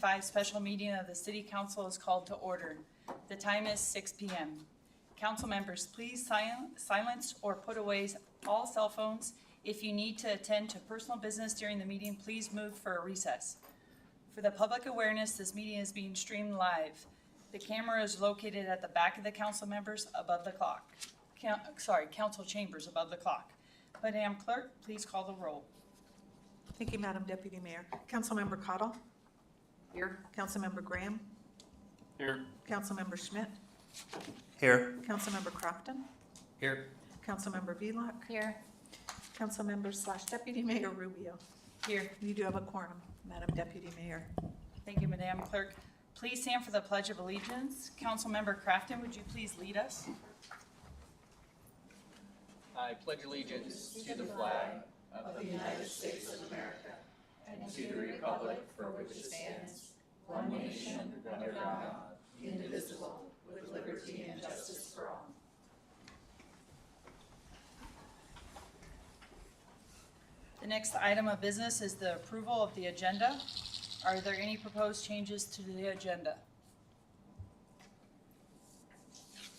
FY special meeting of the City Council is called to order. The time is 6 p.m. Council members, please silence or put away all cell phones. If you need to attend to personal business during the meeting, please move for a recess. For the public awareness, this meeting is being streamed live. The camera is located at the back of the council members above the clock. Council chambers above the clock. Madam Clerk, please call the roll. Thank you, Madam Deputy Mayor. Councilmember Cottle. Here. Councilmember Graham. Here. Councilmember Schmidt. Here. Councilmember Crofton. Here. Councilmember Vlock. Here. Councilmember / Deputy Mayor Rubio. Here. You do have a quorum, Madam Deputy Mayor. Thank you, Madam Clerk. Please stand for the Pledge of Allegiance. Councilmember Crafton, would you please lead us? I pledge allegiance to the flag of the United States of America and to the republic for which it stands, one nation, under God, indivisible, with liberty and justice for all. The next item of business is the approval of the agenda. Are there any proposed changes to the agenda?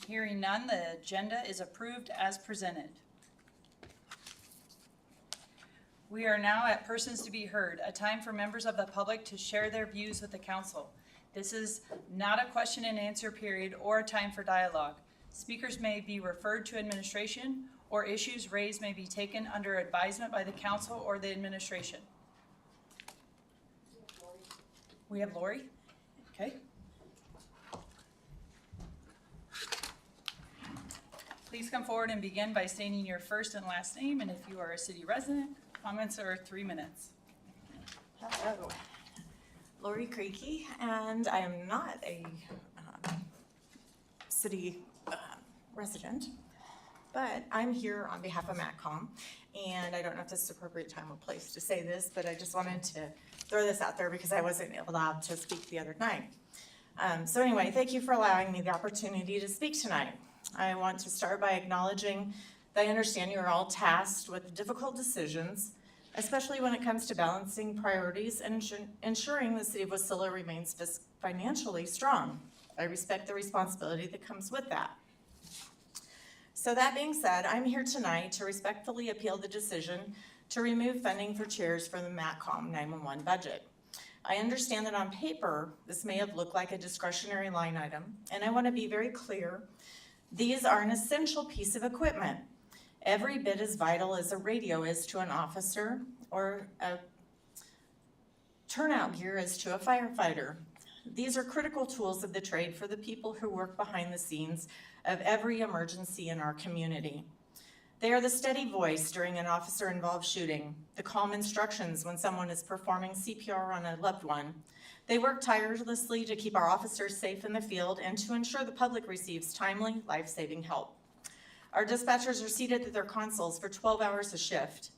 Hearing none, the agenda is approved as presented. We are now at persons to be heard, a time for members of the public to share their views with the council. This is not a question and answer period or a time for dialogue. Speakers may be referred to administration, or issues raised may be taken under advisement by the council or the administration. We have Lori. Okay. Please come forward and begin by stating your first and last name, and if you are a city resident, comments are 3 minutes. Hello, Lori Creaky, and I am not a city resident, but I'm here on behalf of MATCOM, and I don't know if this is appropriate time or place to say this, but I just wanted to throw this out there because I wasn't allowed to speak the other night. So anyway, thank you for allowing me the opportunity to speak tonight. I want to start by acknowledging that I understand you are all tasked with difficult decisions, especially when it comes to balancing priorities and ensuring the city of Wasilla remains financially strong. I respect the responsibility that comes with that. So that being said, I'm here tonight to respectfully appeal the decision to remove funding for chairs from the MATCOM 911 budget. I understand that on paper, this may have looked like a discretionary line item, and I want to be very clear. These are an essential piece of equipment, every bit as vital as a radio is to an officer or a turnout gear is to a firefighter. These are critical tools of the trade for the people who work behind the scenes of every emergency in our community. They are the steady voice during an officer-involved shooting, the calm instructions when someone is performing CPR on a loved one. They work tirelessly to keep our officers safe in the field and to ensure the public receives timely, life-saving help. Our dispatchers are seated at their consoles for 12 hours a shift.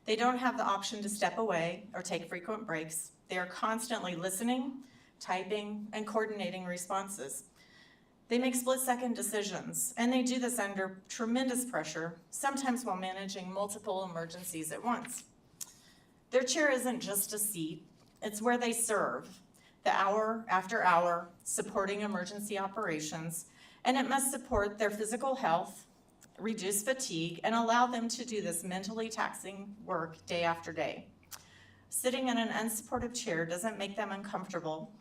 They don't have the option to step away or take frequent breaks. They are constantly listening, typing, and coordinating responses. They make split-second decisions, and they do this under tremendous pressure, sometimes while managing multiple emergencies at once. Their chair isn't just a seat, it's where they serve, the hour after hour supporting emergency operations, and it must support their physical health, reduce fatigue, and allow them to do this mentally taxing work day after day. Sitting in an unsupportive chair doesn't make them uncomfortable.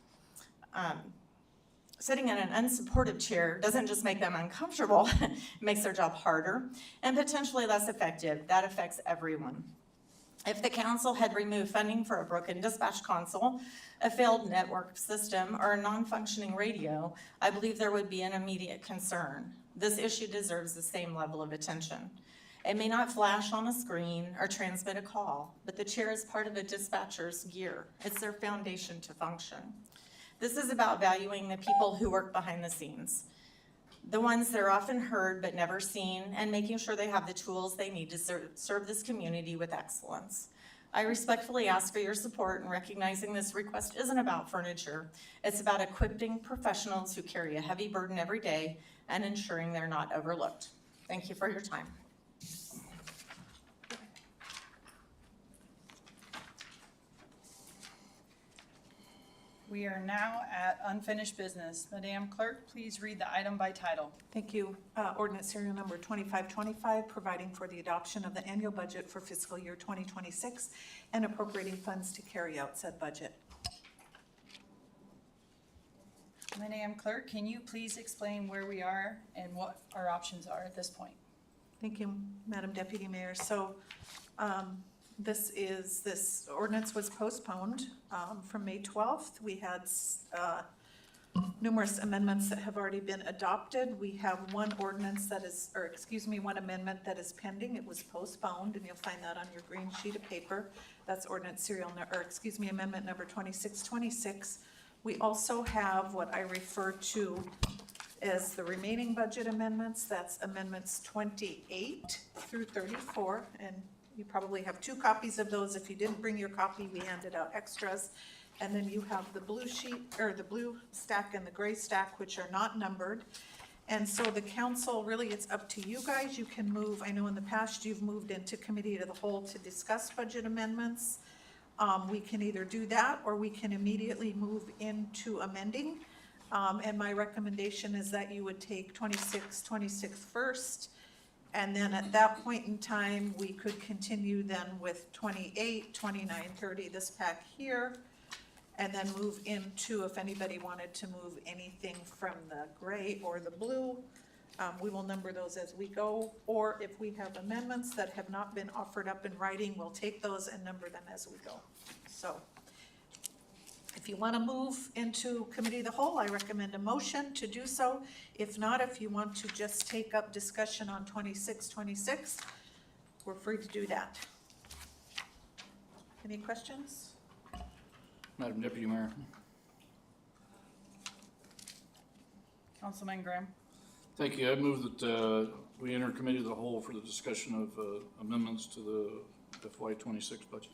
Sitting in an unsupportive chair doesn't just make them uncomfortable, it makes their job harder and potentially less effective. That affects everyone. If the council had removed funding for a broken dispatch console, a failed network system, or a non-functioning radio, I believe there would be an immediate concern. This issue deserves the same level of attention. It may not flash on a screen or transmit a call, but the chair is part of a dispatcher's gear. It's their foundation to function. This is about valuing the people who work behind the scenes, the ones that are often heard but never seen, and making sure they have the tools they need to serve this community with excellence. I respectfully ask for your support in recognizing this request isn't about furniture. It's about equipping professionals who carry a heavy burden every day and ensuring they're not overlooked. Thank you for your time. We are now at unfinished business. Madam Clerk, please read the item by title. Thank you. Ordinance serial number 2525, providing for the adoption of the annual budget for fiscal year 2026 and appropriating funds to carry out said budget. Madam Clerk, can you please explain where we are and what our options are at this point? Thank you, Madam Deputy Mayor. So this ordinance was postponed from May 12th. We had numerous amendments that have already been adopted. We have one ordinance that is, or excuse me, one amendment that is pending. It was postponed, and you'll find that on your green sheet of paper. That's ordinance serial, amendment number 2626. We also have what I refer to as the remaining budget amendments. That's amendments 28 through 34, and you probably have 2 copies of those. If you didn't bring your copy, we handed out extras. And then you have the blue sheet, or the blue stack and the gray stack, which are not numbered. And so the council, really, it's up to you guys. You can move, I know in the past you've moved into committee of the whole to discuss budget amendments. We can either do that, or we can immediately move into amending. And my recommendation is that you would take 26 first. And then at that point in time, we could continue then with 28, 29, 30, this pack here. And then move into, if anybody wanted to move anything from the gray or the blue, we will number those as we go. Or if we have amendments that have not been offered up in writing, we'll take those and number them as we go. So if you want to move into committee of the whole, I recommend a motion to do so. If not, if you want to just take up discussion on 26, we're free to do that. Any questions? Madam Deputy Mayor. Councilman Graham. Thank you. I move that we enter committee of the whole for the discussion of amendments to the FY26 budget.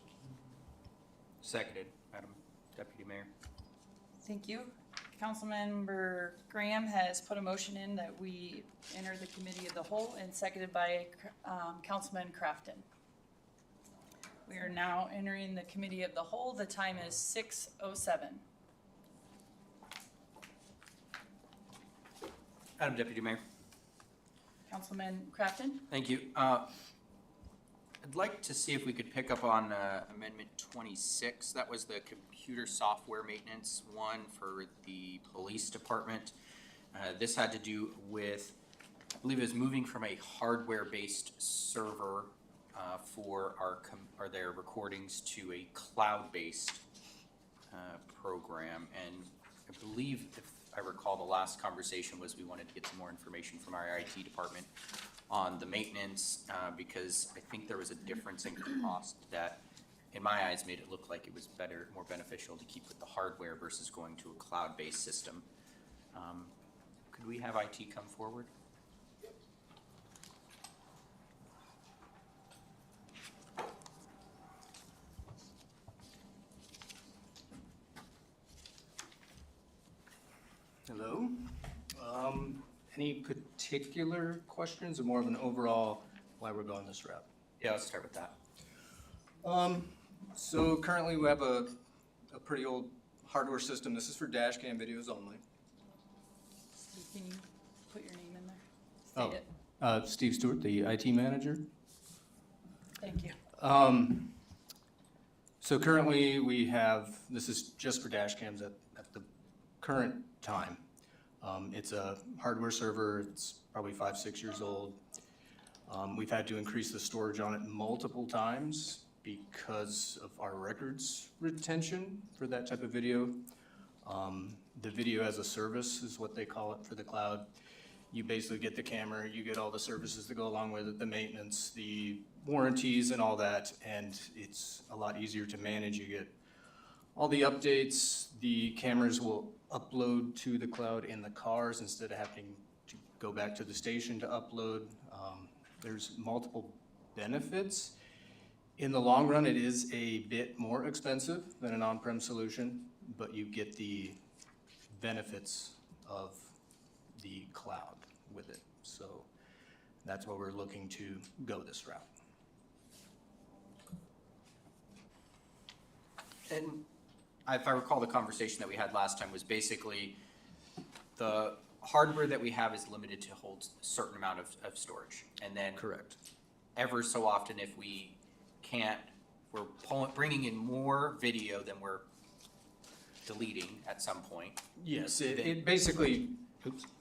Seconded, Madam Deputy Mayor. Thank you. Councilmember Graham has put a motion in that we enter the committee of the whole, and seconded by Councilman Crafton. We are now entering the committee of the whole. The time is 6:07. Madam Deputy Mayor. Councilman Crafton? Thank you. I'd like to see if we could pick up on Amendment 26. That was the computer software maintenance one for the police department. This had to do with, I believe it was moving from a hardware-based server for their recordings to a cloud-based program. And I believe, if I recall, the last conversation was we wanted to get some more information from our IT department on the maintenance, because I think there was a difference in cost that, in my eyes, made it look like it was better, more beneficial to keep with the hardware versus going to a cloud-based system. Could we have IT come forward? Hello. Any particular questions or more of an overall why we're going this route? Yeah, let's start with that. So currently we have a pretty old hardware system. This is for dash cam videos only. Steve, can you put your name in there? Oh. State it. Steve Stewart, the IT manager. Thank you. So currently we have, this is just for dash cams at the current time. It's a hardware server. It's probably 5-6 years old. We've had to increase the storage on it multiple times because of our records retention for that type of video. The video as a service is what they call it for the cloud. You basically get the camera, you get all the services that go along with it, the maintenance, the warranties and all that, and it's a lot easier to manage. You get all the updates. The cameras will upload to the cloud in the cars instead of having to go back to the station to upload. There's multiple benefits. In the long run, it is a bit more expensive than an on-prem solution, but you get the benefits of the cloud with it. So that's why we're looking to go this route. And if I recall the conversation that we had last time was basically the hardware that we have is limited to hold a certain amount of storage. And then Correct. ever so often, if we can't, we're bringing in more video than we're deleting at some point. Yes, it basically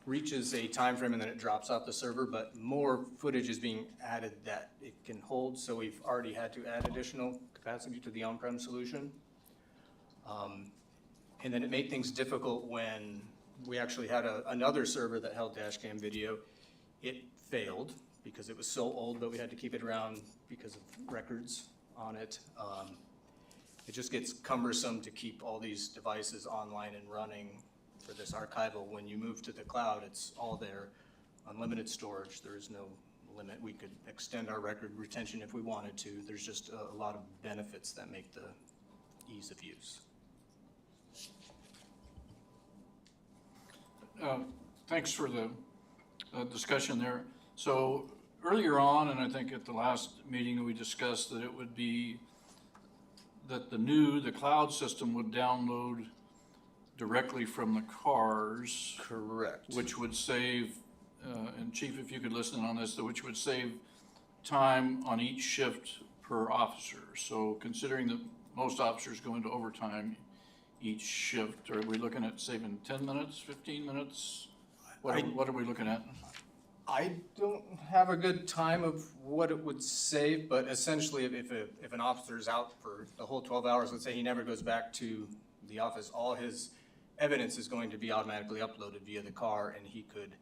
reaches a time frame and then it drops off the server, but more footage is being added that it can hold, so we've already had to add additional capacity to the on-prem solution. And then it made things difficult when we actually had another server that held dashcam video. It failed because it was so old, but we had to keep it around because of records on it. It just gets cumbersome to keep all these devices online and running for this archival. When you move to the cloud, it's all there, unlimited storage. There is no limit. We could extend our record retention if we wanted to. There's just a lot of benefits that make the ease of use. Thanks for the discussion there. So earlier on, and I think at the last meeting, we discussed that it would be that the cloud system would download directly from the cars. Correct. Which would save, and Chief, if you could listen on this, which would save time on each shift per officer. So considering that most officers go into overtime each shift, are we looking at saving 10 minutes, 15 minutes? What are we looking at? I don't have a good time of what it would save, but essentially if an officer is out for the whole 12 hours, let's say he never goes back to the office, all his evidence is going to be automatically uploaded via the car, and he could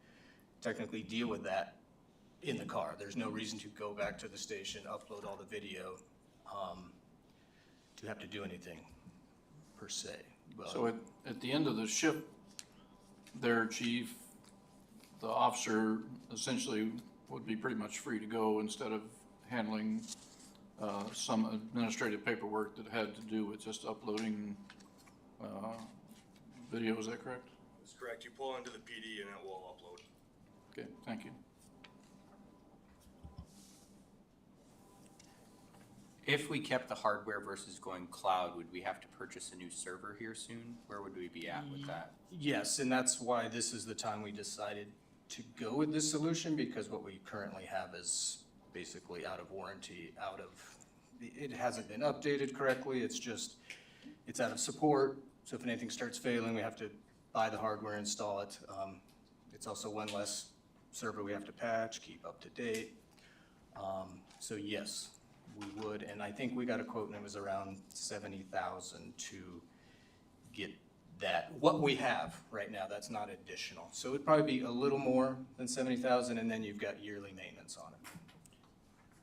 technically deal with that in the car. There's no reason to go back to the station, upload all the video, to have to do anything per se. But So at the end of the shift there, Chief, the officer essentially would be pretty much free to go instead of handling some administrative paperwork that had to do with just uploading video. Is that correct? That's correct. You pull into the PD and it will upload. Okay, thank you. If we kept the hardware versus going cloud, would we have to purchase a new server here soon? Where would we be at with that? yes, and that's why this is the time we decided to go with this solution, because what we currently have is basically out of warranty, it hasn't been updated correctly, it's out of support, so if anything starts failing, we have to buy the hardware, install it. It's also one less server we have to patch, keep up to date. So yes, we would, and I think we got a quote and it was around 70,000 to get that, what we have right now, that's not additional. So it'd probably be a little more than 70,000, and then you've got yearly maintenance on it.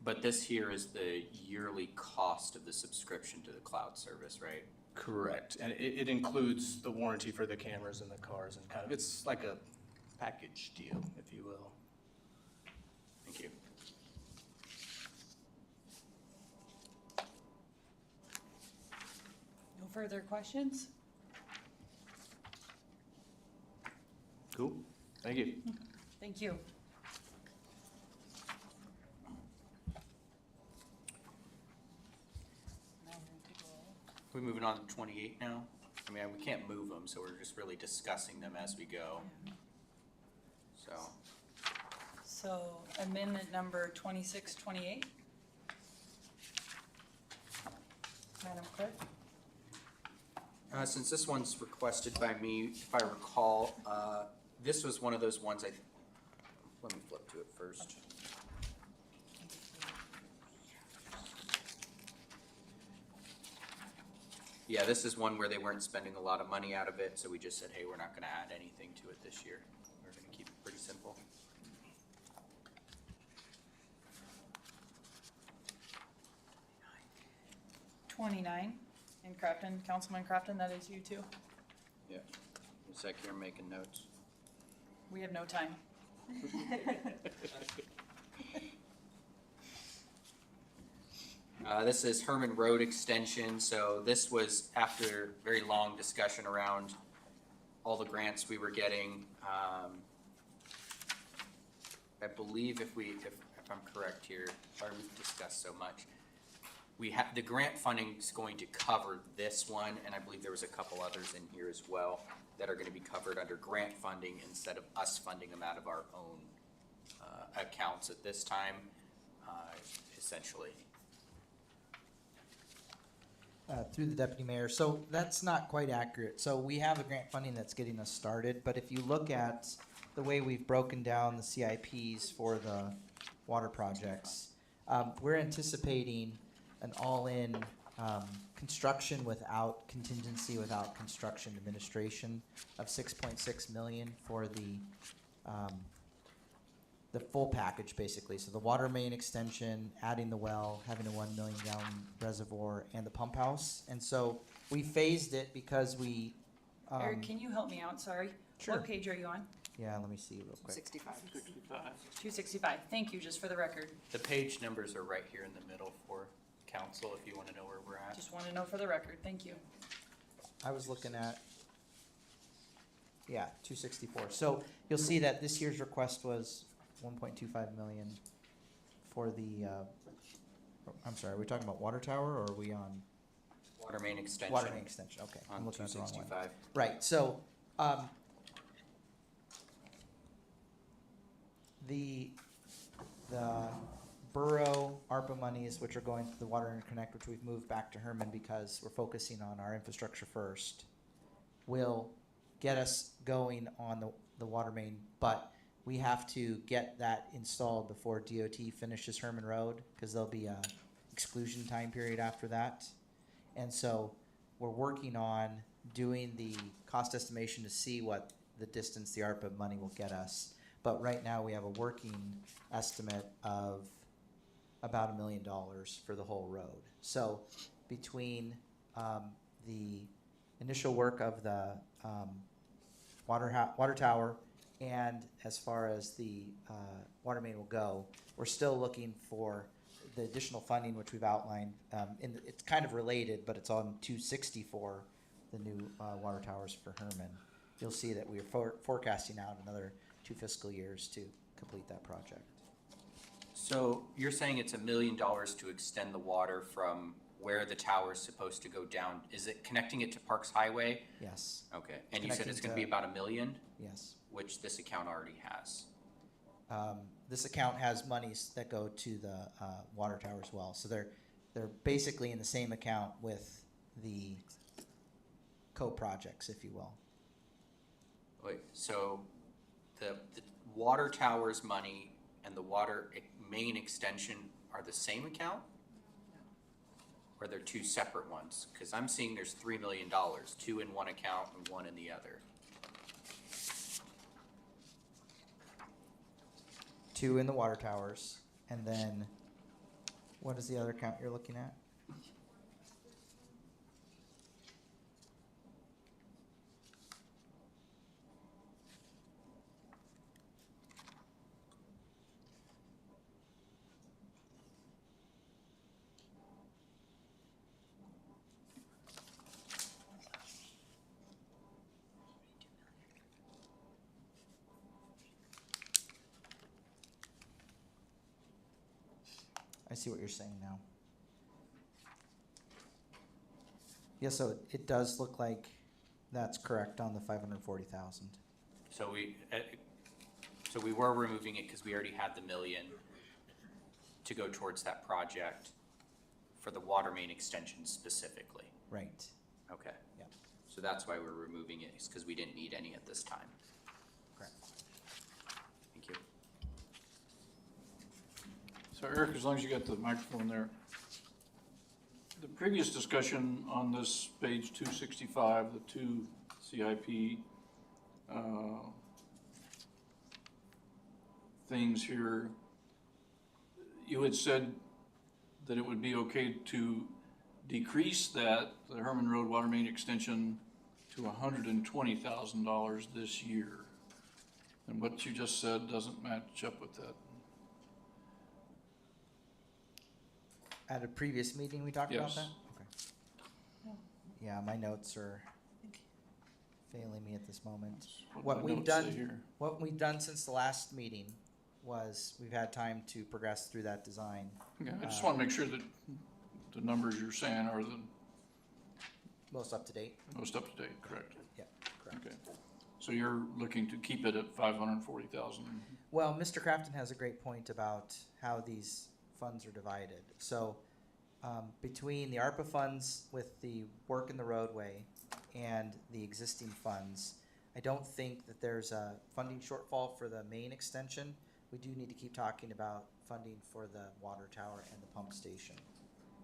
But this here is the yearly cost of the subscription to the cloud service, right? Correct, and it includes the warranty for the cameras and the cars and kind of, it's like a package deal, if you will. Thank you. No further questions? Cool, thank you. Thank you. Now we're gonna take a roll. We're moving on to 28 now? I mean, we can't move them, so we're just really discussing them as we go. So, So amendment number 2628. Madam Clerk? since this one's requested by me, if I recall, this was one of those ones let me flip to it first. Yeah, this is one where they weren't spending a lot of money out of it, so we just said, hey, we're not gonna add anything to it this year. We're gonna keep it pretty simple. '29 in Crafton, Councilman Crafton, that is you too. Yeah. One sec here, I'm making notes. We have no time. This is Herman Road Extension, so this was after very long discussion around all the grants we were getting. I believe if I'm correct here, or we've discussed so much, the grant funding is going to cover this one, and I believe there was a couple others in here as well that are gonna be covered under grant funding instead of us funding them out of our own accounts at this time, essentially. Through the deputy mayor, so that's not quite accurate. So we have a grant funding that's getting us started, but if you look at the way we've broken down the CIPs for the water projects, we're anticipating an all-in construction without contingency, without construction administration of 6.6 million for the full package, basically. So the water main extension, adding the well, having a 1 million gallon reservoir, and the pump house. And so we phased it because we. Eric, can you help me out? Sorry. Sure. What page are you on? Yeah, let me see real quick. 65. 265. Thank you, just for the record. The page numbers are right here in the middle for council, if you wanna know where we're at. Just want to know for the record. Thank you. I was looking at, 264. So you'll see that this year's request was 1.25 million for the, I'm sorry, are we talking about water tower or are we on Water main extension. water main extension? Okay, I'm On looking at the wrong one. 265. Right, so, the borough ARPA monies, which are going to the water interconnect, which we've moved back to Herman because we're focusing on our infrastructure first, will get us going on the water main, but we have to get that installed before DOT finishes Herman Road, because there'll be a exclusion time period after that. And so we're working on doing the cost estimation to see what the distance the ARPA money will get us. But right now, we have a working estimate of about $1 million for the whole road. So between the initial work of the water tower and as far as the water main will go, we're still looking for the additional funding, which we've outlined. It's kind of related, but it's on 260 for the new water towers for Herman. You'll see that we are forecasting out another 2 fiscal years to complete that project. So you're saying it's $1 million to extend the water from where the tower is supposed to go down? Is it connecting it to Parks Highway? Yes, Okay, and you said it's Connecting gonna be to- about $1 million, yes. which this account already has. This account has monies that go to the water tower as well. So they're basically in the same account with the co-projects, if you will. Wait, so the water tower's money and the water main extension are the same account? Or they're two separate ones? Cause I'm seeing there's $3 million, 2 in one account and 1 in the other. 2 in the water towers, and then what is the other account you're looking at? I see what you're saying now. Yeah, so it does look like that's correct on the 540,000. So we were removing it because we already had the $1 million to go towards that project for the water main extension specifically. Right. Okay. Yeah. So that's why we're removing it, is because we didn't need any at this time. Correct. Thank you. So Eric, as long as you got the microphone there. The previous discussion on this page 265, the 2 CIP things here, you had said that it would be okay to decrease that, the Herman Road water main extension, to $120,000 this year. And what you just said doesn't match up with that. At a previous meeting, we talked about Yes. that? Okay. Yeah, my notes are failing me at this moment. What my we've notes say done, here. what we've done since the last meeting was we've had time to progress through that design. Yeah, I just want to make sure that the numbers you're saying are the Most up to date? most up to date, correct? Yeah, correct. Okay. So you're looking to keep it at 540,000? Well, Mr. Crafton has a great point about how these funds are divided. So, between the ARPA funds with the work in the roadway and the existing funds, I don't think that there's a funding shortfall for the main extension. We do need to keep talking about funding for the water tower and the pump station.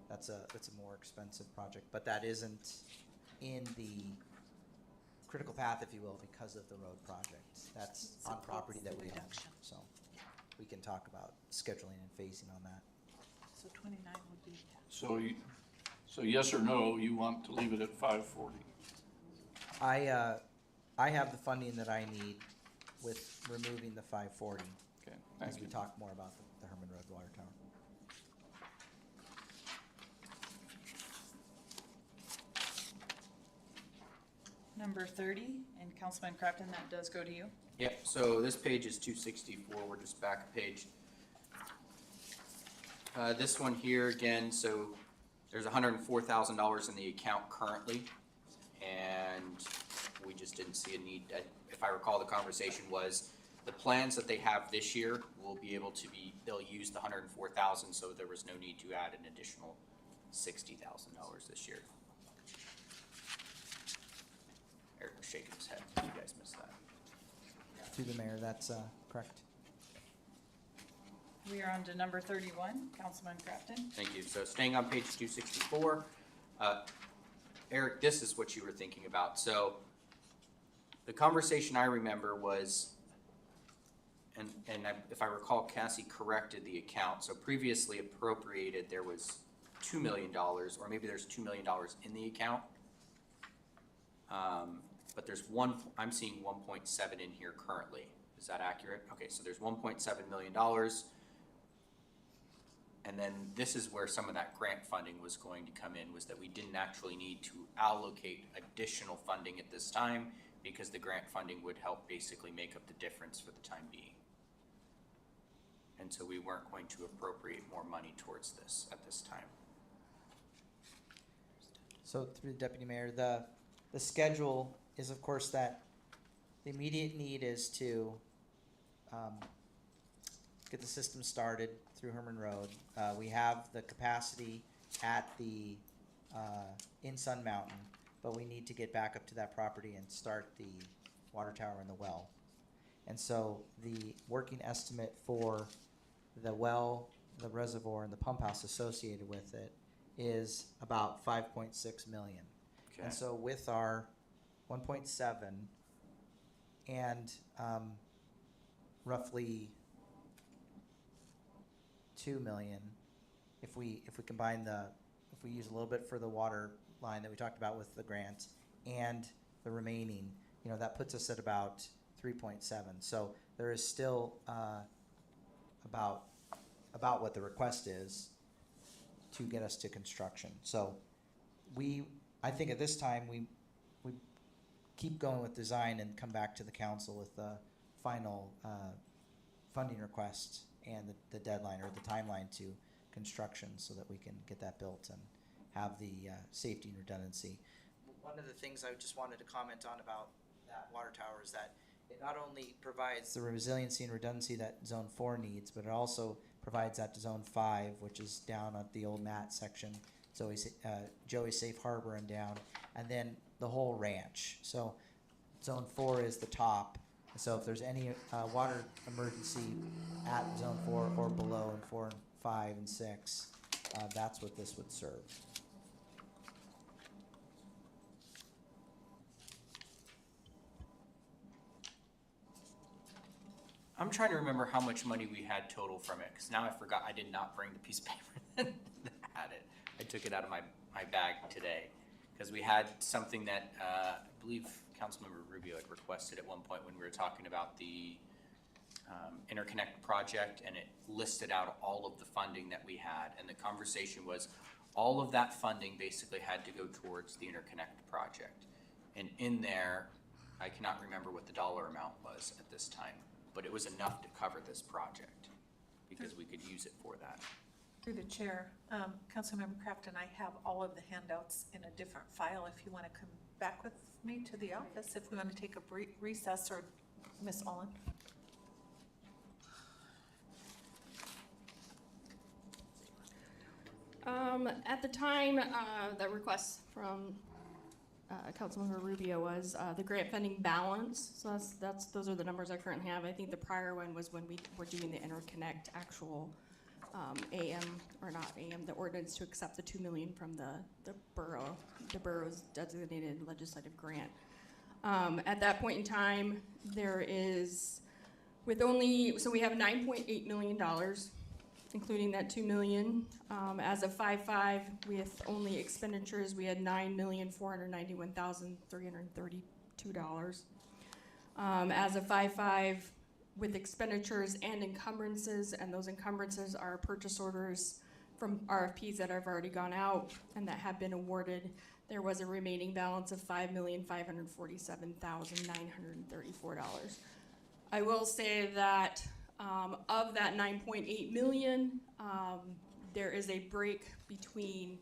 That's a more expensive project, but that isn't in the critical path, if you will, because of the road project. That's on property that we own, so we can talk about scheduling and phasing on that. So 29 would be, So yes or no, you want to leave it at 540? I have the funding that I need with removing the 540 Okay, as thank we you. talk more about the Herman Road water tower. Number 30, and Councilman Crafton, that does go to you. Yep, so this page is 264, we're just back a page. This one here, again, so there's $104,000 in the account currently, and we just didn't see a need. If I recall, the conversation was, the plans that they have this year will be able to be, they'll use the $104,000, so there was no need to add an additional $60,000 this year. Eric was shaking his head, you guys missed that. Through the mayor, that's correct. We are on to number 31, Councilman Crafton. Thank you. So staying on page 264, Eric, this is what you were thinking about. So the conversation I remember was, if I recall, Cassie corrected the account. So previously appropriated, there was $2 million, or maybe there's $2 million in the account. But there's I'm seeing 1.7 in here currently. Is that accurate? Okay, so there's $1.7 million. And then this is where some of that grant funding was going to come in, was that we didn't actually need to allocate additional funding at this time because the grant funding would help basically make up the difference for the time being. And so we weren't going to appropriate more money towards this at this time. So through the deputy mayor, the schedule is of course that the immediate need is to get the system started through Herman Road. We have the capacity at the in Sun Mountain, but we need to get back up to that property and start the water tower and the well. And so the working estimate for the well, the reservoir, and the pump house associated with it is about 5.6 million. Okay. And so with our 1.7 and roughly 2 million, if we combine if we use a little bit for the water line that we talked about with the grant and the remaining, that puts us at about 3.7. So there is still about what the request is to get us to construction. So I think at this time we keep going with design and come back to the council with the final funding request and the deadline or the timeline to construction so that we can get that built and have the safety and redundancy. One of the things I just wanted to comment on about that water tower is that it not only provides the resiliency and redundancy that Zone 4 needs, but it also provides that to Zone 5, which is down at the old Matt section, Joey's Safe Harbor and down, and then the whole ranch. So Zone 4 is the top. So if there's any water emergency at Zone 4 or below in 4 and 5 and 6, that's what this would serve. I'm trying to remember how much money we had total from it, because now I forgot I did not bring the piece of paper that had it. I took it out of my bag today, because we had something that I believe Councilmember Rubio had requested at one point when we were talking about the interconnect project, and it listed out all of the funding that we had, and the conversation was all of that funding basically had to go towards the interconnect project. And in there, I cannot remember what the dollar amount was at this time, but it was enough to cover this project because we could use it for that. Through the chair, Councilmember Kraft and I have all of the handouts in a different file if you want to come back with me to the office, if we want to take a recess, or Ms. Olin. At the time, the request from Councilmember Rubio was the grant funding balance. So those are the numbers I currently have. I think the prior one was when we were doing the interconnect actual AM, or not AM, the ordinance to accept the 2 million from the borough's designated legislative grant. At that point in time, there is, so we have $9.8 million, including that 2 million. As of 5/5, with only expenditures, we had $9,491,332. As of 5/5, with expenditures and encumbrances, and those encumbrances are purchase orders from RFPs that have already gone out and that have been awarded, there was a remaining balance of $5,547,934. I will say that of that 9.8 million, there is a break between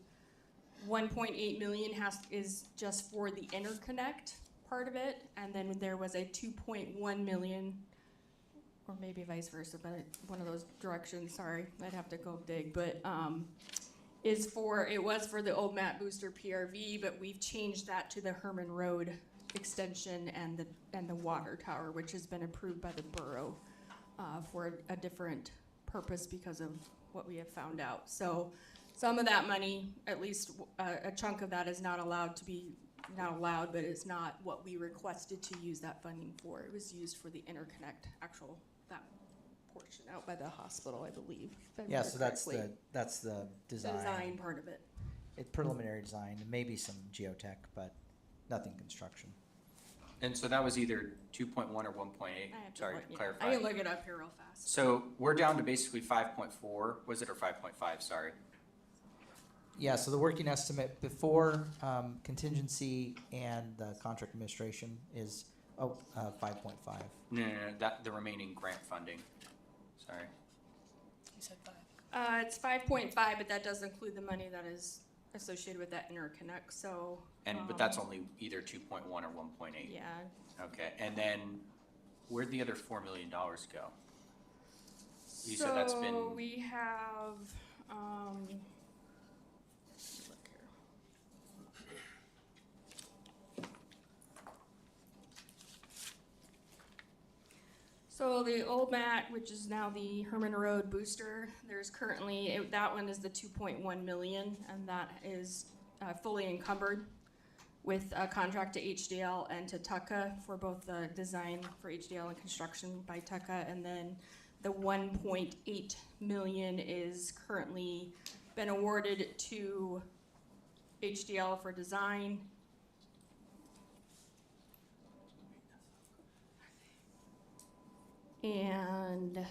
1.8 million is just for the interconnect part of it, and then there was a 2.1 million, or maybe vice versa, but one of those directions, sorry, I'd have to go dig, but it was for the old Matt Booster PRV, but we've changed that to the Herman Road extension and the water tower, which has been approved by the borough for a different purpose because of what we have found out. So some of that money, at least a chunk of that, is not allowed, but it's not what we requested to use that funding for. It was used for the interconnect, that portion out by the hospital, I believe. if I Yeah, remember so that's correctly. the The design. design part of it. It's preliminary design, and maybe some geotech, but nothing construction. And so that was either 2.1 or 1.8, I have to sorry, look, yeah. clarify. I can look it up here real fast. So we're down to basically 5.4, was it, or 5.5, sorry? Yeah, so the working estimate before contingency and the contract administration is 5.5. No, the remaining grant funding, sorry. You said 5. It's 5.5, but that does include the money that is associated with that interconnect, so. But that's only either 2.1 or 1.8? Yeah. Okay, and then where'd the other $4 million go? You said that's been. So we have, look here. So the old mat, which is now the Herman Road Booster, there's currently, that one is the 2.1 million, and that is fully encumbered with a contract to HDL and to Tucka for both the design for HDL and construction by Tucka, and then the 1.8 million is currently been awarded to HDL for design. And I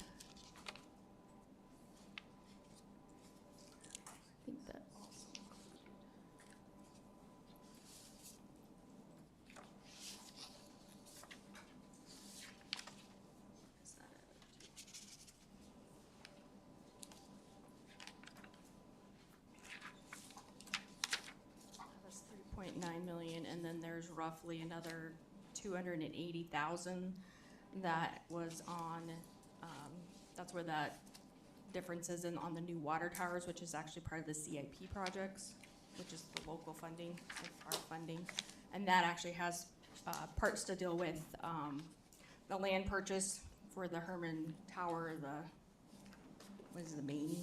think that also included. Is that it? That's 3.9 million, and then there's roughly another 280,000 that was on, that's where that difference is on the new water towers, which is actually part of the CIP projects, which is the local funding, our funding. And that actually has parts to deal with the land purchase for the Herman Tower, what is the main,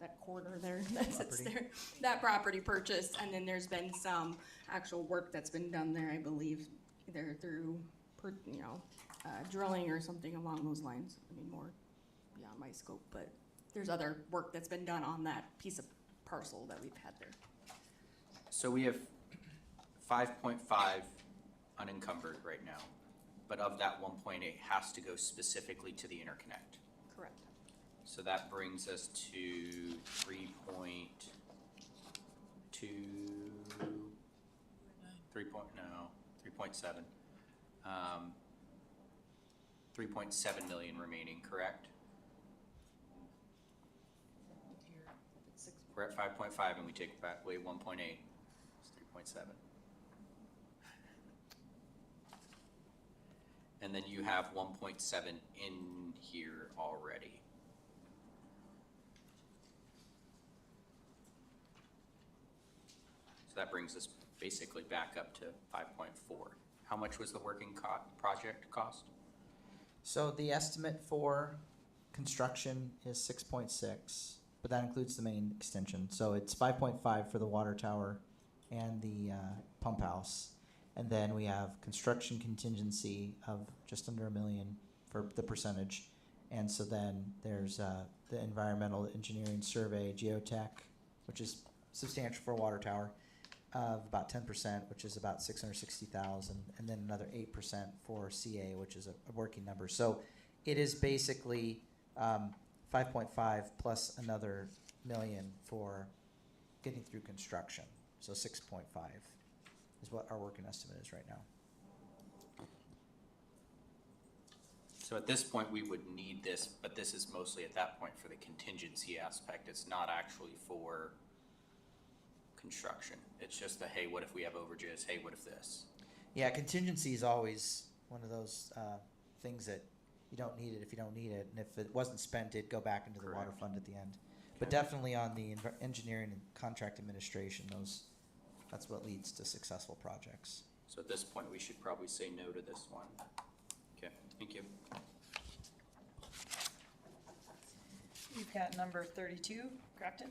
that corner there that sits Property. there, that property purchase. And then there's been some actual work that's been done there, I believe, either through, drilling or something along those lines. I mean, more beyond my scope, but there's other work that's been done on that piece of parcel that we've had there. So we have 5.5 unencumbered right now, but of that 1.8 has to go specifically to the interconnect. Correct. So that brings us to 3.7. 3.7 million remaining, correct? we're at 5.5 and we take back away 1.8, it's 3.7. And then you have 1.7 in here already. So that brings us basically back up to 5.4. How much was the working project cost? So the estimate for construction is 6.6, but that includes the main extension. So it's 5.5 for the water tower and the pump house. And then we have construction contingency of just under $1 million for the percentage. And so then there's the environmental engineering survey, geotech, which is substantial for a water tower, of about 10%, which is about 660,000, and then another 8% for CA, which is a working number. So it is basically 5.5 plus another $1 million for getting through construction. So 6.5 is what our working estimate is right now. So at this point, we would need this, but this is mostly at that point for the contingency aspect. It's not actually for construction. It's just the, hey, what if we have overages? Hey, what if this? Yeah, contingency is always one of those things that you don't need it if you don't need it, and if it wasn't spent, it'd go back into the water fund at the end. But definitely on the engineering and contract administration, that's what leads to successful projects. So at this point, we should probably say no to this one. Okay, thank you. You've got number 32, Grafton.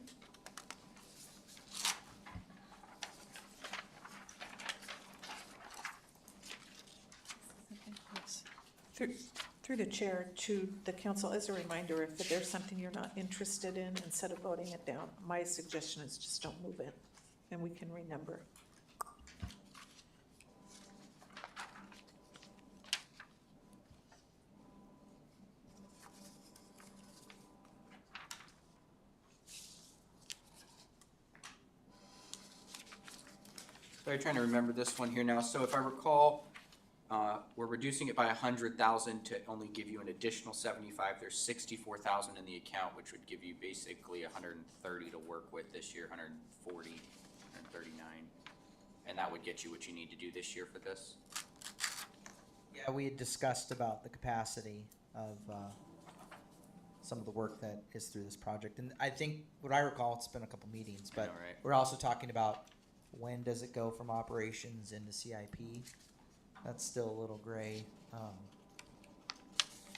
Through the chair to the council, as a reminder, if there's something you're not interested in, instead of voting it down, my suggestion is just don't move it, and we can renumber. So I'm trying to remember this one here now. So if I recall, we're reducing it by 100,000 to only give you an additional 75. There's 64,000 in the account, which would give you basically 130 to work with this year, 140, 139. And that would get you what you need to do this year for this. Yeah, we had discussed about the capacity of some of the work that is through this project. And I think, what I recall, it's been a couple meetings, but I know, right? we're also talking about when does it go from operations into CIP? That's still a little gray.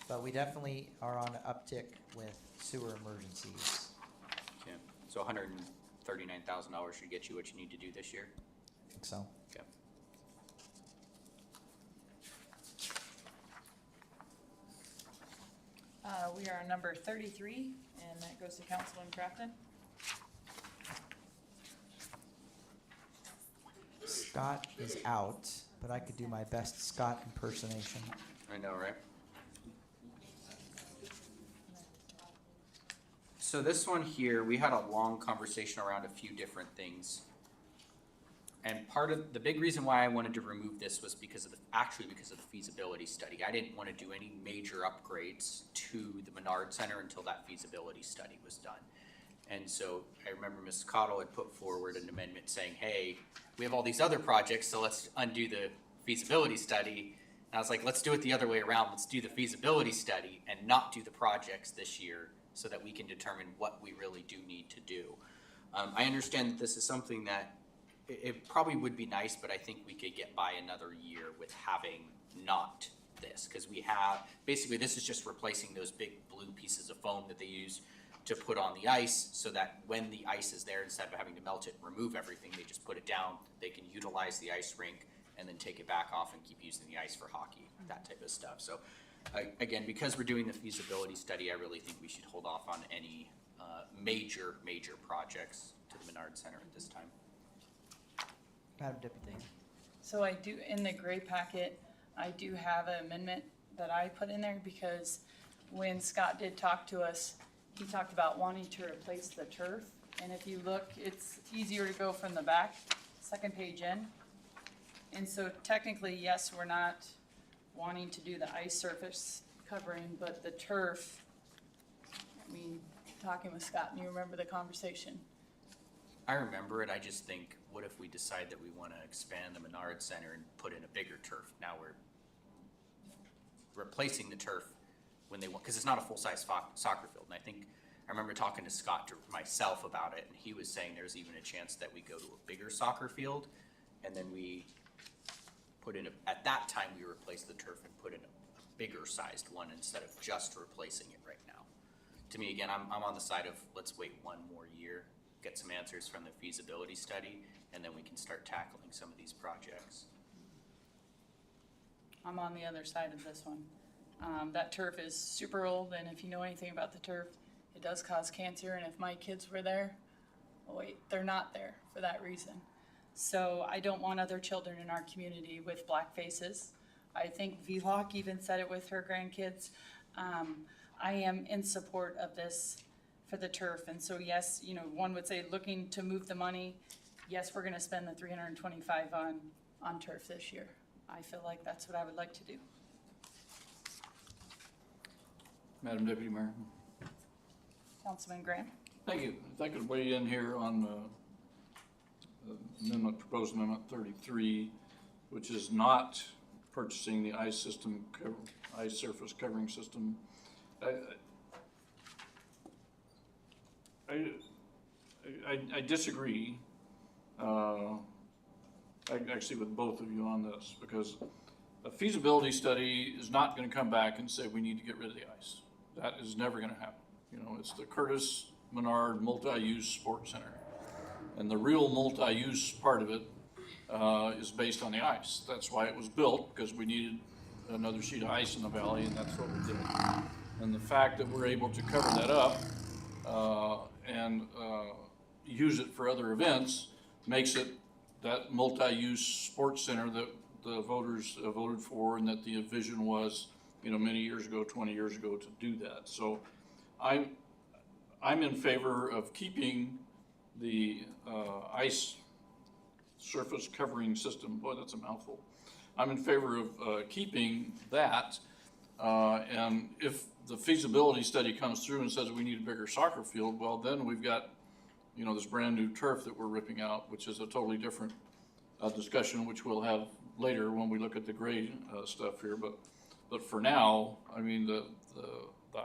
But we definitely are on an uptick with sewer emergencies. Okay. So $139,000 should get you what you need to do this year. I think so. Okay. We are on number 33, and that goes to Councilman Grafton. Scott is out, but I could do my best Scott impersonation. I know, right? So this one here, we had a long conversation around a few different things. And part of the big reason why I wanted to remove this was because of the feasibility study. I didn't want to do any major upgrades to the Menard Center until that feasibility study was done. And so I remember Ms. Cottle had put forward an amendment saying, hey, we have all these other projects, so let's undo the feasibility study. And I was like, let's do it the other way around. Let's do the feasibility study and not do the projects this year so that we can determine what we really do need to do. I understand that this is something that it probably would be nice, but I think we could get by another year with having not this. Because we have, basically this is just replacing those big blue pieces of foam that they use to put on the ice so that when the ice is there, instead of having to melt it and remove everything, they just put it down. They can utilize the ice rink and then take it back off and keep using the ice for hockey, that type of stuff. So again, because we're doing the feasibility study, I really think we should hold off on any major projects to the Menard Center at this time. Madam Deputy. So I do, in the gray packet, I do have an amendment that I put in there because when Scott did talk to us, he talked about wanting to replace the turf. And if you look, it's easier to go from the back, second page in. And so technically, yes, we're not wanting to do the ice surface covering, but the turf, I mean, talking with Scott, and you remember the conversation. I remember it, I just think, what if we decide that we wanna expand the Menard Center and put in a bigger turf? Now we're replacing the turf when they want, cause it's not a full-size soccer field, and I think, I remember talking to Scott, myself about it, and he was saying there's even a chance that we go to a bigger soccer field, and then we put in at that time, we replaced the turf and put in a bigger sized one instead of just replacing it right now. To me, again, I'm on the side of, let's wait one more year, get some answers from the feasibility study, and then we can start tackling some of these projects. I'm on the other side of this one. That turf is super old, and if you know anything about the turf, it does cause cancer, and if my kids were there, oh wait, they're not there for that reason. So I don't want other children in our community with black faces. I think VLOC even said it with her grandkids. I am in support of this for the turf, and so yes, you know, one would say looking to move the money. Yes, we're gonna spend the $325 on turf this year. I feel like that's what I would like to do. Madam Deputy Mayor. Councilman Graham? Thank you. If I could weigh in here on proposed amendment 33, which is not purchasing the ice surface covering system. I disagree, actually with both of you on this, because a feasibility study is not going to come back and say we need to get rid of the ice. That is never going to happen. You know, it's the Curtis Menard Multi-Use Sports Center. And the real multi-use part of it is based on the ice. That's why it was built, because we needed another sheet of ice in the valley, and that's what we did. And the fact that we're able to cover that up and use it for other events makes it that multi-use sports center that the voters voted for, and that the vision was, you know, many years ago, 20 years ago, to do that. So I'm in favor of keeping the ice surface covering system. Boy, that's a mouthful. I'm in favor of keeping that, and if the feasibility study comes through and says we need a bigger soccer field, well, then we've got, you know, this brand new turf that we're ripping out, which is a totally different discussion, which we'll have later when we look at the gray stuff here. But for now, I mean, the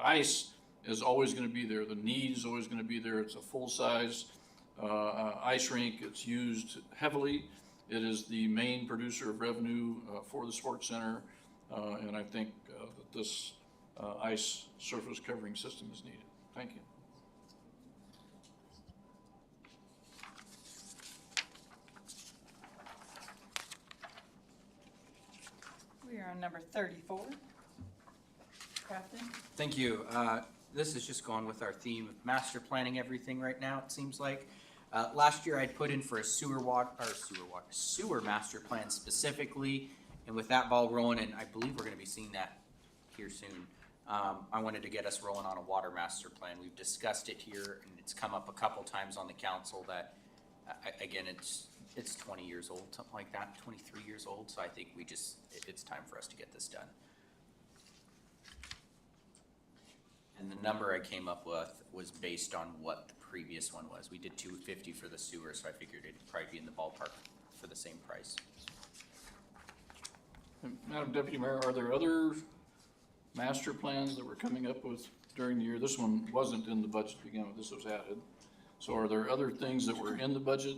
ice is always going to be there. The need is always going to be there. It's a full-size ice rink. It's used heavily. It is the main producer of revenue for the sports center, and I think that this ice surface covering system is needed. Thank you. We are on number 34. Crafton? Thank you. This is just going with our theme of master planning everything right now, it seems like. Last year I'd put in for a sewer master plan specifically, and with that ball rolling, and I believe we're gonna be seeing that here soon. I wanted to get us rolling on a water master plan. We've discussed it here, and it's come up a couple times on the council that, again, it's 20 years old, something like that, 23 years old, so I think it's time for us to get this done. And the number I came up with was based on what the previous one was. We did $250 for the sewer, so I figured it'd probably be in the ballpark for the same price. Madam Deputy Mayor, are there other master plans that we're coming up with during the year? This one wasn't in the budget to begin with, this was added. So are there other things that were in the budget?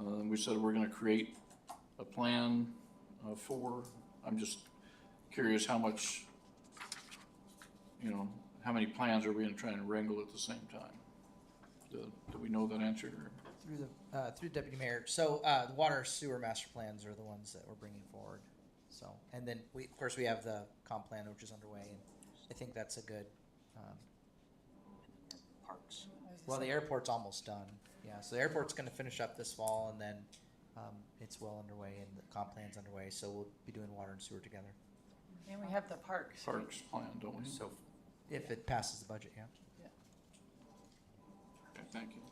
We said we're gonna create a plan for. I'm just curious how much, you know, how many plans are we gonna try and wrangle at the same time? Do we know that answer? Through the Deputy Mayor. So the water sewer master plans are the ones that we're bringing forward. So, and then of course we have the comp plan, which is underway, and I think that's a good. Parks. Well, the airport's almost done. Yeah, so the airport's going to finish up this fall, and then it's well underway, and the comp plan's underway. So we'll be doing water and sewer together And we have the parks. Parks plan, don't we? So if it passes the budget. Yeah. Okay, thank you.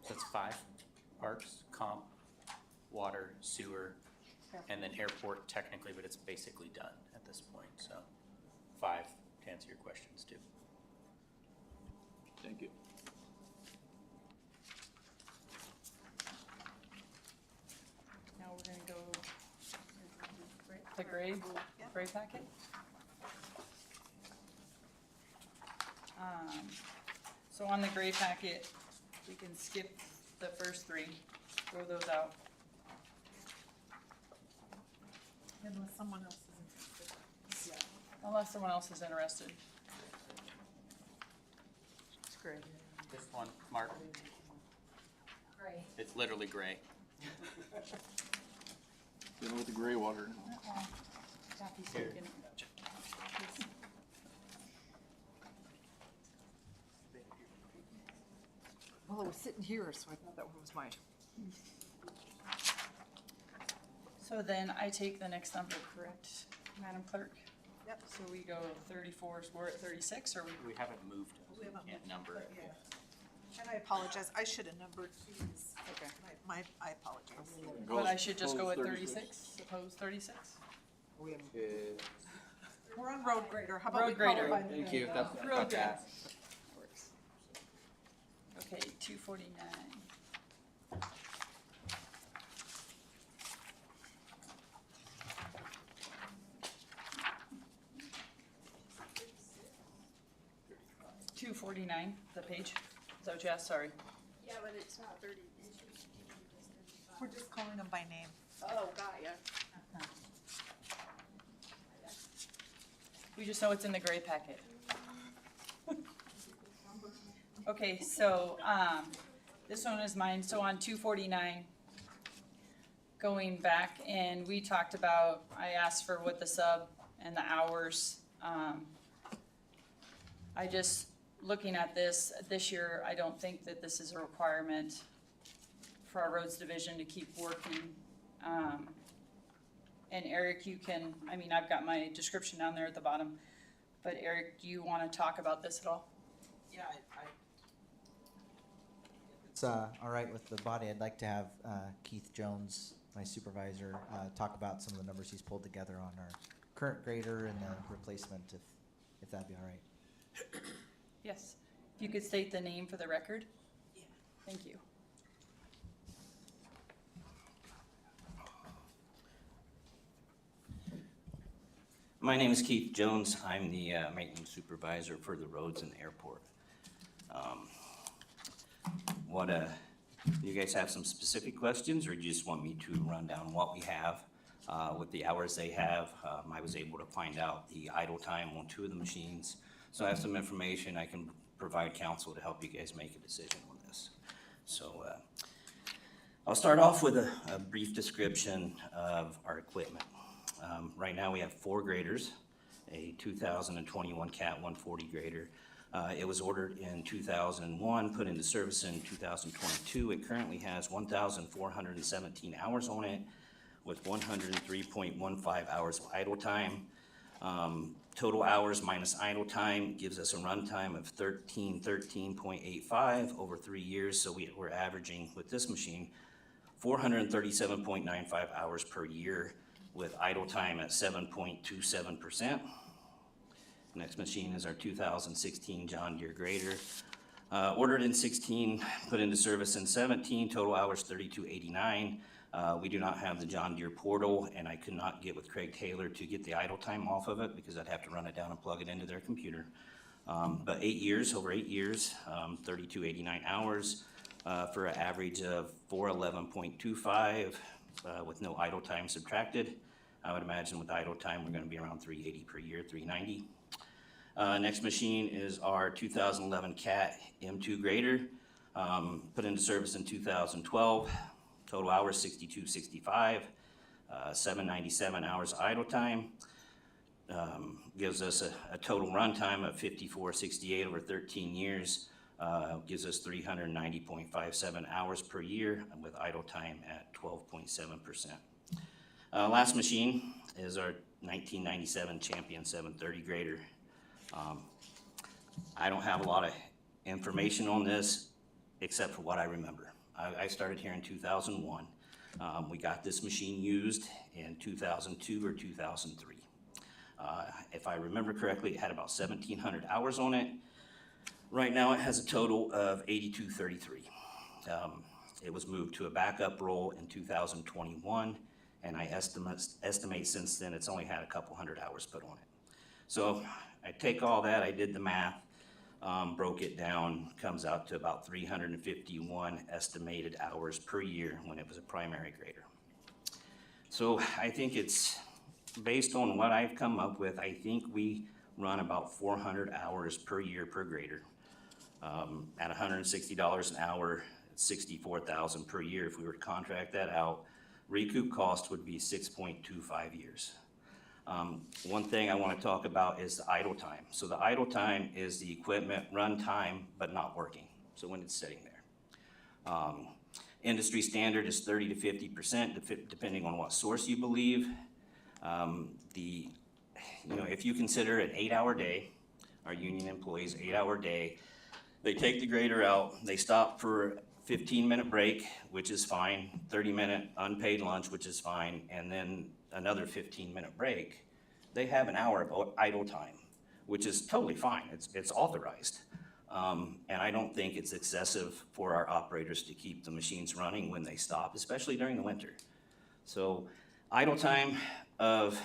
that's 5, parks, comp, water, sewer, and then airport technically, but it's basically done at this point, so 5 to answer your questions too. Thank you. The gray packet? So on the gray packet, we can skip the first three, throw those out. Unless someone else is interested. Unless someone else is interested. It's great. This one, Mark. Gray. It's literally gray. Dealing with the gray water. Kathy's Here. taking it. Well, I was sitting here, so I thought that one was mine. So then I take the next number, correct, Madam Clerk? Yep. So we go 34, we're at 36, or we? We haven't moved We haven't yet moved. number. And I apologize, I should have numbered these. Okay. I apologize. But I should just go with Goes 36, suppose 36? We haven't- We're on road grader, how about Road we call grader. it by Thank the- you, that's what I Road thought to grader. ask. Works. Okay, 249. $249, the page. Is that what you asked? Sorry. Yeah, but it's not 30. We're just calling them by name. Oh, got ya. We just know it's in the gray packet. Okay, so, this one is mine, so on 249, going back, and we talked about, I asked for what the sub and the hours. I just, looking at this year, I don't think that this is a requirement for our roads division to keep working. And Eric, you can, I mean, I've got my description down there at the bottom, but Eric, do you wanna talk about this at all? Yeah, it's all right with the body. I'd like to have Keith Jones, my supervisor, talk about some of the numbers he's pulled together on our current grader and the replacement, if that'd be all right. Yes, if you could state the name for the record? Yeah. Thank you. My name is Keith Jones. I'm the maintenance supervisor for the roads and the airport. You guys have some specific questions, or you just want me to run down what we have with the hours they have? I was able to find out the idle time on 2 of the machines, so I have some information I can provide council to help you guys make a decision on this. So I'll start off with a brief description of our equipment. Right now we have 4 graders, a 2021 Cat 140 grader. It was ordered in 2001, put into service in 2022. It currently has 1,417 hours on it with 103.15 hours of idle time. Total hours minus idle time gives us a run time of 13.85 over 3 years. So we're averaging with this machine 437.95 hours per year with idle time at 7.27%. Next machine is our 2016 John Deere grader. Ordered in 16, put into service in 17, total hours 3289. We do not have the John Deere portal, and I could not get with Craig Taylor to get the idle time off of it because I'd have to run it down and plug it into their computer. But over 8 years, 3289 hours for an average of 411.25 with no idle time subtracted. I would imagine with idle time, we're gonna be around 380 per year, 390. Next machine is our 2011 Cat M2 grader, put into service in 2012. Total hours 6265, 797 hours idle time. Gives us a total run time of 5468 over 13 years. Gives us 390.57 hours per year with idle time at 12.7%. Last machine is our 1997 Champion 730 grader. I don't have a lot of information on this except for what I remember. I started here in 2001. We got this machine used in 2002 or 2003. If I remember correctly, it had about 1,700 hours on it. Right now it has a total of 8233. It was moved to a backup role in 2021, and I estimate since then it's only had a couple hundred hours put on it. So I take all that, I did the math, broke it down, comes out to about 351 estimated hours per year when it was a primary grader. So I think it's, based on what I've come up with, I think we run about 400 hours per year per grader. At $160 an hour, it's $64,000 per year. If we were to contract that out, recoup cost would be 6.25 years. One thing I want to talk about is the idle time. So the idle time is the equipment run time but not working, so when it's sitting there. Industry standard is 30 to 50%, depending on what source you believe. If you consider an 8-hour day, our union employees, 8-hour day, they take the grader out, they stop for a 15-minute break, which is fine, 30-minute unpaid lunch, which is fine, and then another 15-minute break. They have an hour of idle time, which is totally fine. It's authorized. And I don't think it's excessive for our operators to keep the machines running when they stop, especially during the winter. So idle time of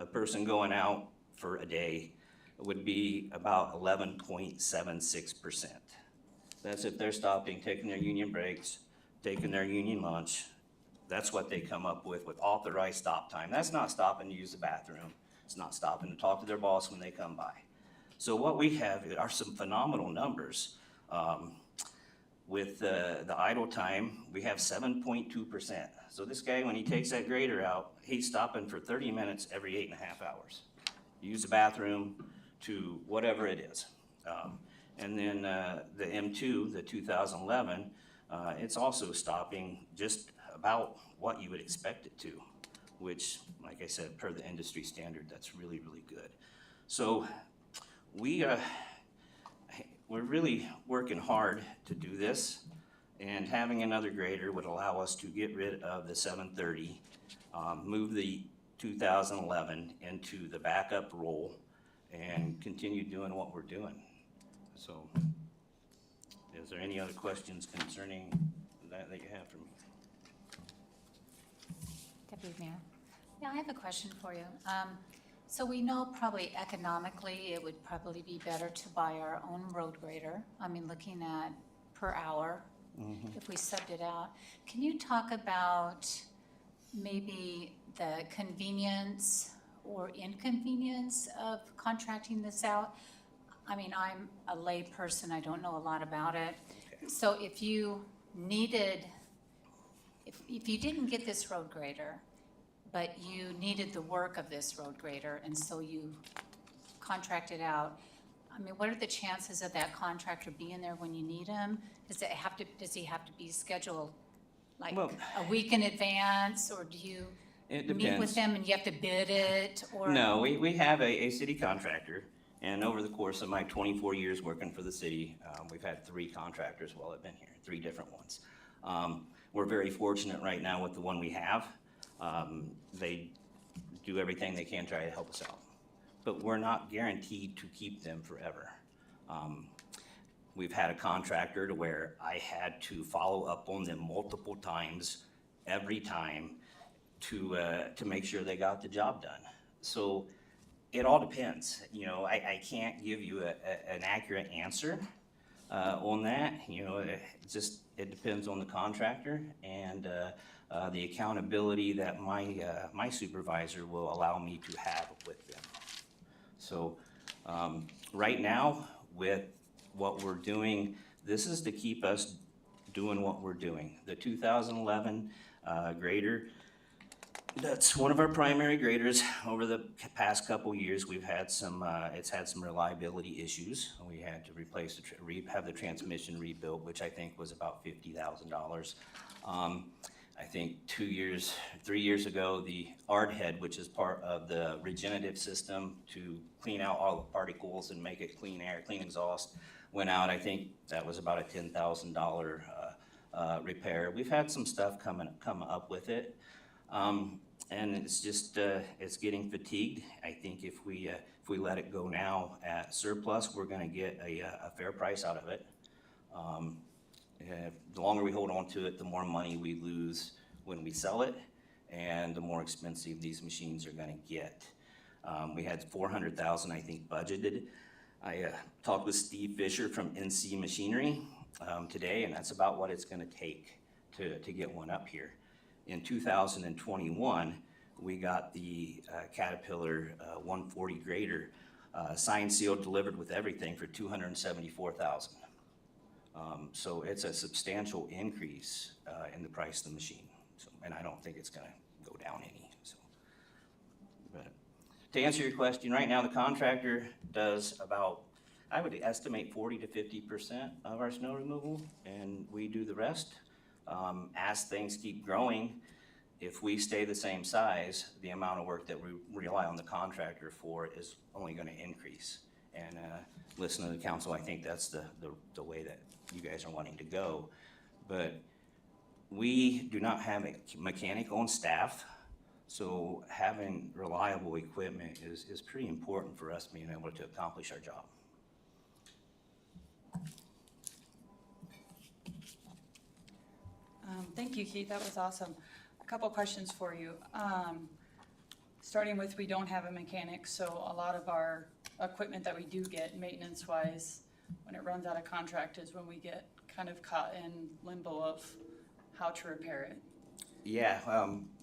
a person going out for a day would be about 11.76%. That's if they're stopping, taking their union breaks, taking their union lunch. That's what they come up with authorized stop time. That's not stopping to use the bathroom. It's not stopping to talk to their boss when they come by. So what we have are some phenomenal numbers. With the idle time, we have 7.2%. So this guy, when he takes that grader out, he's stopping for 30 minutes every 8.5 hours. Use the bathroom to whatever it is. And then the M2, the 2011, it's also stopping just about what you would expect it to, which, like I said, per the industry standard, that's really, really good. So we're really working hard to do this, and having another grader would allow us to get rid of the 730, move the 2011 into the backup role, and continue doing what we're doing. So, is there any other questions concerning that you have for me? Deputy Mayor? Yeah, I have a question for you. So we know probably economically, it would probably be better to buy our own road grader. I mean, looking at per hour, if we subbed it out. Can you talk about maybe the convenience or inconvenience of contracting this out? I mean, I'm a lay person, I don't know a lot about it. Okay. So if you needed, if you didn't get this road grader, but you needed the work of this road grader, and so you contracted out, I mean, what are the chances of that contractor being there when you need him? Does he have to be scheduled like Well, a week in advance, or do you It meet depends. with them and you have to bid it, or? No, we have a city contractor, and over the course of my 24 years working for the city, we've had 3 contractors while I've been here, 3 different ones. We're very fortunate right now with the one we have. They do everything they can try to help us out, but we're not guaranteed to keep them forever. We've had a contractor to where I had to follow up on them multiple times, every time, to make sure they got the job done. So it all depends. You know, I can't give you an accurate answer on that. You know, it depends on the contractor and the accountability that my supervisor will allow me to have with them. So right now, with what we're doing, this is to keep us doing what we're doing. The 2011 grader, that's one of our primary graders. Over the past couple years, we've had some, it's had some reliability issues. We had to replace, have the transmission rebuilt, which I think was about $50,000. I think 3 years ago, the ARD head, which is part of the regenerative system to clean out all the particles and make it clean air, clean exhaust, went out. I think that was about a $10,000 repair. We've had some stuff come up with it. And it's just, it's getting fatigued. I think if we let it go now at surplus, we're gonna get a fair price out of it. The longer we hold on to it, the more money we lose when we sell it. and the more expensive these machines are gonna get. We had 400,000, I think, budgeted. I talked with Steve Fisher from NC Machinery today, and that's about what it's gonna take to get one up here. In 2021, we got the Caterpillar 140 grader, signed, sealed, delivered with everything for $274,000. So it's a substantial increase in the price of the machine. So, and I don't think it's gonna go down any, so. But to answer your question, right now the contractor does about, I would estimate 40 to 50% of our snow removal, and we do the rest. As things keep growing, if we stay the same size, the amount of work that we rely on the contractor for is only gonna increase. And listening to the council, I think that's the way that you guys are wanting to go. But we do not have a mechanic on staff, so having reliable equipment is pretty important for us being able to accomplish our job. Thank you, Keith, that was awesome. A couple questions for you. Starting with, we don't have a mechanic, so a lot of our equipment that we do get maintenance-wise, when it runs out of contract is when we get kind of caught in limbo of how to repair it. Yeah,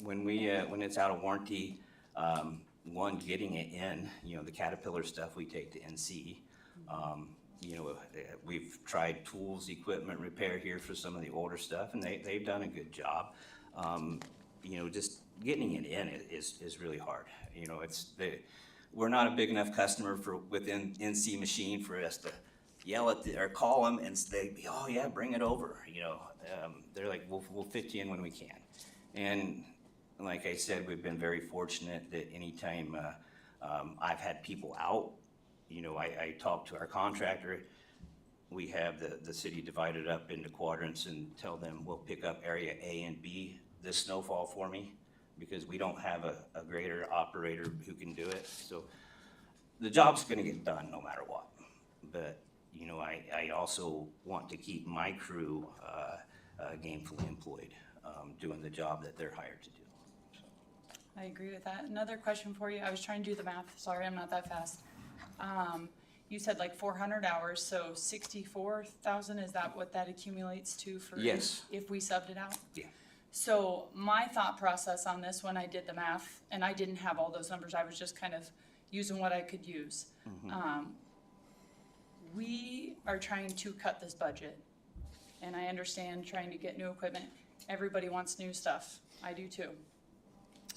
when it's out of warranty, getting it in, the Caterpillar stuff we take to NC. We've tried tools, equipment repair here for some of the older stuff, and they've done a good job. Just getting it in is really hard. We're not a big enough customer within NC Machine for us to yell at or call them and they'd be, oh yeah, bring it over. They're like, we'll fit you in when we can. And like I said, we've been very fortunate that anytime I've had people out, I talk to our contractor. We have the city divided up into quadrants and tell them we'll pick up area A and B this snowfall for me, because we don't have a grader operator who can do it. So the job's gonna get done no matter what. But, I also want to keep my crew gainfully employed, doing the job that they're hired to do. So. I agree with that. Another question for you. I was trying to do the math. Sorry, I'm not that fast. You said like 400 hours, so 64,000, is that what that accumulates to for? Yes. If we subbed it out? Yeah. So my thought process on this when I did the math, and I didn't have all those numbers, I was just kind of using what I could use. Mm-hmm. We are trying to cut this budget, and I understand trying to get new equipment. Everybody wants new stuff. I do too.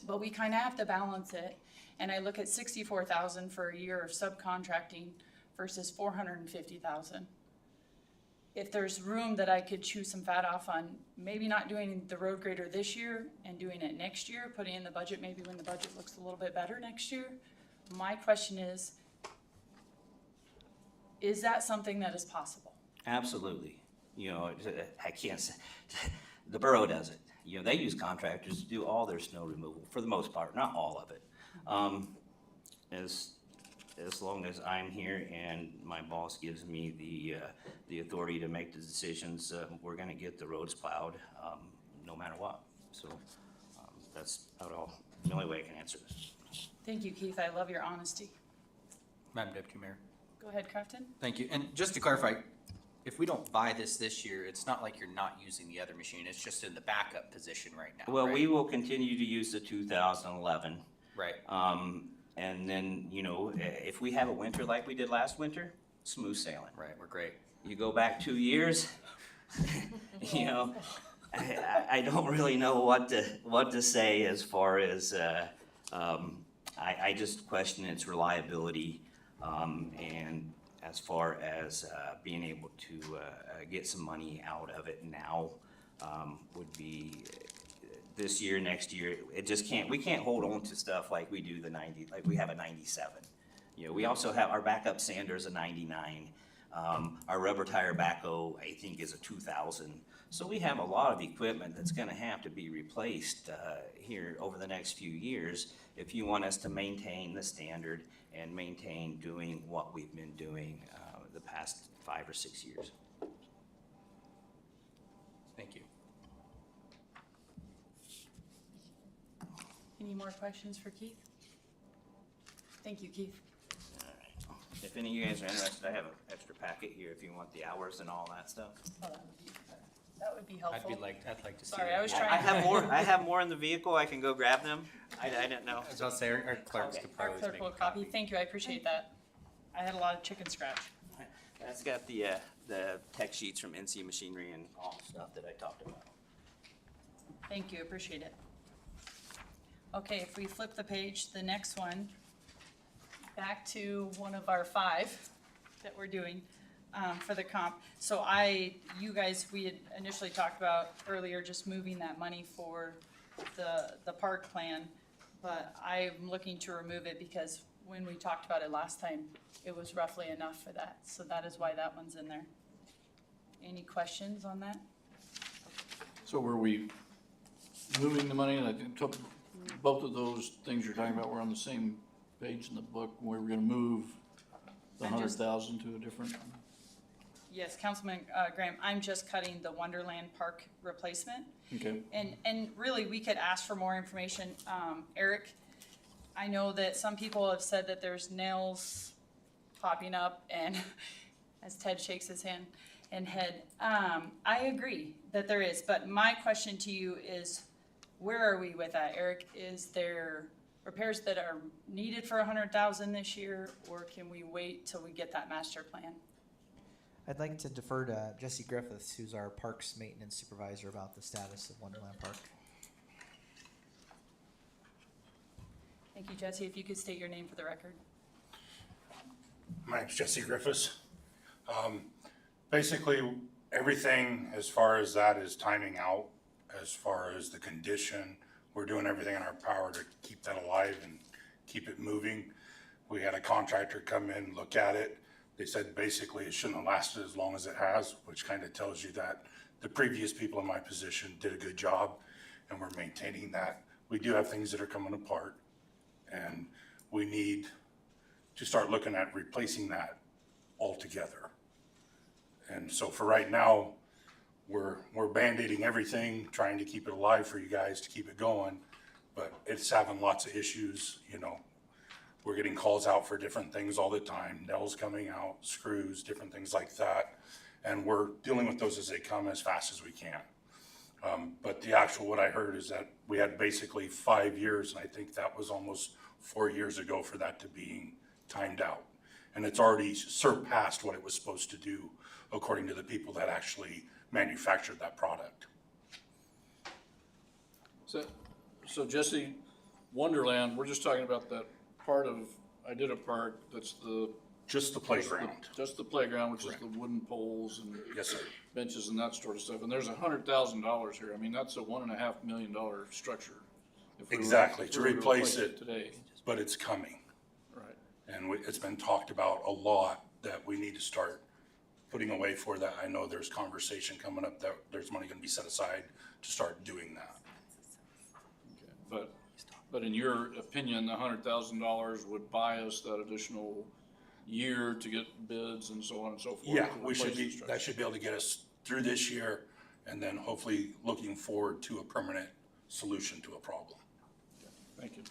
But we kind of have to balance it, and I look at 64,000 for a year of subcontracting versus 450,000. If there's room that I could chew some fat off on, maybe not doing the road grader this year and doing it next year, putting in the budget maybe when the budget looks a little bit better next year. My question is that something that is possible? Absolutely. I can't say, the borough does it. They use contractors to do all their snow removal, for the most part, not all of it. As long as I'm here and my boss gives me the authority to make the decisions, we're gonna get the roads plowed, no matter what. So, that's about all, the only way I can answer this. Thank you, Keith. I love your honesty. Madam Deputy Mayor. Go ahead, Crafton. Thank you. And just to clarify, if we don't buy this year, it's not like you're not using the other machine. It's just in the backup position right now. Well, right? we will continue to use the 2011. Right. And then, if we have a winter like we did last winter, smooth sailing. Right. We're great. You go back 2 years, I don't really know what to say as far as, I just question its reliability, and as far as being able to get some money out of it now would be this year, next year. It just can't, we can't hold on to stuff like we do like we have a 97. We also have our backup sander is a 99. Our rubber tire backhoe, I think, is a 2000. So we have a lot of equipment that's gonna have to be replaced here over the next few years if you want us to maintain the standard and maintain doing what we've been doing the past 5 or 6 years. Thank you. Any more questions for Keith? Thank you, Keith. If any of you guys are interested, I have an extra packet here if you want the hours and all that stuff. Oh, that would be helpful. I'd like to see. Sorry, that. I was I trying. have more, I have more in the vehicle, I can go grab them. I didn't know. As I'll say, our clerks could Our probably clerk make will a copy. copy. Thank you, I appreciate that. I had a lot of chicken scratch. That's got the tech sheets from NC Machinery and all stuff that I talked about. Thank you, appreciate it. Okay, if we flip the page, the next one, back to one of our 5 that we're doing for the comp. So you guys, we had initially talked about earlier just moving that money for the park plan, but I'm looking to remove it because when we talked about it last time, it was roughly enough for that. So that is why that one's in there. Any questions on that? So were we moving the money, and I think both of those things you're talking about were on the same page in the book, where we're gonna move the I'm just- 100,000 to a different? Yes, Councilman Graham, I'm just cutting the Wonderland Park replacement. Okay, And really, we could ask for more information. Eric, I know that some people have said that there's nails popping up and, as Ted shakes his hand and head, I agree that there is, but my question to you is, where are we with that? Eric, is there repairs that are needed for 100,000 this year, or can we wait till we get that master plan? I'd like to defer to Jesse Griffiths, who's our Parks Maintenance Supervisor, about the status of Wonderland Park. Thank you, Jesse. If you could state your name for the record. My name's Jesse Griffiths. Basically, everything as far as that is timing out, as far as the condition. We're doing everything in our power to keep that alive and keep it moving. We had a contractor come in, look at it. They said basically it shouldn't have lasted as long as it has, which kind of tells you that the previous people in my position did a good job and we're maintaining that. We do have things that are coming apart and we need to start looking at replacing that altogether. And so for right now, we're band-aiding everything, trying to keep it alive for you guys to keep it going, but it's having lots of issues, you know. We're getting calls out for different things all the time, nails coming out, screws, different things like that. And we're dealing with those as they come as fast as we can. But the actual, what I heard is that we had basically 5 years, and I think that was almost 4 years ago for that to be timed out. And it's already surpassed what it was supposed to do, according to the people that actually manufactured that product. so Jesse, Wonderland, we're just talking about that part of Idita Park, that's Just the playground. just the playground, which is Correct. the wooden poles and Yes, sir. benches and that sort of stuff, and there's $100,000 here. I mean, that's a $1.5 million structure. If we were- Exactly, if to we were to replace it. Today, But it's coming. right. And it's been talked about a lot that we need to start putting away for that. I know there's conversation coming up that there's money gonna be set aside to start doing that. Okay. But in your opinion, the $100,000 would buy us that additional year to get bids and so on and so forth? Yeah, to we should replace the be, structure? that should be able to get us through this year and then hopefully looking forward to a permanent solution to a problem. Thank you.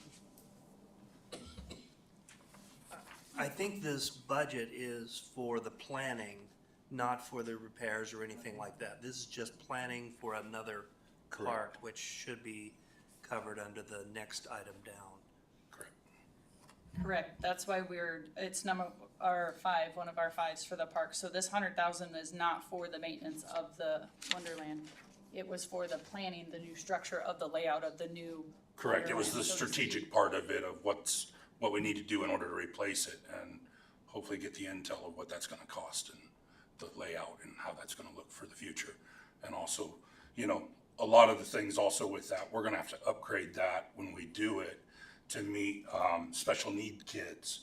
I think this budget is for the planning, not for the repairs or anything like that. This is just planning for another cart, which should be covered under the next item down. Correct. Correct, that's why it's one of our 5s for the park. So this 100,000 is not for the maintenance of the Wonderland. It was for the planning, the new structure of the layout of the new. Correct, it was the Wonderland, so to speak. strategic part of it, of what we need to do in order to replace it and hopefully get the intel of what that's gonna cost and the layout and how that's gonna look for the future. And also, you know, a lot of the things also with that, we're gonna have to upgrade that when we do it to meet, special need kids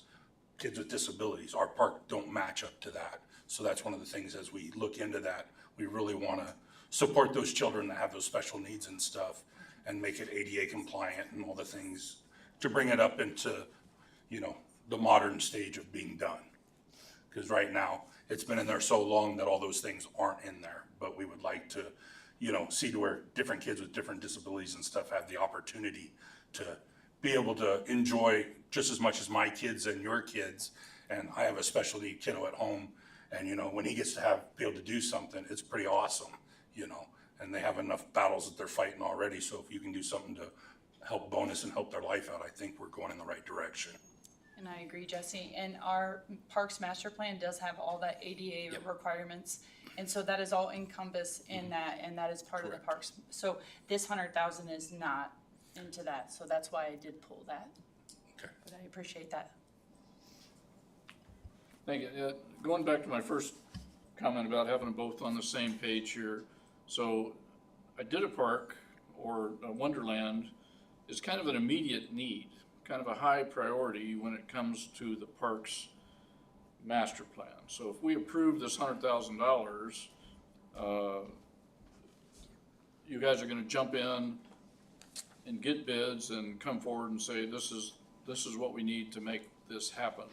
with disabilities. Our park don't match up to that. So that's one of the things as we look into that, we really wanna support those children that have those special needs and stuff and make it ADA compliant and all the things to bring it up into, you know, the modern stage of being done. Because right now, it's been in there so long that all those things aren't in there. But we would like to, you know, see to where different kids with different disabilities and stuff have the opportunity to be able to enjoy just as much as my kids and your kids. And I have a special need kiddo at home, and you know, when he gets to be able to do something, it's pretty awesome, you know. And they have enough battles that they're fighting already, so if you can do something to help bonus and help their life out, I think we're going in the right direction. And I agree, Jesse. And our Parks Master Plan does have all that ADA requirements. And so that is all encompassed in that, and that is part of the parks. So this 100,000 is not into that, so that's why I did pull that. Okay. But I appreciate that. Thank you. Going back to my first comment about having them both on the same page here. So Park or Wonderland is kind of an immediate need, kind of a high priority when it comes to the parks master plan. So if we approve this $100,000, you guys are gonna jump in and get bids and come forward and say, this is what we need to make this happen.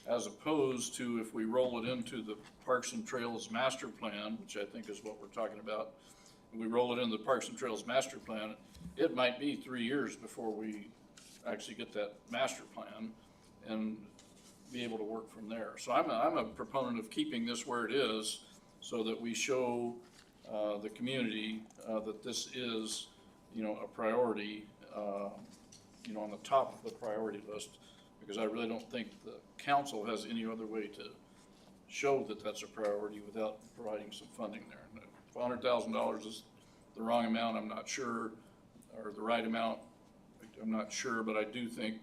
As opposed to if we roll it into the Parks and Trails Master Plan, which I think is what we're talking about, and we roll it into the Parks and Trails Master Plan, it might be 3 years before we actually get that master plan and be able to work from there. So I'm a proponent of keeping this where it is so that we show the community that this is, you know, a priority, you know, on the top of the priority list, because I really don't think the council has any other way to show that that's a priority without providing some funding there. And if $100,000 is the wrong amount, I'm not sure, or the right amount, I'm not sure, but I do think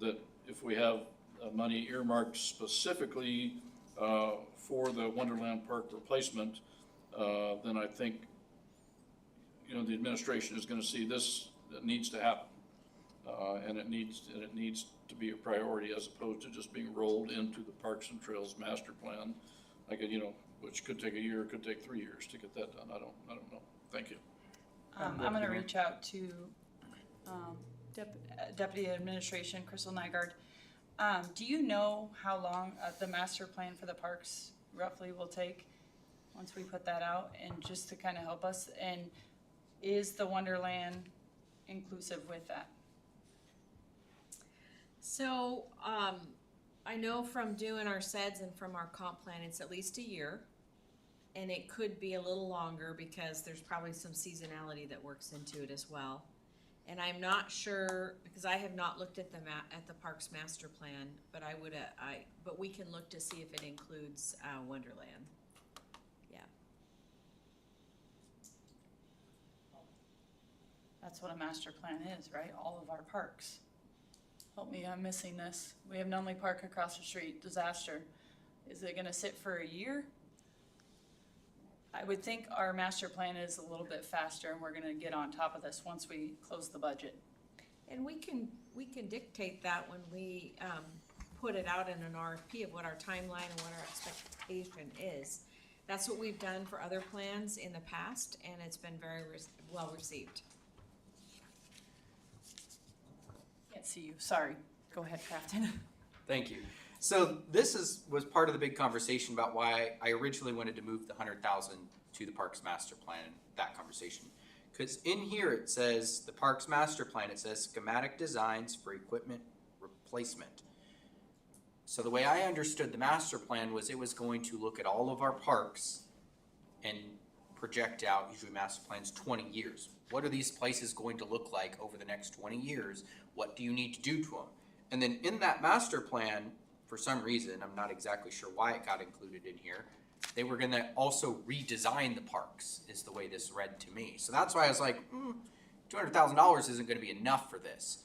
that if we have money earmarked specifically for the Wonderland Park replacement, then I think, you know, the administration is going to see this, that needs to happen. And it needs to be a priority as opposed to just being rolled into the Parks and Trails Master Plan, like, you know, which could take a year, could take 3 years to get that done. I don't know. Thank you. I'm gonna reach out to Deputy Administration Crystal Nygaard. Do you know how long the master plan for the parks roughly will take once we put that out, and just to kind of help us? And is the Wonderland inclusive with that? So, I know from doing our SEDS and from our comp plan, it's at least a year. And it could be a little longer because there's probably some seasonality that works into it as well. And I'm not sure, because I have not looked at the Parks Master Plan, but but we can look to see if it includes, Wonderland. Yeah. That's what a master plan is, right? All of our parks. Help me, I'm missing this. We have Nunley Park across the street, disaster. Is it gonna sit for a year? I would think our master plan is a little bit faster, and we're gonna get on top of this once we close the budget. And we can dictate that when we, put it out in an RFP of what our timeline and what our expectation is. That's what we've done for other plans in the past, and it's been very well received. Can't see you, sorry. Go ahead, Crafton. Thank you. So this was part of the big conversation about why I originally wanted to move the 100,000 to the Parks Master Plan, that conversation. Because in here it says, the Parks Master Plan, it says schematic designs for equipment replacement. So the way I understood the master plan was it was going to look at all of our parks and project out, usually master plans, 20 years. What are these places going to look like over the next 20 years? What do you need to do to them? And then in that master plan, for some reason, I'm not exactly sure why it got included in here, they were gonna also redesign the parks, is the way this read to me. So that's why I was like, $200,000 isn't gonna be enough for this.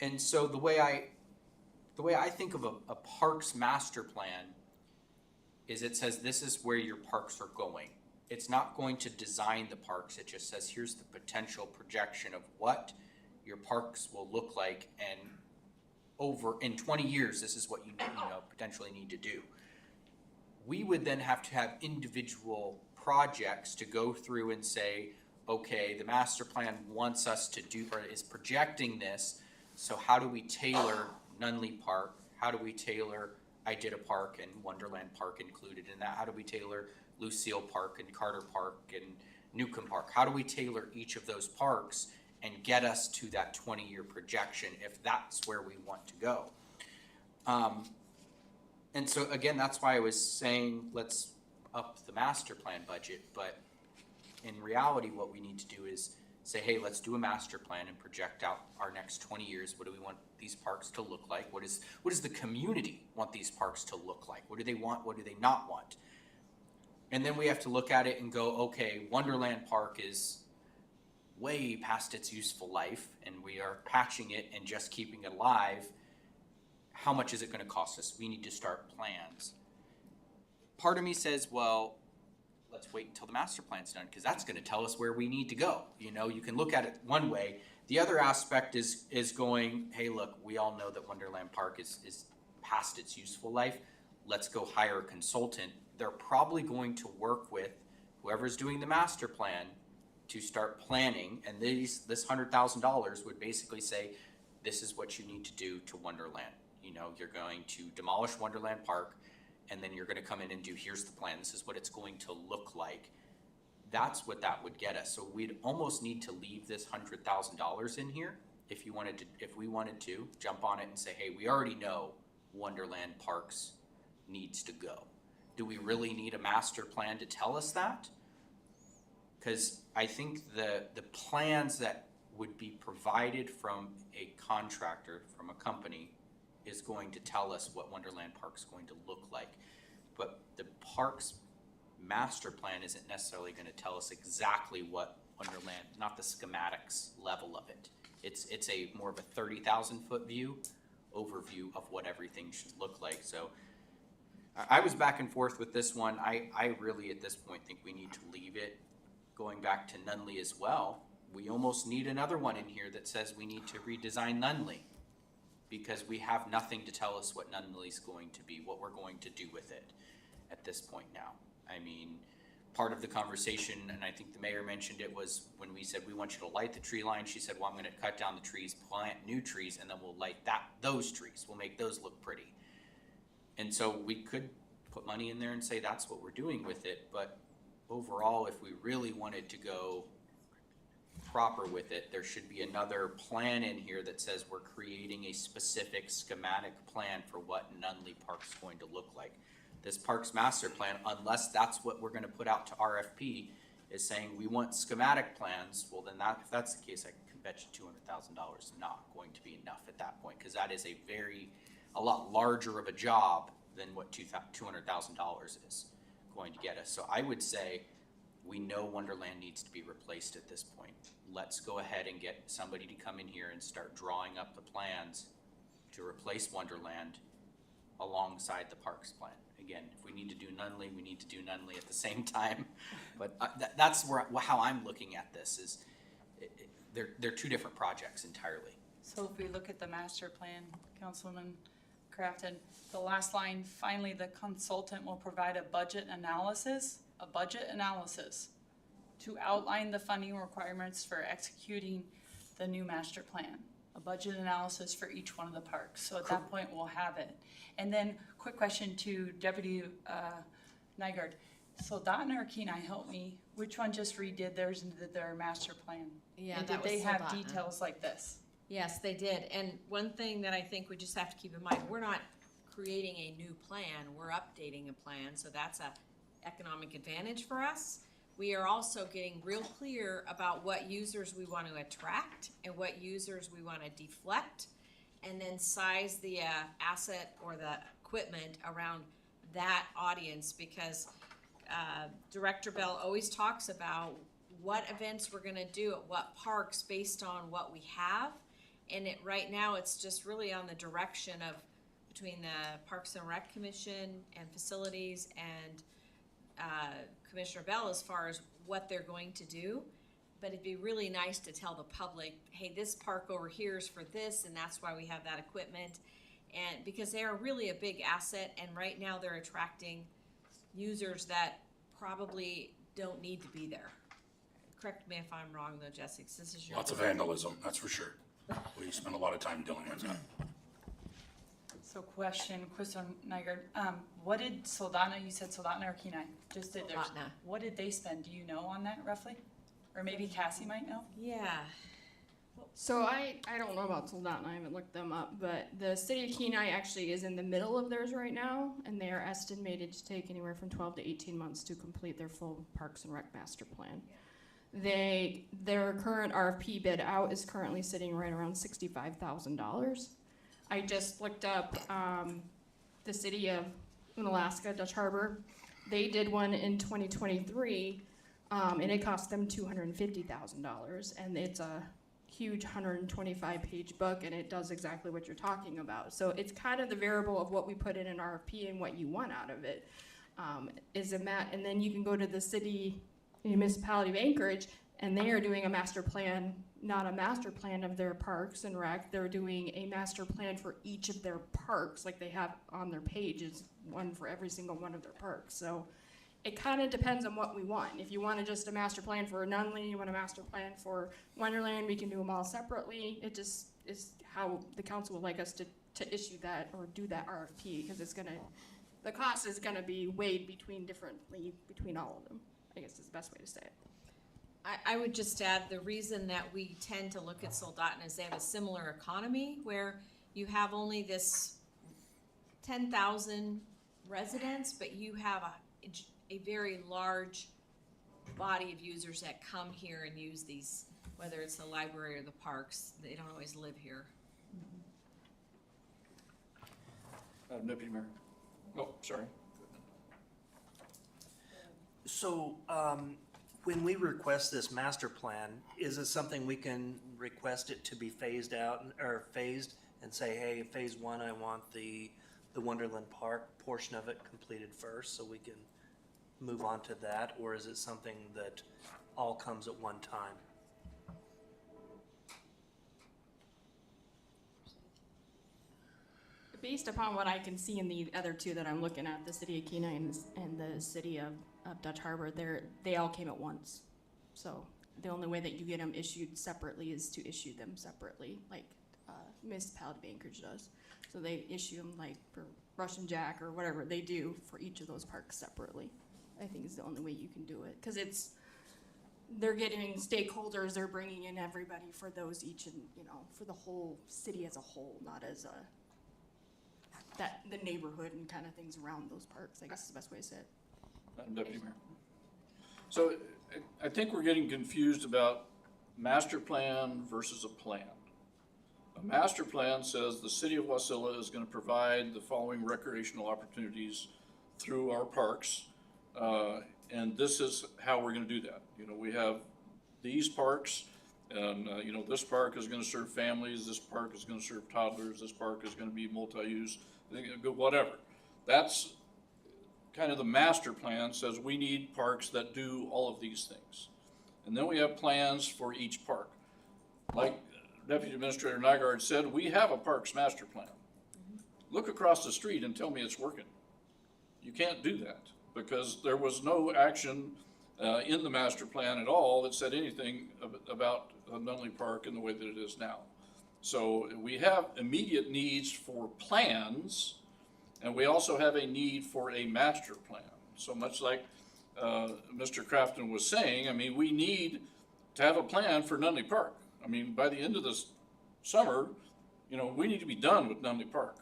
And so the way I think of a parks master plan is it says this is where your parks are going. It's not going to design the parks, it just says here's the potential projection of what your parks will look like, and over in 20 years, this is what you potentially need to do. We would then have to have individual projects to go through and say, okay, the master plan wants us to do, or is projecting this, so how do we tailor Nunley Park? How do we tailor Idita Park and Wonderland Park included in that? How do we tailor Lucille Park and Carter Park and Newcomb Park? How do we tailor each of those parks and get us to that 20-year projection if that's where we want to go. And so again, that's why I was saying let's up the master plan budget, but in reality, what we need to do is say, hey, let's do a master plan and project out our next 20 years. What do we want these parks to look like? What does the community want these parks to look like? What do they want? What do they not want? And then we have to look at it and go, okay, Wonderland Park is way past its useful life and we are patching it and just keeping it alive. How much is it going to cost us? We need to start plans. Part of me says, well, let's wait until the master plan's done because that's going to tell us where we need to go. You know, you can look at it one way. The other aspect is going, hey, look, we all know that Wonderland Park is past its useful life. Let's go hire a consultant. They're probably going to work with whoever's doing the master plan to start planning. And this $100,000 would basically say, this is what you need to do to Wonderland. You know, you're going to demolish Wonderland Park, and then you're going to come in and do, here's the plan. This is what it's going to look like. That's what that would get us. So we'd almost need to leave this $100,000 in here if we wanted to jump on it and say, hey, we already know Wonderland Parks needs to go. Do we really need a master plan to tell us that? Because I think the plans that would be provided from a contractor, from a company, is going to tell us what Wonderland Park's going to look like. But the park's master plan isn't necessarily going to tell us exactly what Wonderland, not the schematics level of it. It's a more of a 30,000 foot view, overview of what everything should look like. So I was back and forth with this one. I really at this point think we need to leave it. Going back to Nunley as well, we almost need another one in here that says we need to redesign Nunley, because we have nothing to tell us what Nunley's going to be, what we're going to do with it at this point now. I mean, part of the conversation, and I think the mayor mentioned it, was when we said we want you to light the tree line, she said, well, I'm gonna cut down the trees, plant new trees, and then we'll light those trees. We'll make those look pretty. And so we could put money in there and say that's what we're doing with it, but overall, if we really wanted to go proper with it, there should be another plan in here that says we're creating a specific schematic plan for what Nunley Park's going to look like. This park's master plan, unless that's what we're going to put out to RFP, is saying we want schematic plans. Well, then if that's the case, I can bet you $200,000 is not going to be enough at that point, because that is a lot larger of a job than what $200,000 is going to get us. So I would say we know Wonderland needs to be replaced at this point. Let's go ahead and get somebody to come in here and start drawing up the plans to replace Wonderland alongside the parks plan. Again, if we need to do Nunley, we need to do Nunley at the same time. But that's how I'm looking at this is they're two different projects entirely. So if we look at the master plan, Councilman Crafton, the last line, finally, the consultant will provide a budget analysis to outline the funding requirements for executing the new master plan. A budget analysis for each one of the parks. So at that point, we'll have it. And then, quick question to Deputy Nygaard. So Dotton or Kenai, help me, which one just redid theirs and did their master plan? Yeah, And that did they was have Soldotna. details like this? Yes, they did. And one thing that I think we just have to keep in mind, we're not creating a new plan, we're updating a plan, so that's a economic advantage for us. We are also getting real clear about what users we want to attract and what users we want to deflect, and then size the asset or the equipment around that audience, because Director Bell always talks about what events we're gonna do at what parks based on what we have. And right now, it's just really on the direction of between the Parks and Rec Commission and Facilities and Commissioner Bell as far as what they're going to do. But it'd be really nice to tell the public, hey, this park over here is for this, and that's why we have that equipment. And because they are really a big asset, and right now they're attracting users that probably don't need to be there. Correct me if I'm wrong though, Jesse, 'cause this is your. Lots of vandalism, that's for sure. We spend a lot of time dealing with that. So question, Nygaard, what did Soldotna, you said Soldotna or Kenai, just did theirs. Soldotna. What did they spend? Do you know on that roughly? Or maybe Cassie might know? Yeah. So I don't know about Soldotna, I haven't looked them up, but the city of Kenai actually is in the middle of theirs right now, and they are estimated to take anywhere from 12 to 18 months to complete their full Parks and Rec master plan. Their current RFP bid out is currently sitting right around $65,000. I just looked up the city of Unalaska, Dutch Harbor. They did one in 2023, and it cost them $250,000, and it's a huge 125-page book, and it does exactly what you're talking about. So it's kind of the variable of what we put in an RFP and what you want out of it. And then you can go to the city municipality of Anchorage, and they are doing a master plan, not a master plan of their parks and rec. They're doing a master plan for each of their parks, like they have on their pages, one for every single one of their parks. So it kind of depends on what we want. If you want just a master plan for Nunley, you want a master plan for Wonderland, we can do them all separately. It just is how the council would like us to issue that or do that RFP, because the cost is gonna be weighed between all of them, I guess is the best way to say it. I would just add, the reason that we tend to look at Soldotna is they have a similar economy where you have only this 10,000 residents, but you have a very large body of users that come here and use these, whether it's the library or the parks. They don't always live here. Deputy Mayor. Oh, sorry. So, when we request this master plan, is it something we can request it to be phased out, or phased, and say, hey, phase one, I want the Wonderland Park portion of it completed first, so we can move on to that, or is it something that all comes at one time? Based upon what I can see in the other two that I'm looking at, the city of Kenai and the city of Dutch Harbor, they all came at once. So the only way that you get them issued separately is to issue them separately, like municipality of Anchorage does. So they issue them like for Russian Jack or whatever they do for each of those parks separately. I think is the only way you can do it, because they're getting stakeholders, they're bringing in everybody for those each, and for the whole city as a whole, not as the neighborhood and kind of things around those parks, I guess is the best way to say it. Deputy Mayor. So I think we're getting confused about master plan versus a plan. A master plan says the city of Wasilla is going to provide the following recreational opportunities through our parks, and this is how we're going to do that. We have these parks, and this park is going to serve families, this park is going to serve toddlers, this park is going to be multi-use, whatever. That's kind of the master plan, says we need parks that do all of these things. And then we have plans for each park. Like Deputy Administrator Nygaard said, we have a parks master plan. Look across the street and tell me it's working. You can't do that, because there was no action in the master plan at all that said anything about Nunley Park in the way that it is now. So we have immediate needs for plans, and we also have a need for a master plan. So much like Mr. Crafton was saying, I mean, we need to have a plan for Nunley Park. I mean, by the end of this summer, we need to be done with Nunley Park.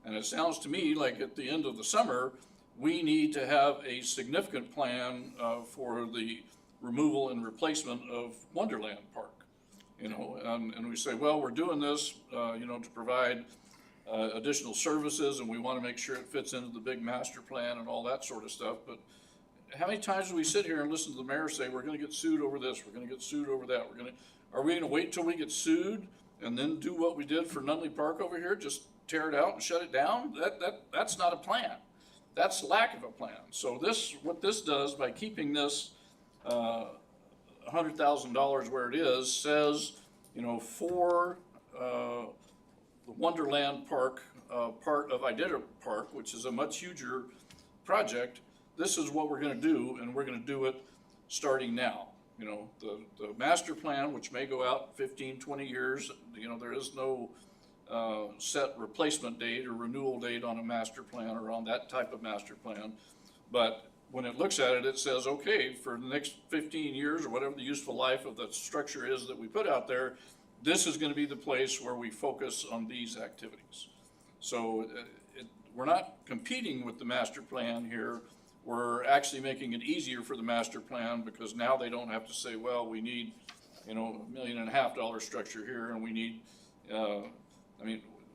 And it sounds to me like at the end of the summer, we need to have a significant plan for the removal and replacement of Wonderland Park. And we say, well, we're doing this, to provide additional services, and we want to make sure it fits into the big master plan and all that sort of stuff. But how many times do we sit here and listen to the mayor say, we're going to get sued over this, we're going to get sued over that, are we going to wait till we get sued and then do what we did for Nunley Park over here, just tear it out and shut it down? That's not a plan. That's lack of a plan. So what this does by keeping this $100,000 where it is, says, for the Wonderland Park, part of Iditarod Park, which is a much huger project, this is what we're going to do, and we're going to do it starting now. The master plan, which may go out 15, 20 years, there is no set replacement date or renewal date on a master plan or on that type of master plan. But when it looks at it, it says, okay, for the next 15 years or whatever the useful life of the structure is that we put out there, this is gonna be the place where we focus on these activities. So we're not competing with the master plan here. We're actually making it easier for the master plan because now they don't have to say, well, we need, $1.5 million structure here and we need,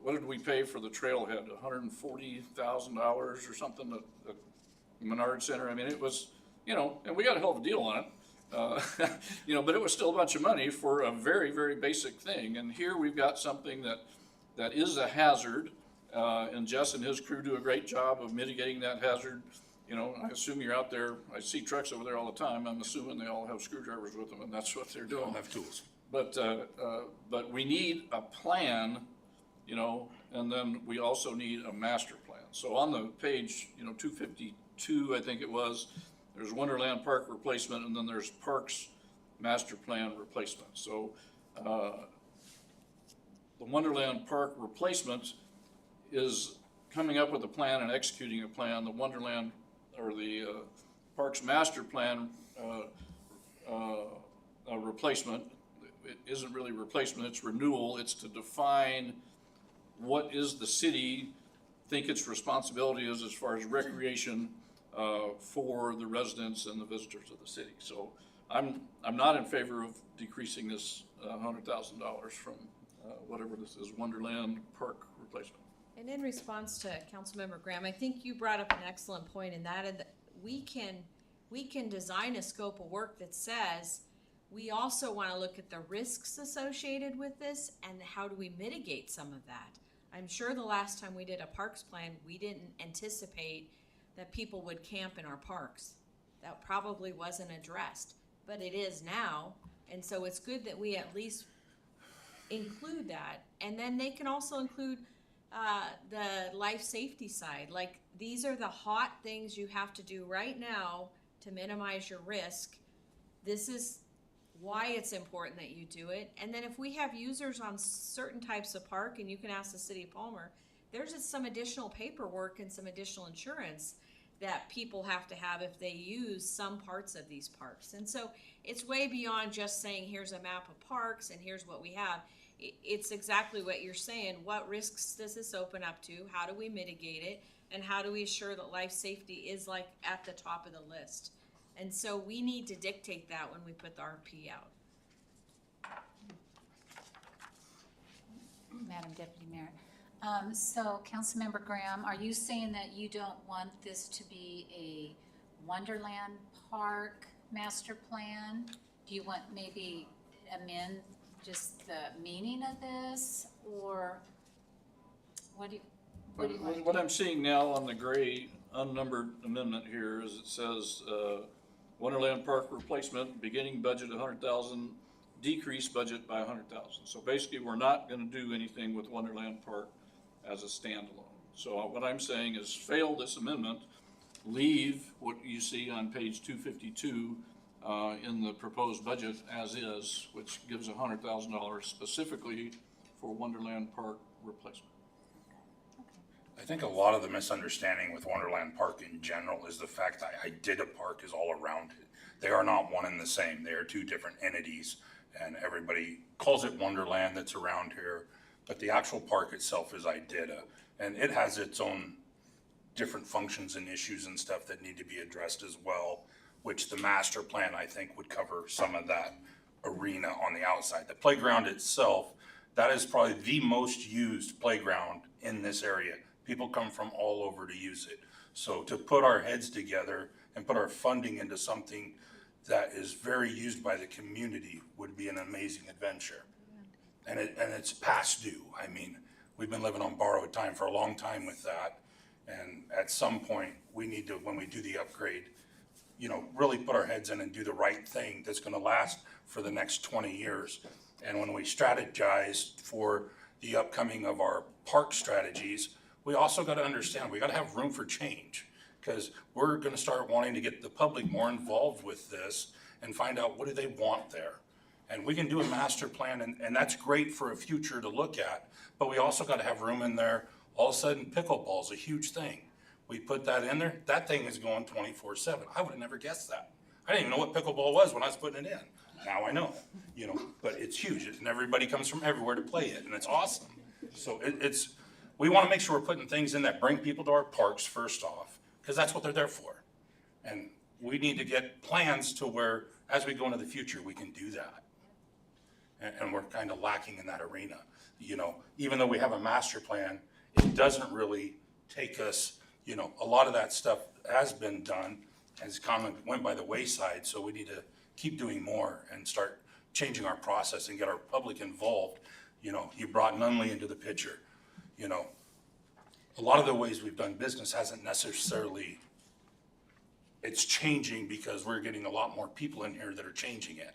what did we pay for the trailhead? $140,000 or something at Menard Center? It was, and we got a hell of a deal on it. But it was still a bunch of money for a very, very basic thing. And here we've got something that is a hazard. And Jess and his crew do a great job of mitigating that hazard. I assume you're out there, I see trucks over there all the time. I'm assuming they all have screwdrivers with them and that's what they're doing. All have tools. But we need a plan, and then we also need a master plan. So on the page, 252, I think it was, there's Wonderland Park replacement, and then there's Parks Master Plan replacement. So the Wonderland Park replacement is coming up with a plan and executing a plan. The Wonderland, or the Parks Master Plan replacement, it isn't really replacement, it's renewal. It's to define what is the city think its responsibility is as far as recreation for the residents and the visitors of the city. So I'm not in favor of decreasing this $100,000 from whatever this is, Wonderland Park replacement. And in response to Councilmember Graham, I think you brought up an excellent point in that we can design a scope of work that says we also want to look at the risks associated with this and how do we mitigate some of that. I'm sure the last time we did a parks plan, we didn't anticipate that people would camp in our parks. That probably wasn't addressed, but it is now. And so it's good that we at least include that. And then they can also include the life safety side. Like, these are the hot things you have to do right now to minimize your risk. This is why it's important that you do it. And then if we have users on certain types of park, and you can ask the city of Palmer, there's just some additional paperwork and some additional insurance that people have to have if they use some parts of these parks. And so it's way beyond just saying, here's a map of parks and here's what we have. It's exactly what you're saying. What risks does this open up to? How do we mitigate it? And how do we ensure that life safety is like at the top of the list? And so we need to dictate that when we put the RFP out. Madam Deputy Mayor. So Councilmember Graham, are you saying that you don't want this to be a Wonderland Park master plan? Do you want maybe amend just the meaning of this, or what do you want? What I'm seeing now on the gray unnumbered amendment here is it says Wonderland Park replacement, beginning budget $100,000, decrease budget by $100,000. So basically, we're not going to do anything with Wonderland Park as a standalone. So what I'm saying is fail this amendment, leave what you see on page 252 in the proposed budget as is, which gives $100,000 specifically for Wonderland Park replacement. I think a lot of the misunderstanding with Wonderland Park in general is the fact that Idita Park is all around it. They are not one and the same. They are two different entities, and everybody calls it Wonderland that's around here, but the actual park itself is Idita, and it has its own different functions and issues and stuff that need to be addressed as well, which the master plan, I think, would cover some of that arena on the outside. The playground itself, that is probably the most used playground in this area. People come from all over to use it. So to put our heads together and put our funding into something that is very used by the community would be an amazing adventure. And it's past due. I mean, we've been living on borrowed time for a long time with that. And at some point, we need to, when we do the upgrade, really put our heads in and do the right thing that's gonna last for the next 20 years. And when we strategize for the upcoming of our park strategies, we also gotta understand, we gotta have room for change. Because we're gonna start wanting to get the public more involved with this and find out what do they want there. And we can do a master plan, and that's great for a future to look at, but we also gotta have room in there. All of a sudden, pickleball's a huge thing. We put that in there, that thing is going 24/7. I would've never guessed that. I didn't even know what pickleball was when I was putting it in. Now I know, you know, but it's huge, and everybody comes from everywhere to play it, and it's awesome. So we wanna make sure we're putting things in that bring people to our parks first off, cause that's what they're there for. And we need to get plans to where, as we go into the future, we can do that. And we're kind of lacking in that arena. You know, even though we have a master plan, it doesn't really take us, you know, a lot of that stuff has been done, has went by the wayside, so we need to keep doing more and start changing our process and get our public involved. You know, you brought Nunley into the picture, you know. A lot of the ways we've done business hasn't necessarily, it's changing because we're getting a lot more people in here that are changing it.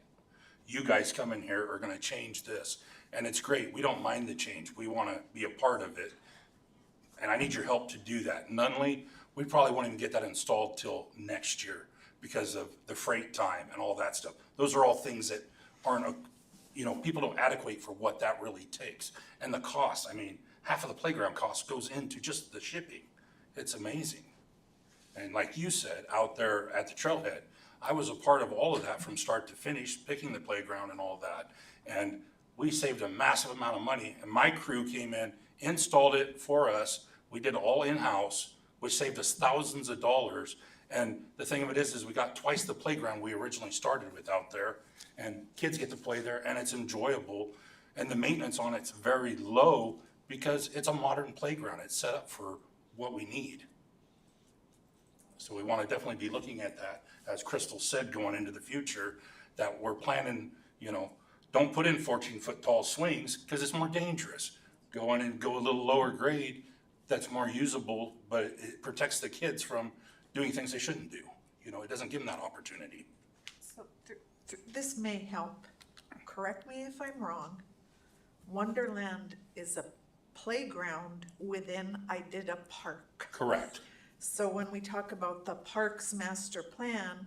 You guys come in here are gonna change this, and it's great, we don't mind the change, we wanna be a part of it. And I need your help to do that. Nunley, we probably won't even get that installed till next year because of the freight time and all that stuff. Those are all things that aren't, you know, people don't adequate for what that really takes. And the cost, I mean, half of the playground cost goes into just the shipping. It's amazing. And like you said, out there at the trailhead, I was a part of all of that from start to finish, picking the playground and all that. And we saved a massive amount of money. And my crew came in, installed it for us. We did it all in-house, which saved us thousands of dollars. And the thing of it is we got twice the playground we originally started with out there. And kids get to play there, and it's enjoyable. And the maintenance on it's very low because it's a modern playground. It's set up for what we need. So we want to definitely be looking at that, as Crystal said, going into the future, that we're planning, you know, don't put in 14-foot tall swings because it's more dangerous. Go in and go a little lower grade that's more usable, but it protects the kids from doing things they shouldn't do. You know, it doesn't give them that opportunity. So this may help. Correct me if I'm wrong. Wonderland is a playground within Idida Park. Correct. So when we talk about the Parks Master Plan,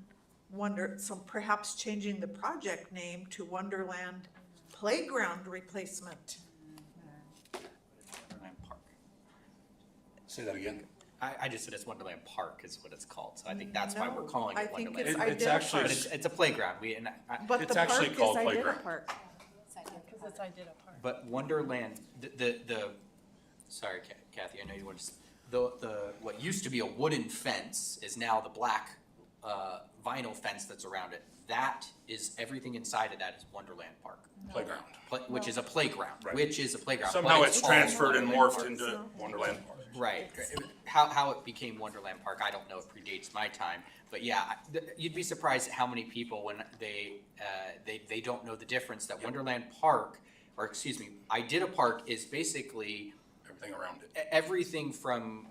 so perhaps changing the project name to Wonderland Playground Replacement. Wonderland Park. Say that again. I just said it's Wonderland Park is what it's called, so I think that's why we're No, calling I it think Wonderland. it's It's Idida actually- But Park. it's a playground, But it's the actually park called is Playground. Idida Park. Because it's Idida Park. but Wonderland, sorry Kathy, I know you want to, what used to be a wooden fence is now the black vinyl fence that's around it. That is, everything inside of that is Wonderland Park. Playground. Which is a playground, Right. which is a playground. Somehow but it's called transferred and Wonderland morphed Park. into Wonderland Park. Right. How it became Wonderland Park, I don't know, it predates my time. But yeah, you'd be surprised at how many people when they don't know the difference that Wonderland Park, or excuse me, Idida Park is basically Everything around it. everything from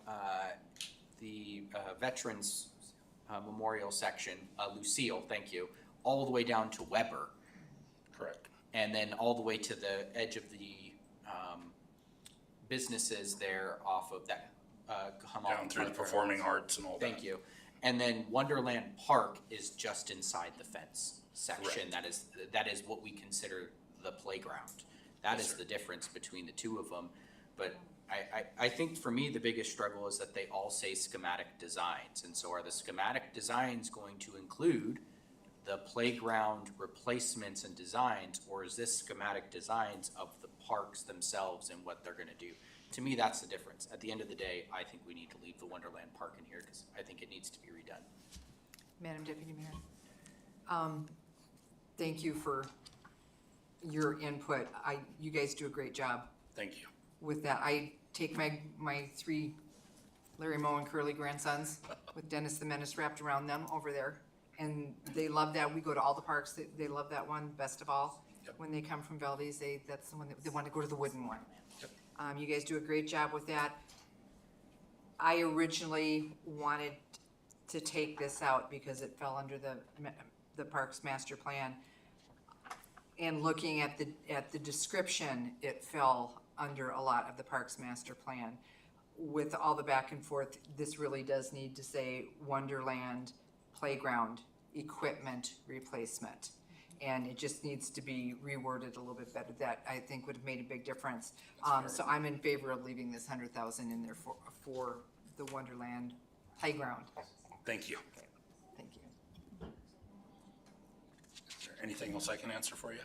the Veterans Memorial section, Lucille, thank you, all the way down to Weber. Correct. And then all the way to the edge of the businesses there off of that. Down through the performing arts and all that. Thank you. And then Wonderland Park is just inside the fence section. That is what we consider the playground. That is the difference between the two of them. But I think for me, the biggest struggle is that they all say schematic designs. And so are the schematic designs going to include the playground replacements and designs, or is this schematic designs of the parks themselves and what they're gonna do? To me, that's the difference. At the end of the day, I think we need to leave the Wonderland Park in here because I think it needs to be redone. Madam Deputy Mayor. Thank you for your input. You guys do a great job Thank you. with that. I take my three Larry Moe and Curly grandsons with Dennis the Menace wrapped around them over there. And they love that. We go to all the parks. They love that one best of all. Yep. When they come from Valdez, that's the one they want to go to the wooden one. You guys do a great job with that. I originally wanted to take this out because it fell under the Parks Master Plan. And looking at the description, it fell under a lot of the Parks Master Plan. With all the back and forth, this really does need to say Wonderland Playground Equipment Replacement. And it just needs to be reworded a little bit better. That, I think, would have made a big difference. So I'm in favor of leaving this $100,000 in there for the Wonderland Playground. Thank you. Thank you. Is there Anything else I can answer for you?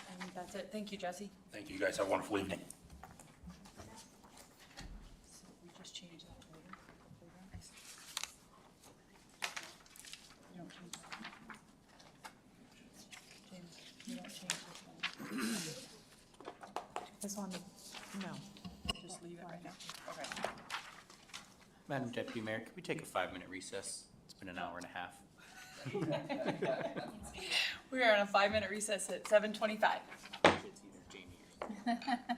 I think that's it. Thank you, Jesse. Thank you, guys. Have a wonderful evening. So we just change that later. You don't change that. James, you don't change this one. This one, no. Just leave it right now. Okay. Madam Deputy Mayor, could we take a 5-minute recess? It's been an hour and a half. We are on a 5-minute recess at 7:25. It's either Jamie or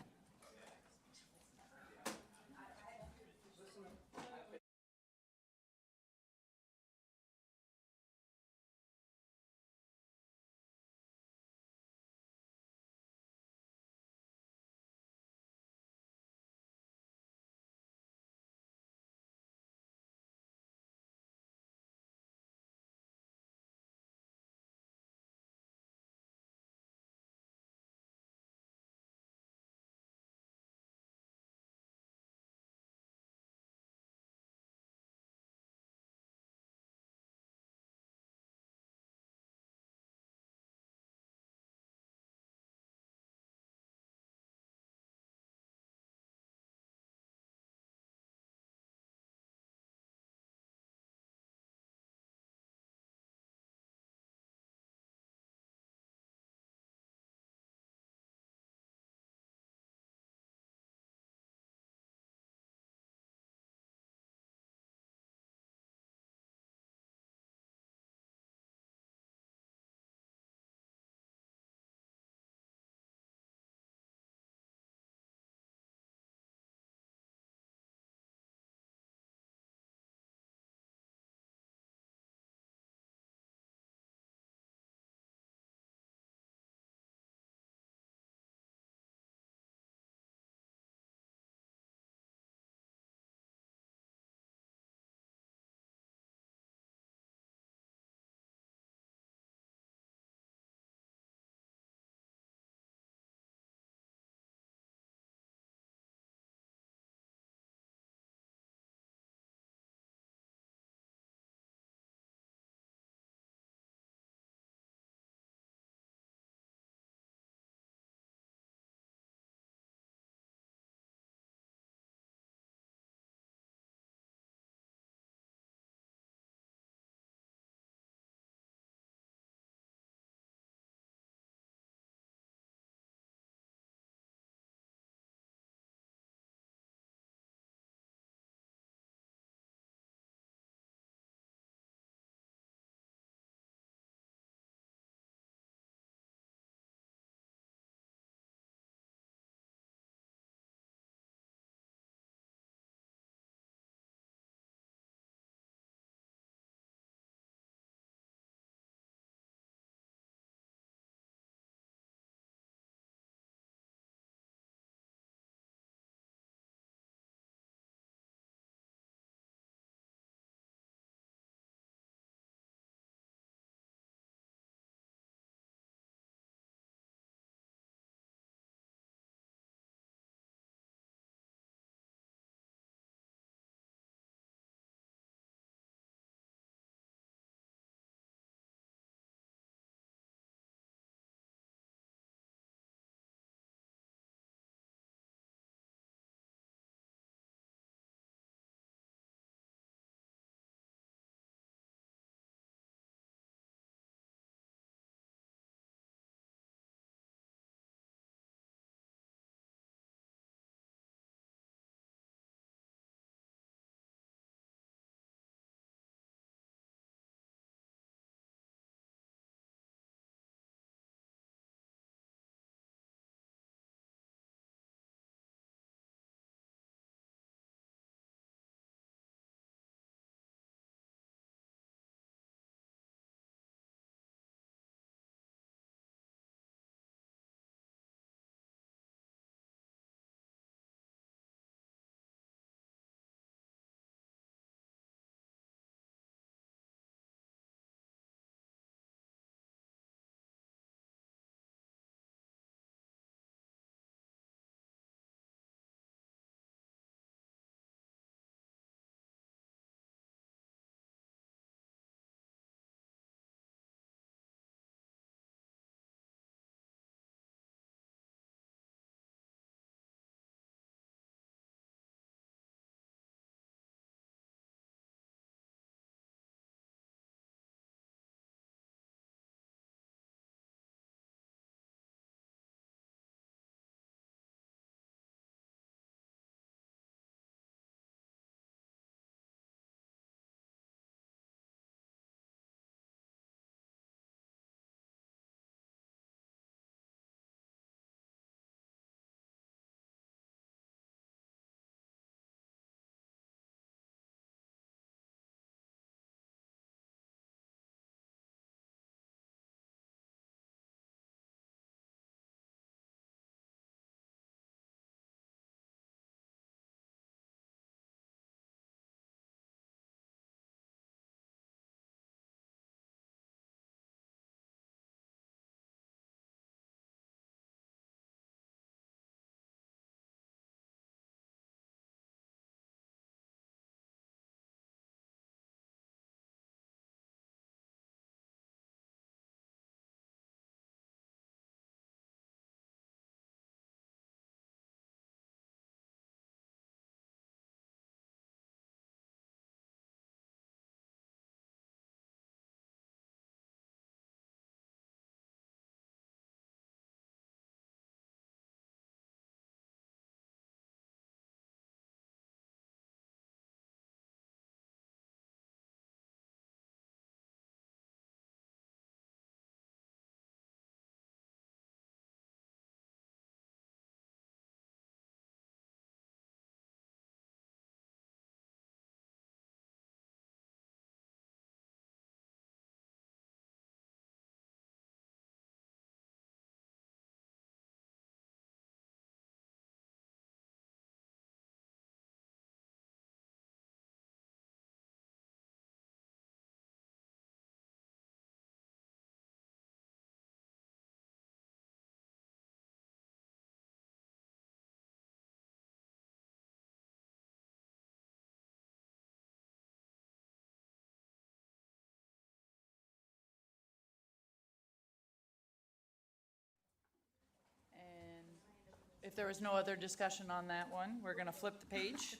if there was no other discussion on that one, we're gonna flip the page.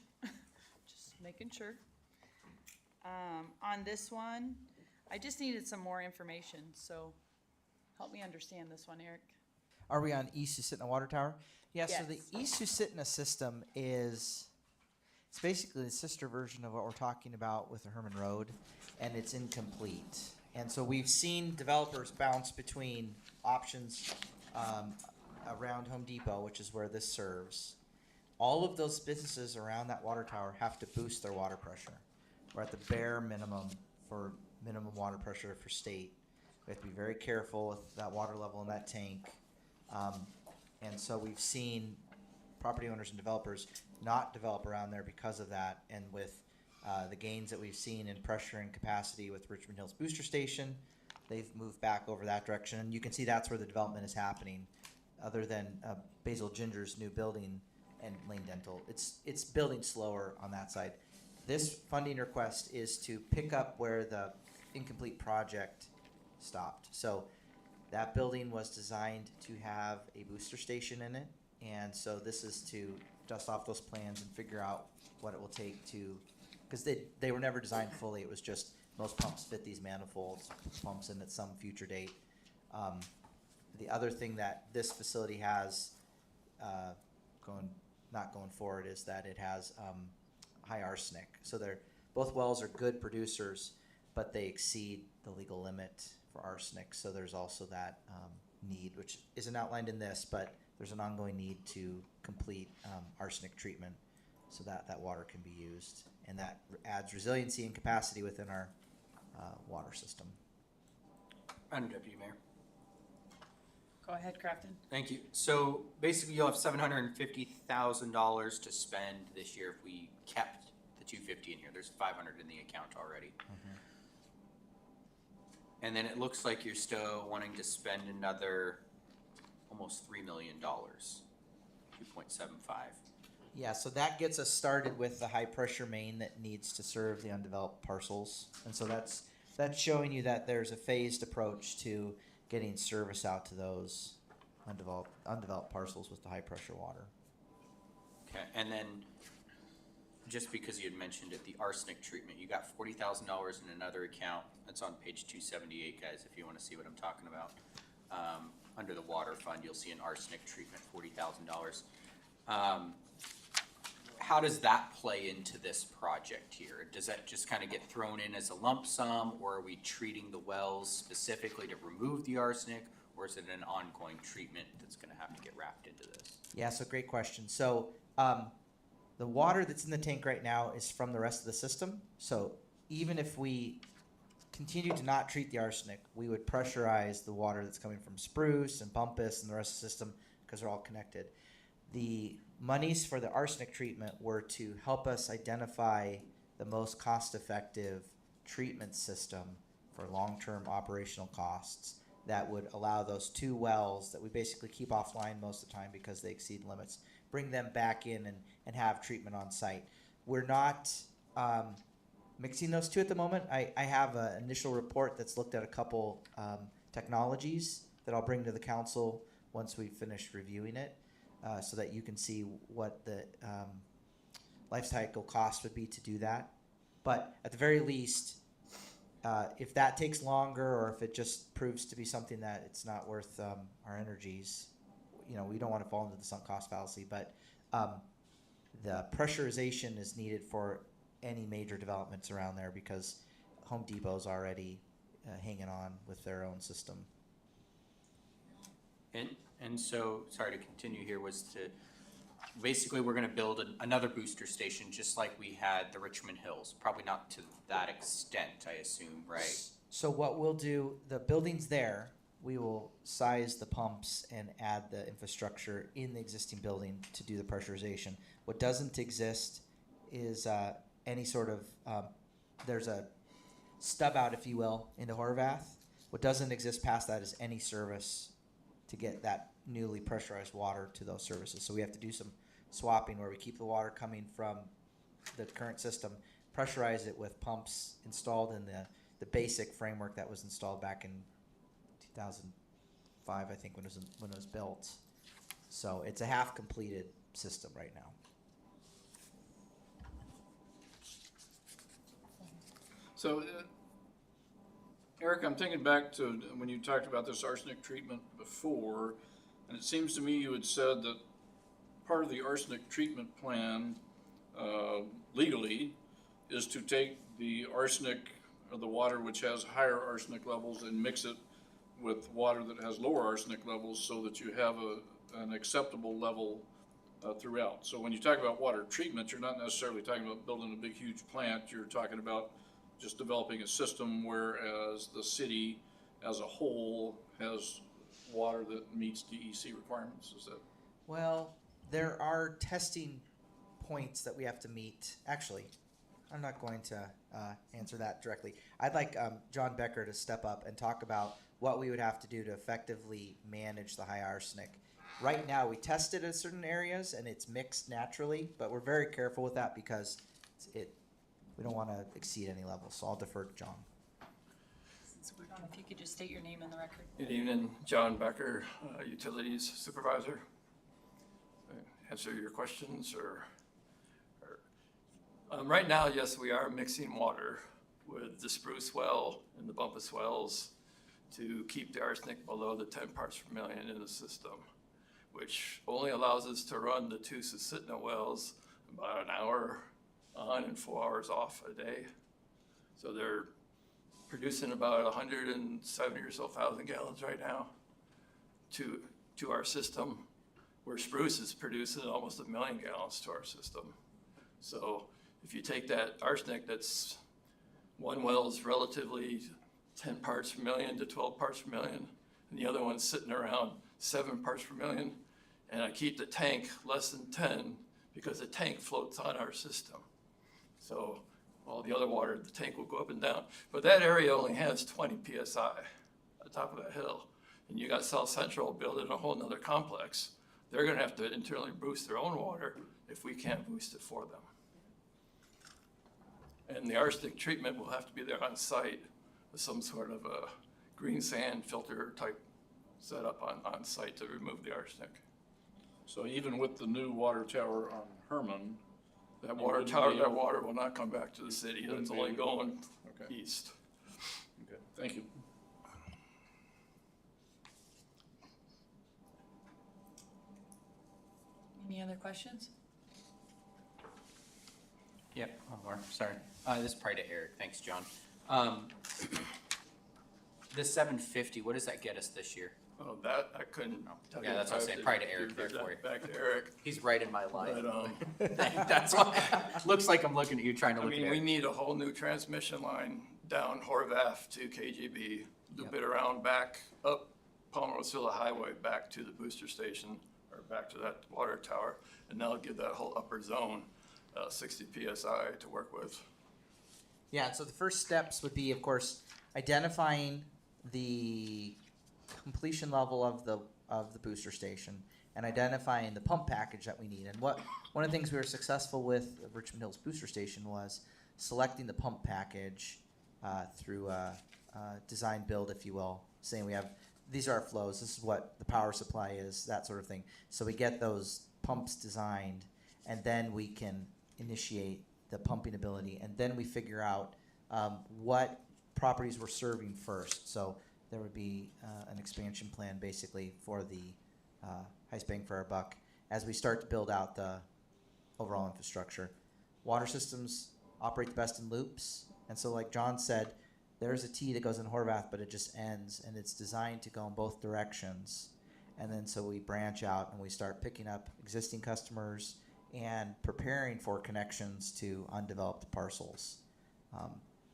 Just making sure. On this one, I just needed some more information, so help me understand this one, Eric. Are we on East Susitna Water Tower? Yeah, so the Yes. East Susitna system is, it's basically the sister version of what we're talking about with the Herman Road, and it's incomplete. And so we've seen developers bounce between options around Home Depot, which is where this serves. All of those businesses around that water tower have to boost their water pressure. We're at the bare minimum for minimum water pressure for state. We have to be very careful with that water level in that tank. And so we've seen property owners and developers not develop around there because of that. And with the gains that we've seen in pressure and capacity with Richmond Hills Booster Station, they've moved back over that direction. And you can see that's where the development is happening, other than Basil Ginger's new building and Lane Dental. It's building slower on that side. This funding request is to pick up where the incomplete project stopped. So that building was designed to have a booster station in it, and so this is to dust off those plans and figure out what it will take to, because they were never designed fully. It was just most pumps fit these manifolds, pumps in at some future date. The other thing that this facility has not going forward is that it has high arsenic. So both wells are good producers, but they exceed the legal limit for arsenic. So there's also that need, which isn't outlined in this, but there's an ongoing need to complete arsenic treatment so that that water can be used. And that adds resiliency and capacity within our water system. Madam Deputy Mayor. Go ahead, Crafton. Thank you. So basically, you'll have $750,000 to spend this year if we kept the 250 in here. There's 500 in the account already. Mm-hmm. And then it looks like you're still wanting to spend another almost $3 million, 2.75. Yeah, so that gets us started with the high pressure main that needs to serve the undeveloped parcels. And so that's showing you that there's a phased approach to getting service out to those undeveloped parcels with the high pressure water. Okay, and then just because you had mentioned it, the arsenic treatment, you got $40,000 in another account. That's on page 278, guys, if you want to see what I'm talking about. Under the water fund, you'll see an arsenic treatment, $40,000. How does that play into this project here? Does that just kind of get thrown in as a lump sum, or are we treating the wells specifically to remove the arsenic, or is it an ongoing treatment that's going to have to get wrapped into this? Yeah, so great question. So the water that's in the tank right now is from the rest of the system. So even if we continue to not treat the arsenic, we would pressurize the water that's coming from Spruce and Bumpus and the rest of the system because they're all connected. The monies for the arsenic treatment were to help us identify the most cost-effective treatment system for long-term operational costs that would allow those two wells that we basically keep offline most of the time because they exceed limits, bring them back in and have treatment on site. We're not mixing those two at the moment. I have an initial report that's looked at a couple technologies that I'll bring to the council once we've finished reviewing it, so that you can see what the life cycle cost would be to do that. But at the very least, if that takes longer, or if it just proves to be something that it's not worth our energies, we don't want to fall into the sunk cost fallacy. But the pressurization is needed for any major developments around there because Home Depot's already hanging on with their own system. And so, sorry to continue here, was to basically we're going to build another booster station just like we had the Richmond Hills. Probably not to that extent, I assume, right? So what we'll do, the building's there, we will size the pumps and add the infrastructure in the existing building to do the pressurization. What doesn't exist is any sort of, there's a stub out, if you will, into Horvath. What doesn't exist past that is any service to get that newly pressurized water to those services. So we have to do some swapping where we keep the water coming from the current system, pressurize it with pumps installed in the basic framework that was installed back in 2005, I think, when it was built. So it's a half completed system right now. So, Eric, I'm thinking back to when you talked about this arsenic treatment before, and it seems to me you had said that part of the arsenic treatment plan, legally, is to take the arsenic or the water which has higher arsenic levels and mix it with water that has lower arsenic levels so that you have an acceptable level throughout. So when you talk about water treatment, you're not necessarily talking about building a big, huge plant. You're talking about just developing a system, whereas the city as a whole has water that meets DEC requirements. Is that? Well, there are testing points that we have to meet. Actually, I'm not going to answer that directly. I'd like John Becker to step up and talk about what we would have to do to effectively manage the high arsenic. Right now, we test it in certain areas and it's mixed naturally, but we're very careful with that because we don't want to exceed any level. So I'll defer to John. If you could just state your name in the record. Good evening, John Becker, Utilities Supervisor. Answer your questions right now, yes, we are mixing water with the spruce well and the bumpus wells to keep the arsenic below the 10 parts per million in the system, which only allows us to run the 2 Susitna wells about an hour on and 4 hours off a day. So they're producing about 170 or so thousand gallons right now to our system, where spruce is producing almost 1 million gallons to our system. So if you take that arsenic that's one well's relatively 10 parts per million to 12 parts per million, and the other one's sitting around 7 parts per million, and I keep the tank less than 10 because the tank floats on our system. So all the other water, the tank will go up and down. But that area only has 20 PSI at the top of that hill. And you got South Central building a whole nother complex. They're gonna have to internally boost their own water if we can't boost it for them. And the arsenic treatment will have to be there on site with some sort of a green sand filter type setup on site to remove the arsenic. So even with the new water tower on Herman, That water will not come back to the city. It's only going east. Okay, thank you. Any other questions? Yep, one more, sorry. This is probably to Eric, thanks, John. The 750, what does that get us this year? Oh, that I couldn't tell you. Yeah, that's what I'm saying, probably to Eric there for you. Back to Eric. He's right in my life. But, That's why, looks like I'm looking at you, trying to I look at mean, we Eric. need a whole new transmission line down Horvath to KGB, loop it around back up Palmer-Wasilla Highway back to the booster station or back to that water tower, and that'll give that whole upper zone 60 PSI to work with. Yeah, so the first steps would be, of course, identifying the completion level of the booster station and identifying the pump package that we need. And one of the things we were successful with Richmond Hills Booster Station was selecting the pump package through a design build, if you will, saying we have, these are our flows, this is what the power supply is, that sort of thing. So we get those pumps designed, and then we can initiate the pumping ability, and then we figure out what properties we're serving first. So there would be an expansion plan basically for the highest bang for our buck as we start to build out the overall infrastructure. Water systems operate the best in loops, and so like John said, there's a T that goes in Horvath, but it just ends, and it's designed to go in both directions. And then so we branch out and we start picking up existing customers and preparing for connections to undeveloped parcels.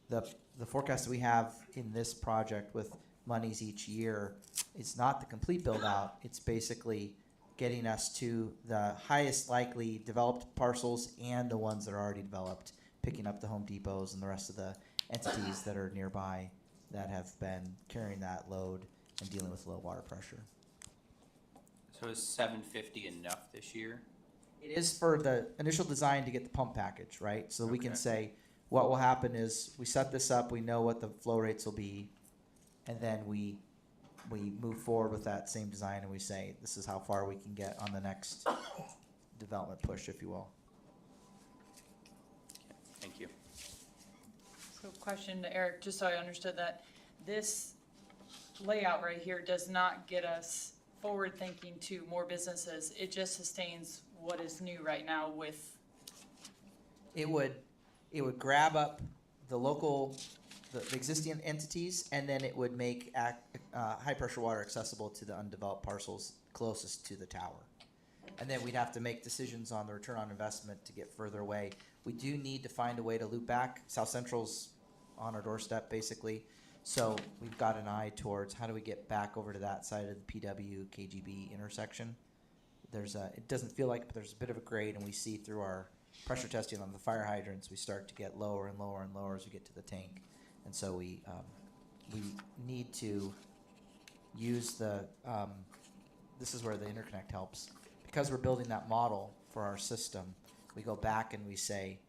The forecast that we have in this project with monies each year, it's not the complete build out, it's basically getting us to the highest likely developed parcels and the ones that are already developed, picking up the Home Depots and the rest of the entities that are nearby that have been carrying that load and dealing with low water pressure. So is 750 enough this year? It is for the initial design to get the pump package, right? So we can say what will happen is we set this up, we know what the flow rates will be, and then we we move forward with that same design and we say, this is how far we can get on the next development push, if you will. Thank you. So question to Eric, just so I understood that, this layout right here does not get us forward thinking to more businesses. It just sustains what is new right now with, It would grab up the local, the existing entities, and then it would make high pressure water accessible to the undeveloped parcels closest to the tower. And then we'd have to make decisions on the return on investment to get further away. We do need to find a way to loop back. South Central's on our doorstep, basically. So we've got an eye towards how do we get back over to that side of the PW KGB intersection. It doesn't feel like, but there's a bit of a grade, and we see through our pressure testing on the fire hydrants, we start to get lower and lower and lower as we get to the tank. And so we need to use this is where the interconnect helps. Because we're building that model for our system, we go back and we say,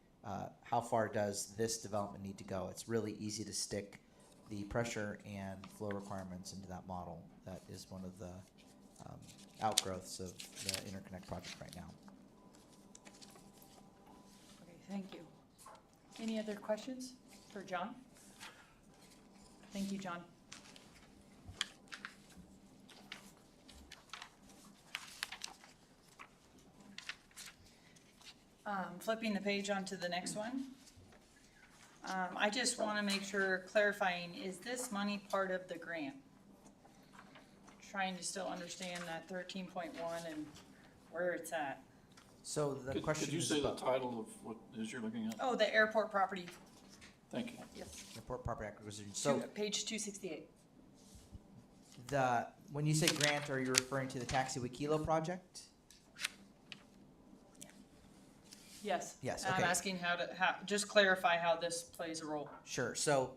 how far does this development need to go? It's really easy to stick the pressure and flow requirements into that model. That is one of the outgrowths of the interconnect project right now. okay, thank you. Any other questions for John? Thank you, John. Flipping the page onto the next one. I just want to make sure, clarifying, is this money part of the grant? Trying to still understand that 13.1 and where it's at. So the question Could you is say the about title of what it is you're looking at? Oh, the airport property. Thank you. Yes. airport property acquisition. So Page 268. when you say grant, are you referring to the Taxiway Kilo project? Yes. Yes, And okay. I'm asking just clarify how this plays a role. Sure. So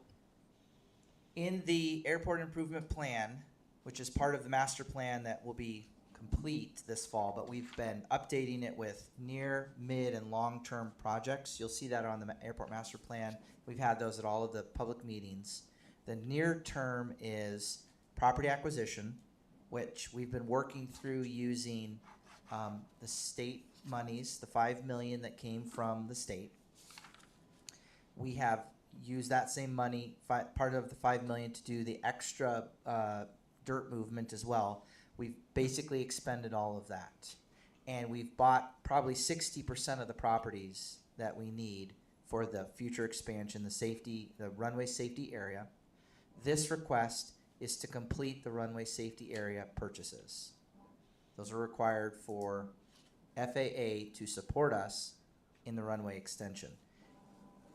in the airport improvement plan, which is part of the master plan that will be complete this fall, but we've been updating it with near, mid, and long-term projects. You'll see that on the airport master plan. We've had those at all of the public meetings. The near term is property acquisition, which we've been working through using the state monies, the $5 million that came from the state. We have used that same money, part of the $5 million, to do the extra dirt movement as well. We've basically expended all of that. And we've bought probably 60% of the properties that we need for the future expansion, the runway safety area. This request is to complete the runway safety area purchases. Those are required for FAA to support us in the runway extension.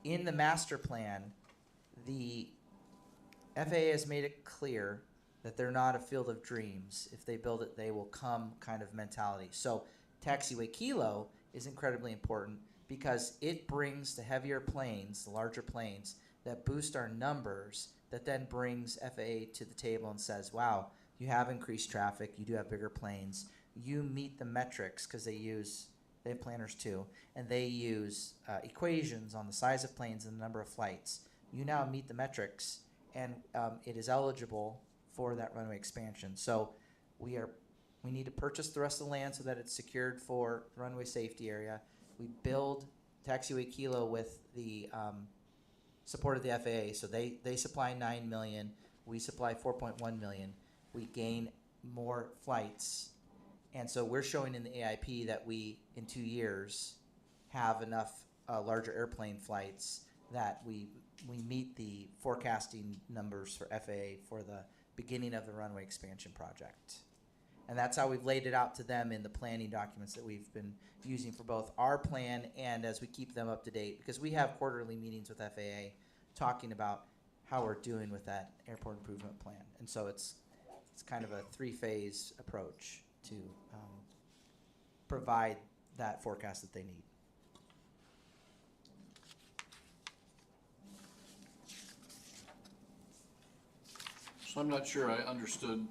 In the master plan, the FAA has made it clear that they're not a field of dreams. If they build it, they will come kind of mentality. So Taxiway Kilo is incredibly important because it brings the heavier planes, the larger planes, that boost our numbers, that then brings FAA to the table and says, wow, you have increased traffic, you do have bigger planes, you meet the metrics, because they have planners too, and they use equations on the size of planes and the number of flights. You now meet the metrics, and it is eligible for that runway expansion. So we need to purchase the rest of the land so that it's secured for runway safety area. We build Taxiway Kilo with the support of the FAA. So they supply $9 million, we supply $4.1 million. We gain more flights. And so we're showing in the AIP that we, in 2 years, have enough larger airplane flights that we meet the forecasting numbers for FAA for the beginning of the runway expansion project. And that's how we've laid it out to them in the planning documents that we've been using for both our plan and as we keep them up to date, because we have quarterly meetings with FAA talking about how we're doing with that airport improvement plan. And so it's kind of a 3-phase approach to provide that forecast that they need. So I'm not sure I understood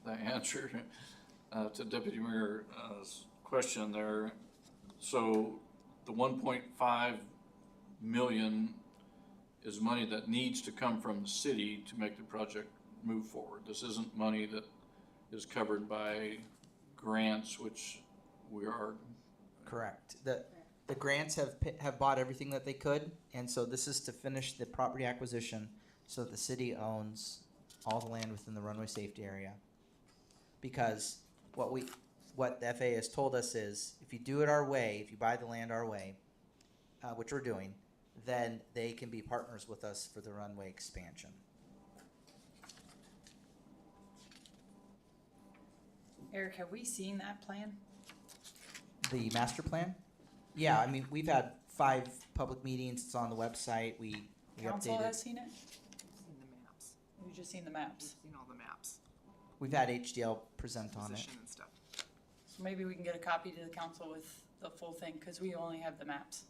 the answer to Deputy Mayor's question there. So the 1.5 million is money that needs to come from the city to make the project move forward. This isn't money that is covered by grants, which we are, Correct. The grants have bought everything that they could, and so this is to finish the property acquisition so that the city owns all the land within the runway safety area. Because what the FAA has told us is, if you do it our way, if you buy the land our way, which we're doing, then they can be partners with us for the runway expansion. Eric, have we seen that plan? The master plan? Yeah, I mean, we've had 5 public meetings. It's on the website. We Council updated. has seen it? Seen the maps, We've just seen the maps. seen all the maps, We've had HDL present on it. position and stuff. So maybe we can get a copy to the council with the full thing, because we only have the maps.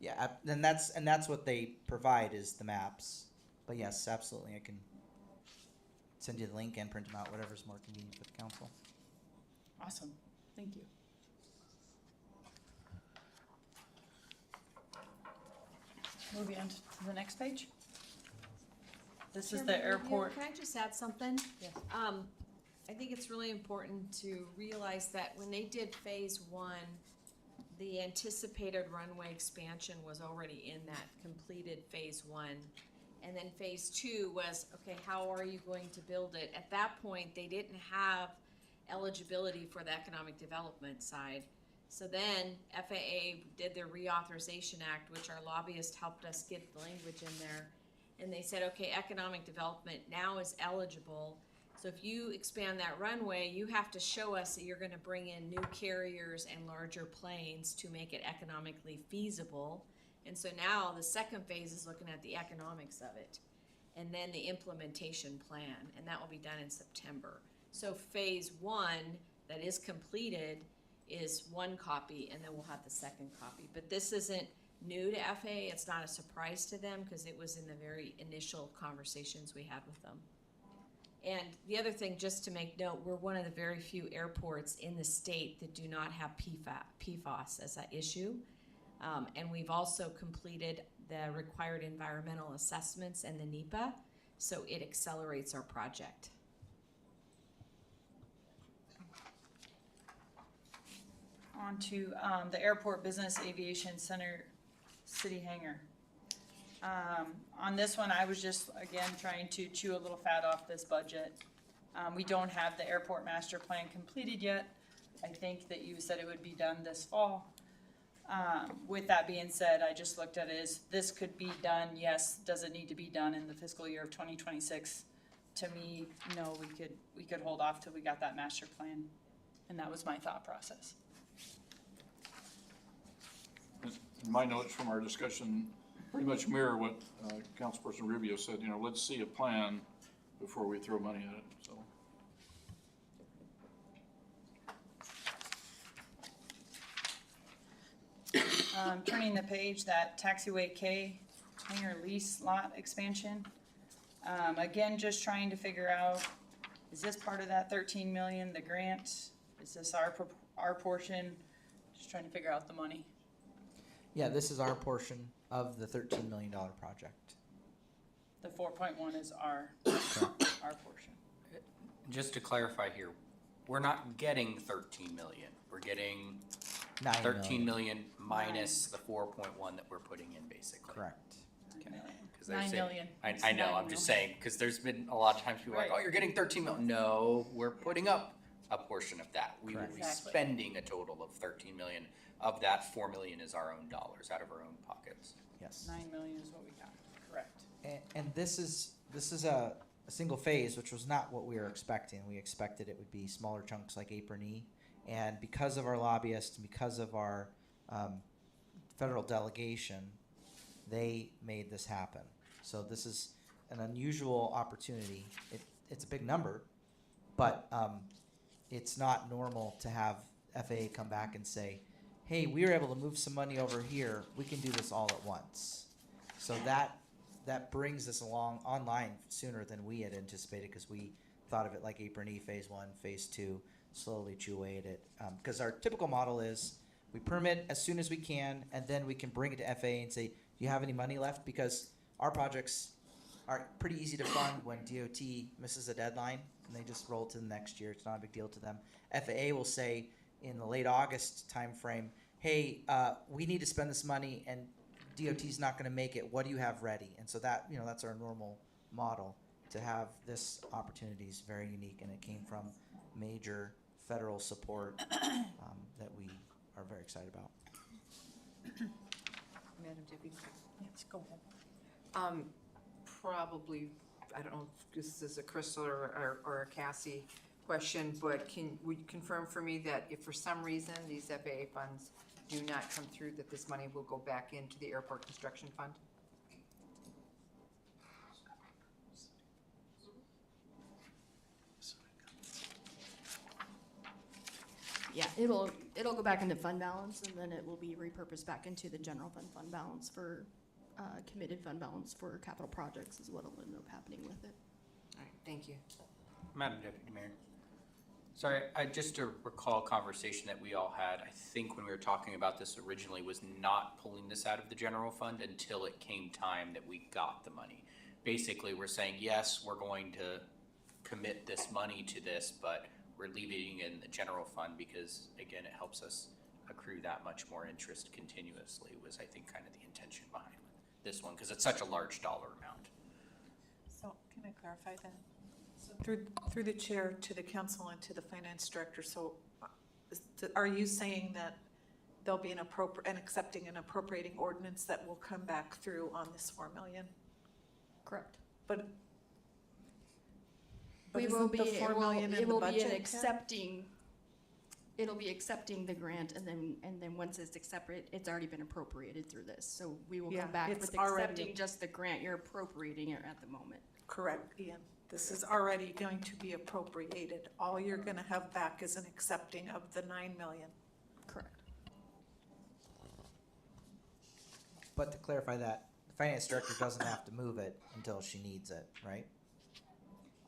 Yeah, and that's what they provide is the maps. But yes, absolutely, I can send you the link and print them out, whatever's more convenient for the council. Awesome, thank you. Moving on to the next page. This is the Chairman Rubio, airport. Can I just add something? Yes. I think it's really important to realize that when they did phase 1, the anticipated runway expansion was already in that completed phase 1. And then phase 2 was, okay, how are you going to build it? At that point, they didn't have eligibility for the economic development side. So then FAA did their reauthorization act, which our lobbyist helped us get the language in there. And they said, okay, economic development now is eligible. So if you expand that runway, you have to show us that you're gonna bring in new carriers and larger planes to make it economically feasible. And so now the second phase is looking at the economics of it. And then the implementation plan, and that will be done in September. So phase 1 that is completed is 1 copy, and then we'll have the second copy. But this isn't new to FAA, it's not a surprise to them, because it was in the very initial conversations we had with them. And the other thing, just to make note, we're one of the very few airports in the state that do not have PFAS as an issue. And we've also completed the required environmental assessments and the NEPA, so it accelerates our project. On to the Airport Business Aviation Center City Hangar. On this one, I was just, again, trying to chew a little fat off this budget. We don't have the airport master plan completed yet. I think that you said it would be done this fall. With that being said, I just looked at it as, this could be done, yes. Does it need to be done in the fiscal year of 2026? To me, no, we could hold off till we got that master plan. And that was my thought process. my notes from our discussion pretty much mirror what Councilperson Rubio said, you know, let's see a plan before we throw money at it, so. Turning the page, that taxiway K hangar lease lot expansion. Again, just trying to figure out, is this part of that 13 million, the grant? Is this our portion? Just trying to figure out the money. Yeah, this is our portion of the $13 million project. The 4.1 is our portion. Just to clarify here, we're not getting 13 million. We're getting 9 13 million. million minus the 4.1 that we're putting in, basically. Correct. 'Cause they're 9 saying- million. I know, I'm just saying, because there's been a lot of times people are like, Right. oh, you're getting 13 million. No, we're putting up a portion of that. We will Correct. be Exactly. spending a total of 13 million. Of that, 4 million is our own dollars, out of our own pockets. Yes. 9 million is what we got, correct. And this is a single phase, which was not what we were expecting. We expected it would be smaller chunks like Apron E. And because of our lobbyists, and because of our federal delegation, they made this happen. So this is an unusual opportunity. It's a big number, but it's not normal to have FAA come back and say, hey, we were able to move some money over here. We can do this all at once. So that brings us along online sooner than we had anticipated, because we thought of it like Apron E, phase 1, phase 2, slowly chew away at it. Because our typical model is we permit as soon as we can, and then we can bring it to FAA and say, do you have any money left? Because our projects are pretty easy to fund when DOT misses a deadline and they just roll to the next year. It's not a big deal to them. FAA will say in the late August timeframe, hey, we need to spend this money and DOT's not going to make it. What do you have ready? And so that, that's our normal model. To have this opportunity is very unique, and it came from major federal support that we are very excited about. Madam Deputy? Yes, go ahead. Probably, I don't know if this is a Crystal or a Cassie question, but would you confirm for me that if for some reason these FAA funds do not come through, that this money will go back into the airport construction fund? Yeah, it'll go back into fund balance, and then it will be repurposed back into the general fund balance for committed fund balance for capital projects is what will end up happening with it. All right, thank you. Madam Deputy Mayor. Sorry, just to recall a conversation that we all had, I think when we were talking about this originally, was not pulling this out of the general fund until it came time that we got the money. Basically, we're saying, yes, we're going to commit this money to this, but we're leaving it in the general fund because, again, it helps us accrue that much more interest continuously, was I think kind of the intention behind this one, because it's such a large dollar amount. So can I clarify that? So through the chair to the council and to the finance director, so are you saying that there'll be an accepting an appropriating ordinance that will come back through on this 4 million? Correct. But We will isn't be, the 4 million in the budget yet? It'll be accepting the grant, and then once it's accepted, it's already been appropriated through this. So we will Yeah, come back it's with already- accepting just the grant. You're appropriating it at the moment. Correct, Ian. This is already going to be appropriated. All you're gonna have back is an accepting of the 9 million. Correct. But to clarify that, the finance director doesn't have to move it until she needs it, right?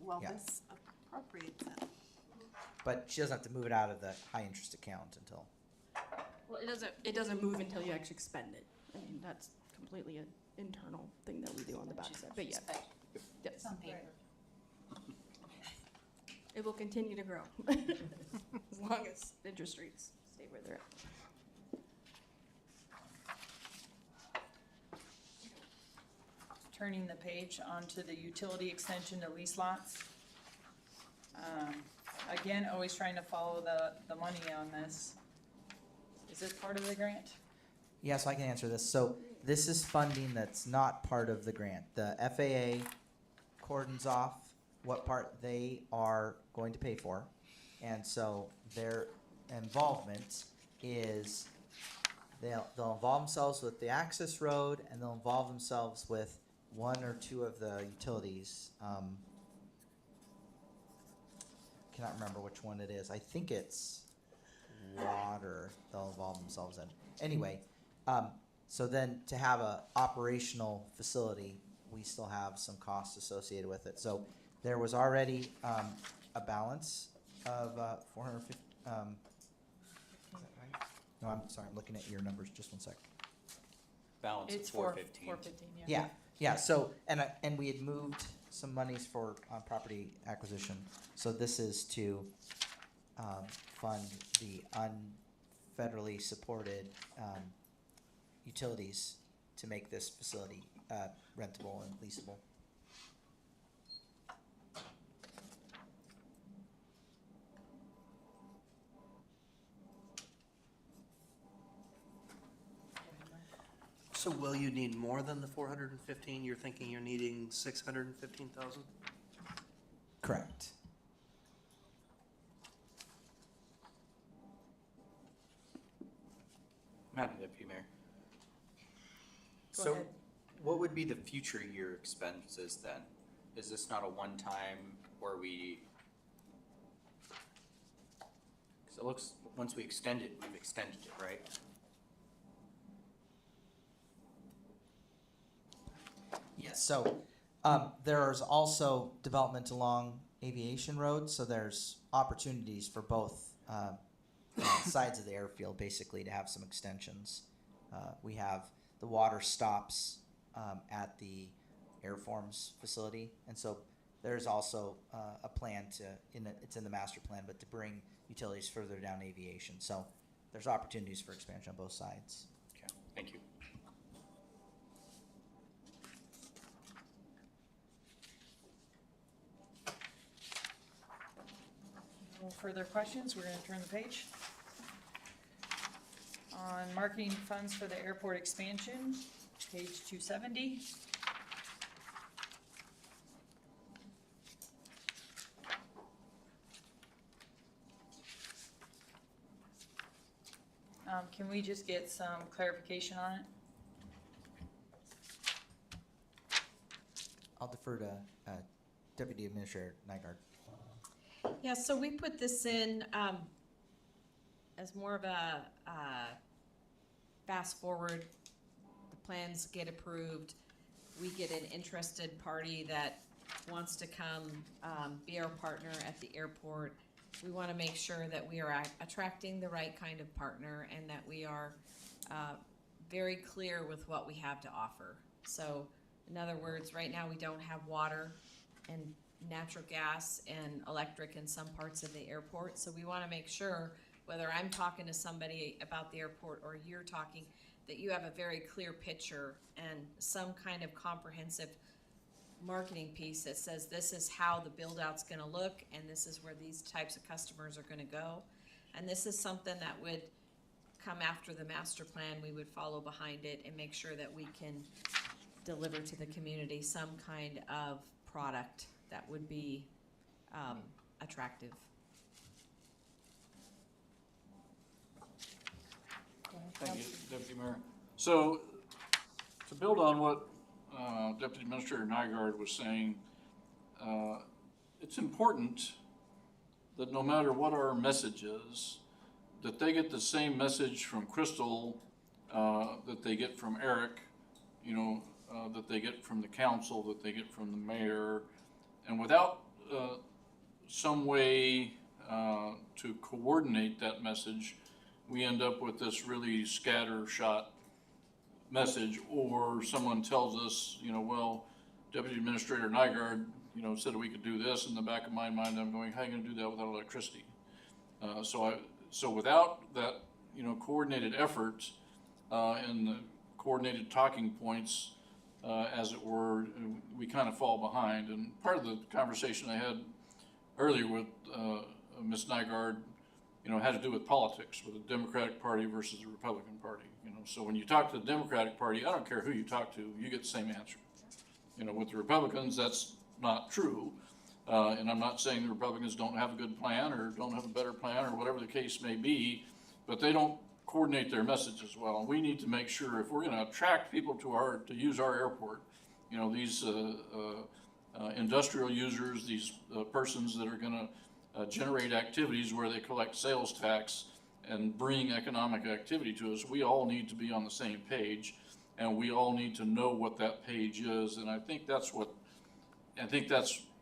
Well, Yeah. this appropriates it. But she doesn't have to move it out of the high interest account until. Well, it doesn't move until you actually spend it. I mean, that's completely an internal thing that we do on the backside, but yeah. Yes. Some paper. It will continue to grow as long as interest rates stay where they're at. Turning the page onto the utility extension to lease lots. Again, always trying to follow the money on this. Is this part of the grant? Yeah, so I can answer this. So this is funding that's not part of the grant. The FAA cordons off what part they are going to pay for. And so their involvement is they'll involve themselves with the access road, and they'll involve themselves with one or two of the utilities. Cannot remember which one it is. I think it's water they'll involve themselves in. Anyway, so then to have a operational facility, we still have some costs associated with it. So there was already a balance of 450. Is that right? No, I'm sorry. I'm looking at your numbers. Just one sec. Balance of It's 415. 415, yeah. Yeah. So and we had moved some monies for property acquisition. So this is to fund the unfederally supported utilities to make this facility rentable and leasable. So will you need more than the 415? You're thinking you're needing 615,000? Correct. Madam Deputy Mayor. Go So ahead. what would be the future year expenses then? Is this not a one-time where we, because it looks, once we extend it, we've extended it, right? Yes. So there's also development along Aviation Road. So there's opportunities for both sides of the airfield, basically, to have some extensions. We have the water stops at the airforms facility. And so there's also a plan to, it's in the master plan, but to bring utilities further down aviation. So there's opportunities for expansion on both sides. Okay, thank you. No further questions, we're gonna turn the page. On marketing funds for the airport expansion, page 270. Can we just get some clarification on it? I'll defer to Deputy Administrator Nygaard. Yeah, so we put this in as more of a fast forward. The plans get approved. We get an interested party that wants to come be our partner at the airport. We want to make sure that we are attracting the right kind of partner and that we are very clear with what we have to offer. So in other words, right now we don't have water and natural gas and electric in some parts of the airport. So we want to make sure, whether I'm talking to somebody about the airport or you're talking, that you have a very clear picture and some kind of comprehensive marketing piece that says this is how the build out's going to look and this is where these types of customers are going to go. And this is something that would come after the master plan. We would follow behind it and make sure that we can deliver to the community some kind of product that would be attractive. Thank you, Deputy Mayor. So, to build on what Deputy Administrator Nygaard was saying, it's important that no matter what our message is, that they get the same message from Crystal that they get from Eric, that they get from the council, that they get from the mayor. And without some way to coordinate that message, we end up with this really scattershot message, or someone tells us, well, Deputy Administrator Nygaard, said we could do this. In the back of my mind, I'm going, how are you gonna do that without electricity? So without that, coordinated effort and the coordinated talking points, as it were, we kind of fall behind. And part of the conversation I had earlier with Ms. Nygaard, had to do with politics, with the Democratic Party versus the Republican Party. So when you talk to the Democratic Party, I don't care who you talk to, you get the same answer. With the Republicans, that's not true. And I'm not saying the Republicans don't have a good plan or don't have a better plan or whatever the case may be, but they don't coordinate their message as well. And we need to make sure, if we're going to attract people to use our airport, these industrial users, these persons that are going to generate activities where they collect sales tax and bring economic activity to us, we all need to be on the same page, and we all need to know what that page is. And I think that's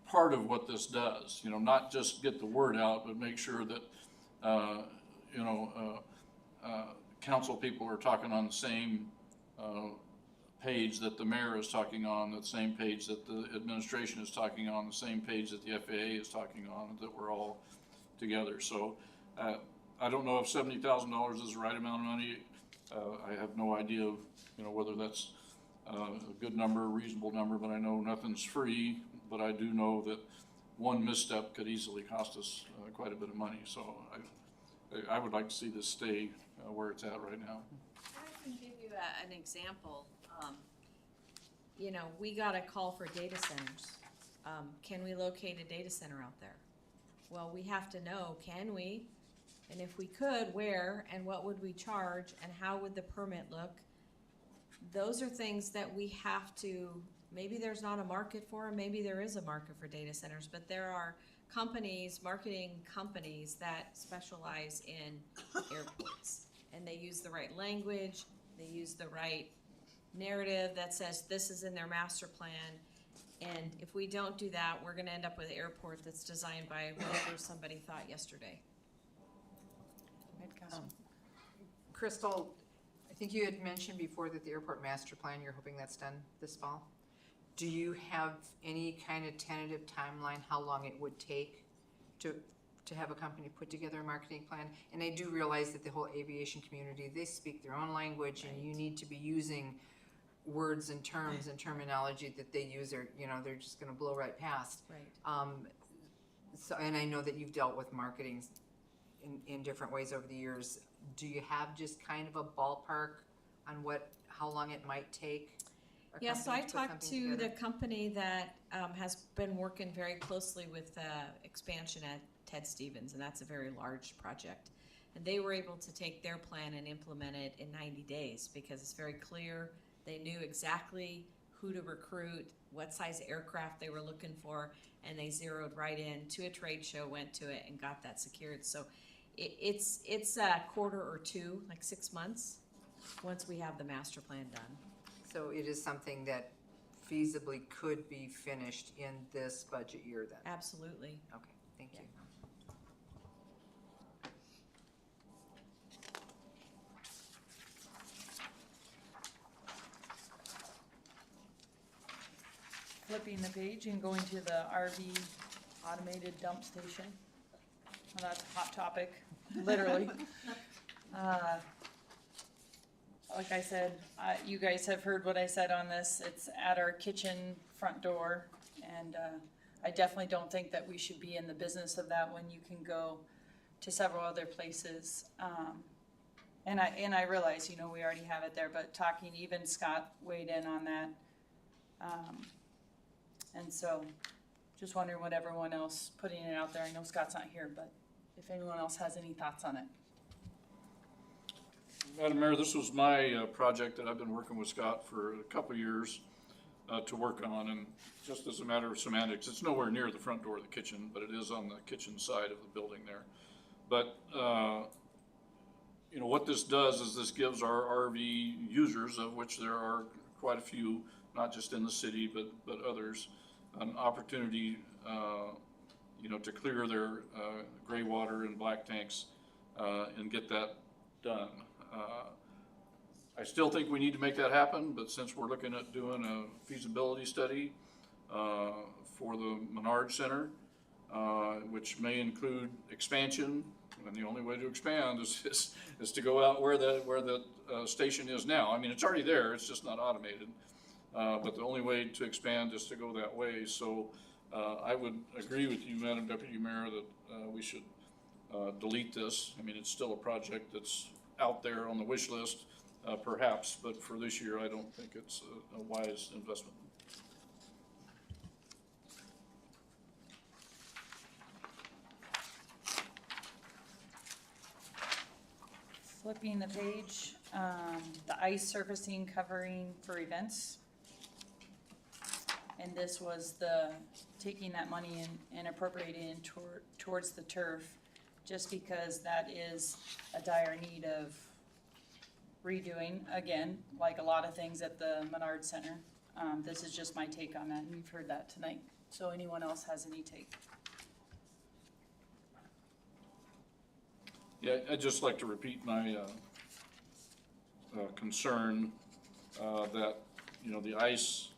part of what this does. Not just get the word out, but make sure that council people are talking on the same page that the mayor is talking on, the same page that the administration is talking on, the same page that the FAA is talking on, that we're all together. So I don't know if $70,000 is the right amount of money. I have no idea, whether that's a good number, a reasonable number, but I know nothing's free. But I do know that one misstep could easily cost us quite a bit of money. So I would like to see this stay where it's at right now. I can give you an example. We got a call for data centers. Can we locate a data center out there? Well, we have to know, can we? And if we could, where, and what would we charge, and how would the permit look? Those are things that we have to, maybe there's not a market for them, maybe there is a market for data centers, but there are marketing companies that specialize in airports. And they use the right language, they use the right narrative that says this is in their master plan. And if we don't do that, we're gonna end up with an airport that's designed by whatever somebody thought yesterday. Crystal, I think you had mentioned before that the airport master plan, you're hoping that's done this fall? Do you have any kind of tentative timeline, how long it would take to have a company put together a marketing plan? And I do realize that the whole aviation community, they speak their own language, and you need to be using words and terms and terminology that they use, or, you know, they're just gonna blow right past. Right. So, and I know that you've dealt with marketing in different ways over the years. Do you have just kind of a ballpark on how long it might take? Yeah, so I talked to the company that has been working very closely with expansion at Ted Stevens, and that's a very large project. And they were able to take their plan and implement it in 90 days because it's very clear. They knew exactly who to recruit, what size aircraft they were looking for, and they zeroed right in to a trade show, went to it, and got that secured. So it's a quarter or two, like 6 months, once we have the master plan done. So it is something that feasibly could be finished in this budget year then? Absolutely. Okay, thank you. Flipping the page and going to the RV automated dump station. Well, that's a hot topic, literally. Like I said, you guys have heard what I said on this. It's at our kitchen front door. And I definitely don't think that we should be in the business of that when you can go to several other places. And I realize, you know, we already have it there, but talking, even Scott weighed in on that. And so, just wondering what everyone else putting it out there. I know Scott's not here, but if anyone else has any thoughts on it. Madam Mayor, this was my project that I've been working with Scott for a couple of years to work on, and just as a matter of semantics, it's nowhere near the front door of the kitchen, but it is on the kitchen side of the building there. But you know, what this does is this gives our RV users, of which there are quite a few, not just in the city, but others, an opportunity, you know, to clear their gray water and black tanks and get that done. I still think we need to make that happen, but since we're looking at doing a feasibility study for the Menard Center, which may include expansion, and the only way to expand is to go out where the station is now. I mean, it's already there, it's just not automated. But the only way to expand is to go that way. So I would agree with you, Madam Deputy Mayor, that we should delete this. I mean, it's still a project that's out there on the wish list, perhaps, but for this year, I don't think it's a wise investment. Flipping the page, the ice surfacing covering for events. And this was taking that money and appropriating it towards the turf, just because that is a dire need of redoing, again, like a lot of things at the Menard Center. This is just my take on that, and we've heard that tonight. So anyone else has any take? Yeah, I'd just like to repeat my concern that, you know, the ice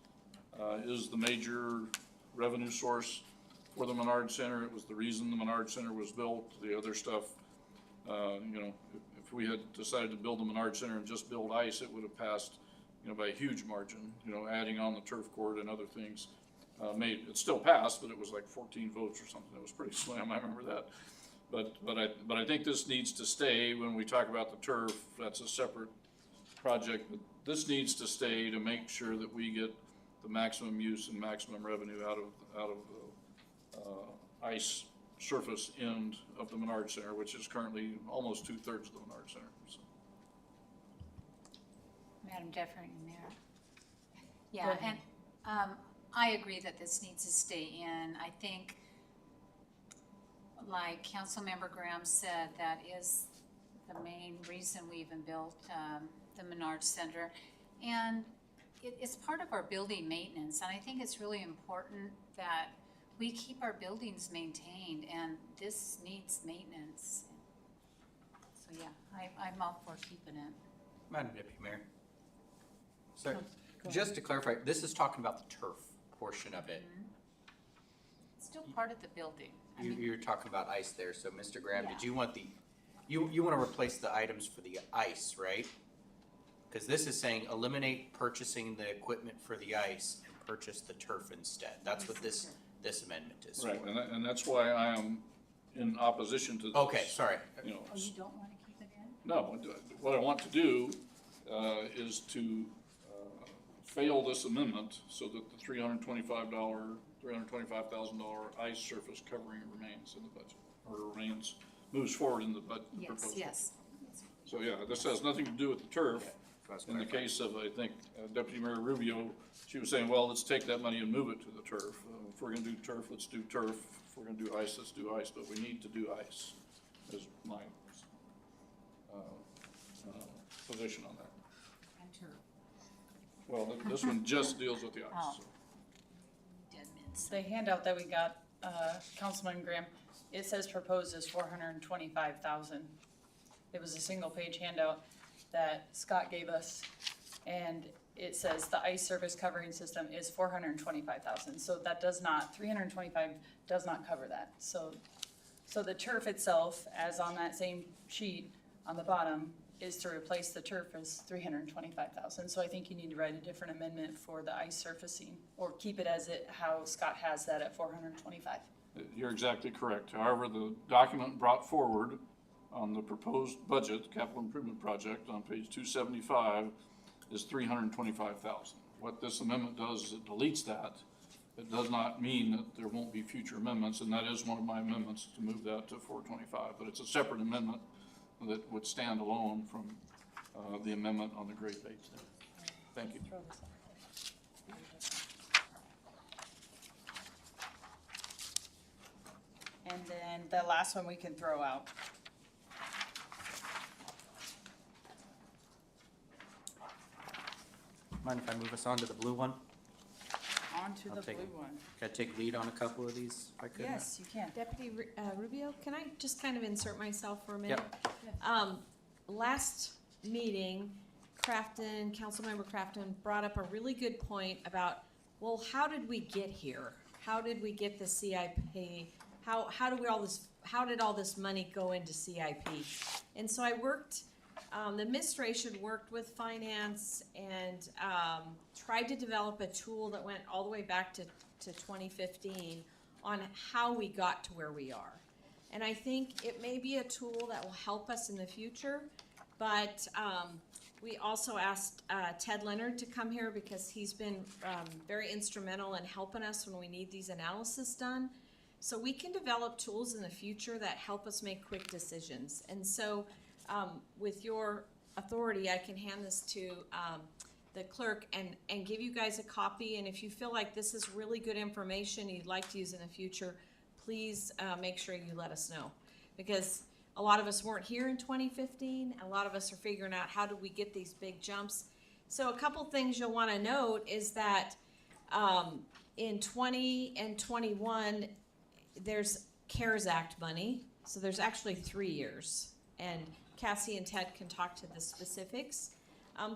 is the major revenue source for the Menard Center. It was the reason the Menard Center was built. The other stuff, you know, if we had decided to build the Menard Center and just build ice, it would have passed, you know, by a huge margin. You know, adding on the turf court and other things it still passed, but it was like 14 votes or something. It was pretty slim. I remember that. But I think this needs to stay. When we talk about the turf, that's a separate project. But this needs to stay to make sure that we get the maximum use and maximum revenue out of the ice surface end of the Menard Center, which is currently almost 2/3 of the Menard Center. So. Madam Deputy Mayor. Yeah, and I agree that this needs to stay in. I think, like Councilmember Graham said, that is the main reason we even built the Menard Center. And it's part of our building maintenance, and I think it's really important that we keep our buildings maintained, and this needs maintenance. So yeah, I'm all for keeping it. Madam Deputy Mayor. Sorry. Just to clarify, this is talking about the turf portion of it. It's still part of the building. I mean, You're talking about ice there, so Mr. Graham, did you want you want to replace the items for the ice, right? Because this is saying eliminate purchasing the equipment for the ice and purchase the turf instead. That's what this amendment is. Right, and that's why I am in opposition to this. Okay, sorry. You know, Oh, you don't want to keep it in? no, what I want to do is to fail this amendment so that the $325,000 ice surface covering remains in the budget, or moves forward in the budget proposal. Yes. So, yeah, this has nothing to do with the turf. In the case of, I think, Deputy Mayor Rubio, she was saying, well, let's take that money and move it to the turf. If we're gonna do turf, let's do turf. If we're gonna do ice, let's do ice, but we need to do ice, is my position on that. And turf. Well, this one just deals with the ice. Oh. So. Dead mints. The handout that we got, Councilman Graham, it says proposed is $425,000. It was a single-page handout that Scott gave us, and it says the ice surface covering system is $425,000. So that does not, 325 does not cover that. So the turf itself, as on that same sheet on the bottom, is to replace the turf is $325,000. So I think you need to write a different amendment for the ice surfacing, or keep it as how Scott has that at $425,000. You're exactly correct. However, the document brought forward on the proposed budget, capital improvement project, on page 275, is $325,000. What this amendment does is it deletes that. It does not mean that there won't be future amendments, and that is one of my amendments to move that to 425. But it's a separate amendment that would stand alone from the amendment on the Great Lakes. Thank you. And then the last one we can throw out. Mind if I move us on to the blue one? On to I'll the take blue it. one. Can I take lead on a couple of these if I could? Yes, you can. Deputy Rubio, can I just kind of insert myself for a minute? Yep. Last meeting, Councilmember Crafton brought up a really good point about, well, how did we get here? How did we get the CIP? How did all this money go into CIP? And so I worked, the administration worked with finance and tried to develop a tool that went all the way back to 2015 on how we got to where we are. And I think it may be a tool that will help us in the future, but we also asked Ted Leonard to come here because he's been very instrumental in helping us when we need these analysis done. So we can develop tools in the future that help us make quick decisions. And so with your authority, I can hand this to the clerk and give you guys a copy. And if you feel like this is really good information you'd like to use in the future, please make sure you let us know. Because a lot of us weren't here in 2015. A lot of us are figuring out how do we get these big jumps. So a couple things you'll want to note is that in 20 and 21, there's CARES Act money. So there's actually 3 years. And Cassie and Ted can talk to the specifics.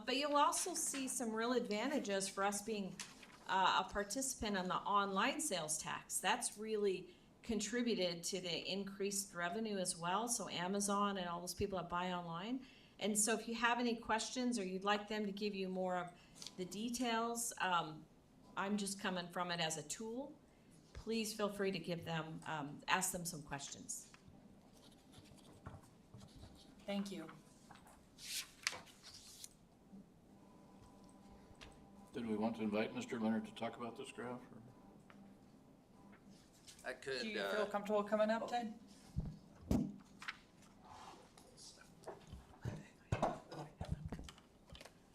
But you'll also see some real advantages for us being a participant on the online sales tax. That's really contributed to the increased revenue as well. So Amazon and all those people that buy online. And so if you have any questions or you'd like them to give you more of the details, I'm just coming from it as a tool. Please feel free to give them, ask them some questions. Thank you. Did we want to invite Mr. Leonard to talk about this graph? Or? I could. Do you feel comfortable coming up, Ted?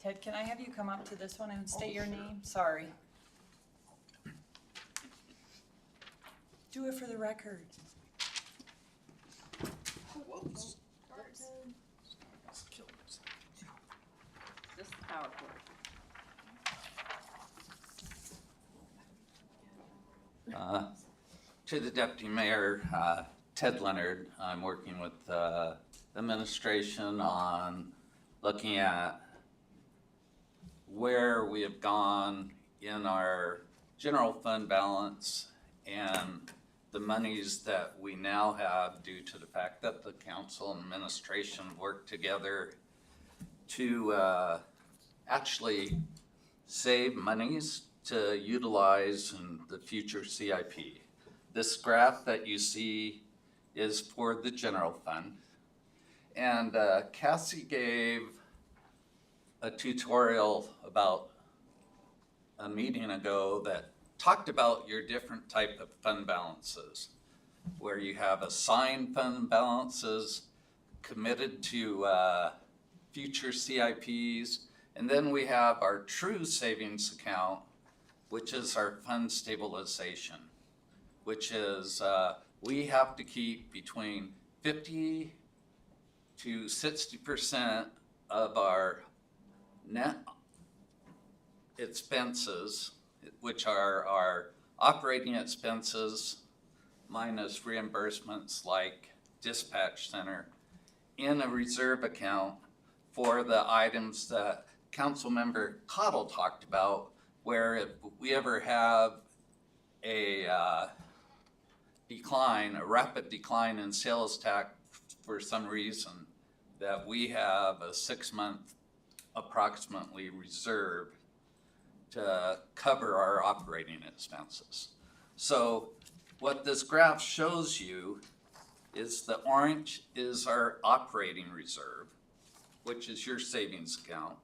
Ted, can I have you come up to this one and state your name? Sorry. Do it for the record. Just the power cord. To the Deputy Mayor, Ted Leonard, I'm working with the administration on looking at where we have gone in our general fund balance and the monies that we now have due to the fact that the council and administration work together to actually save monies to utilize in the future CIP. This graph that you see is for the general fund. And Cassie gave a tutorial about a meeting ago that talked about your different type of fund balances, where you have assigned fund balances committed to future CIPs, and then we have our true savings account, which is our fund stabilization, which is we have to keep between 50 to 60% of our net expenses, which are our operating expenses minus reimbursements like dispatch center, in a reserve account for the items that Councilmember Cottle talked about, where if we ever have a decline, a rapid decline in sales tax for some reason, that we have a 6-month approximately reserve to cover our operating expenses. So what this graph shows you is the orange is our operating reserve, which is your savings account.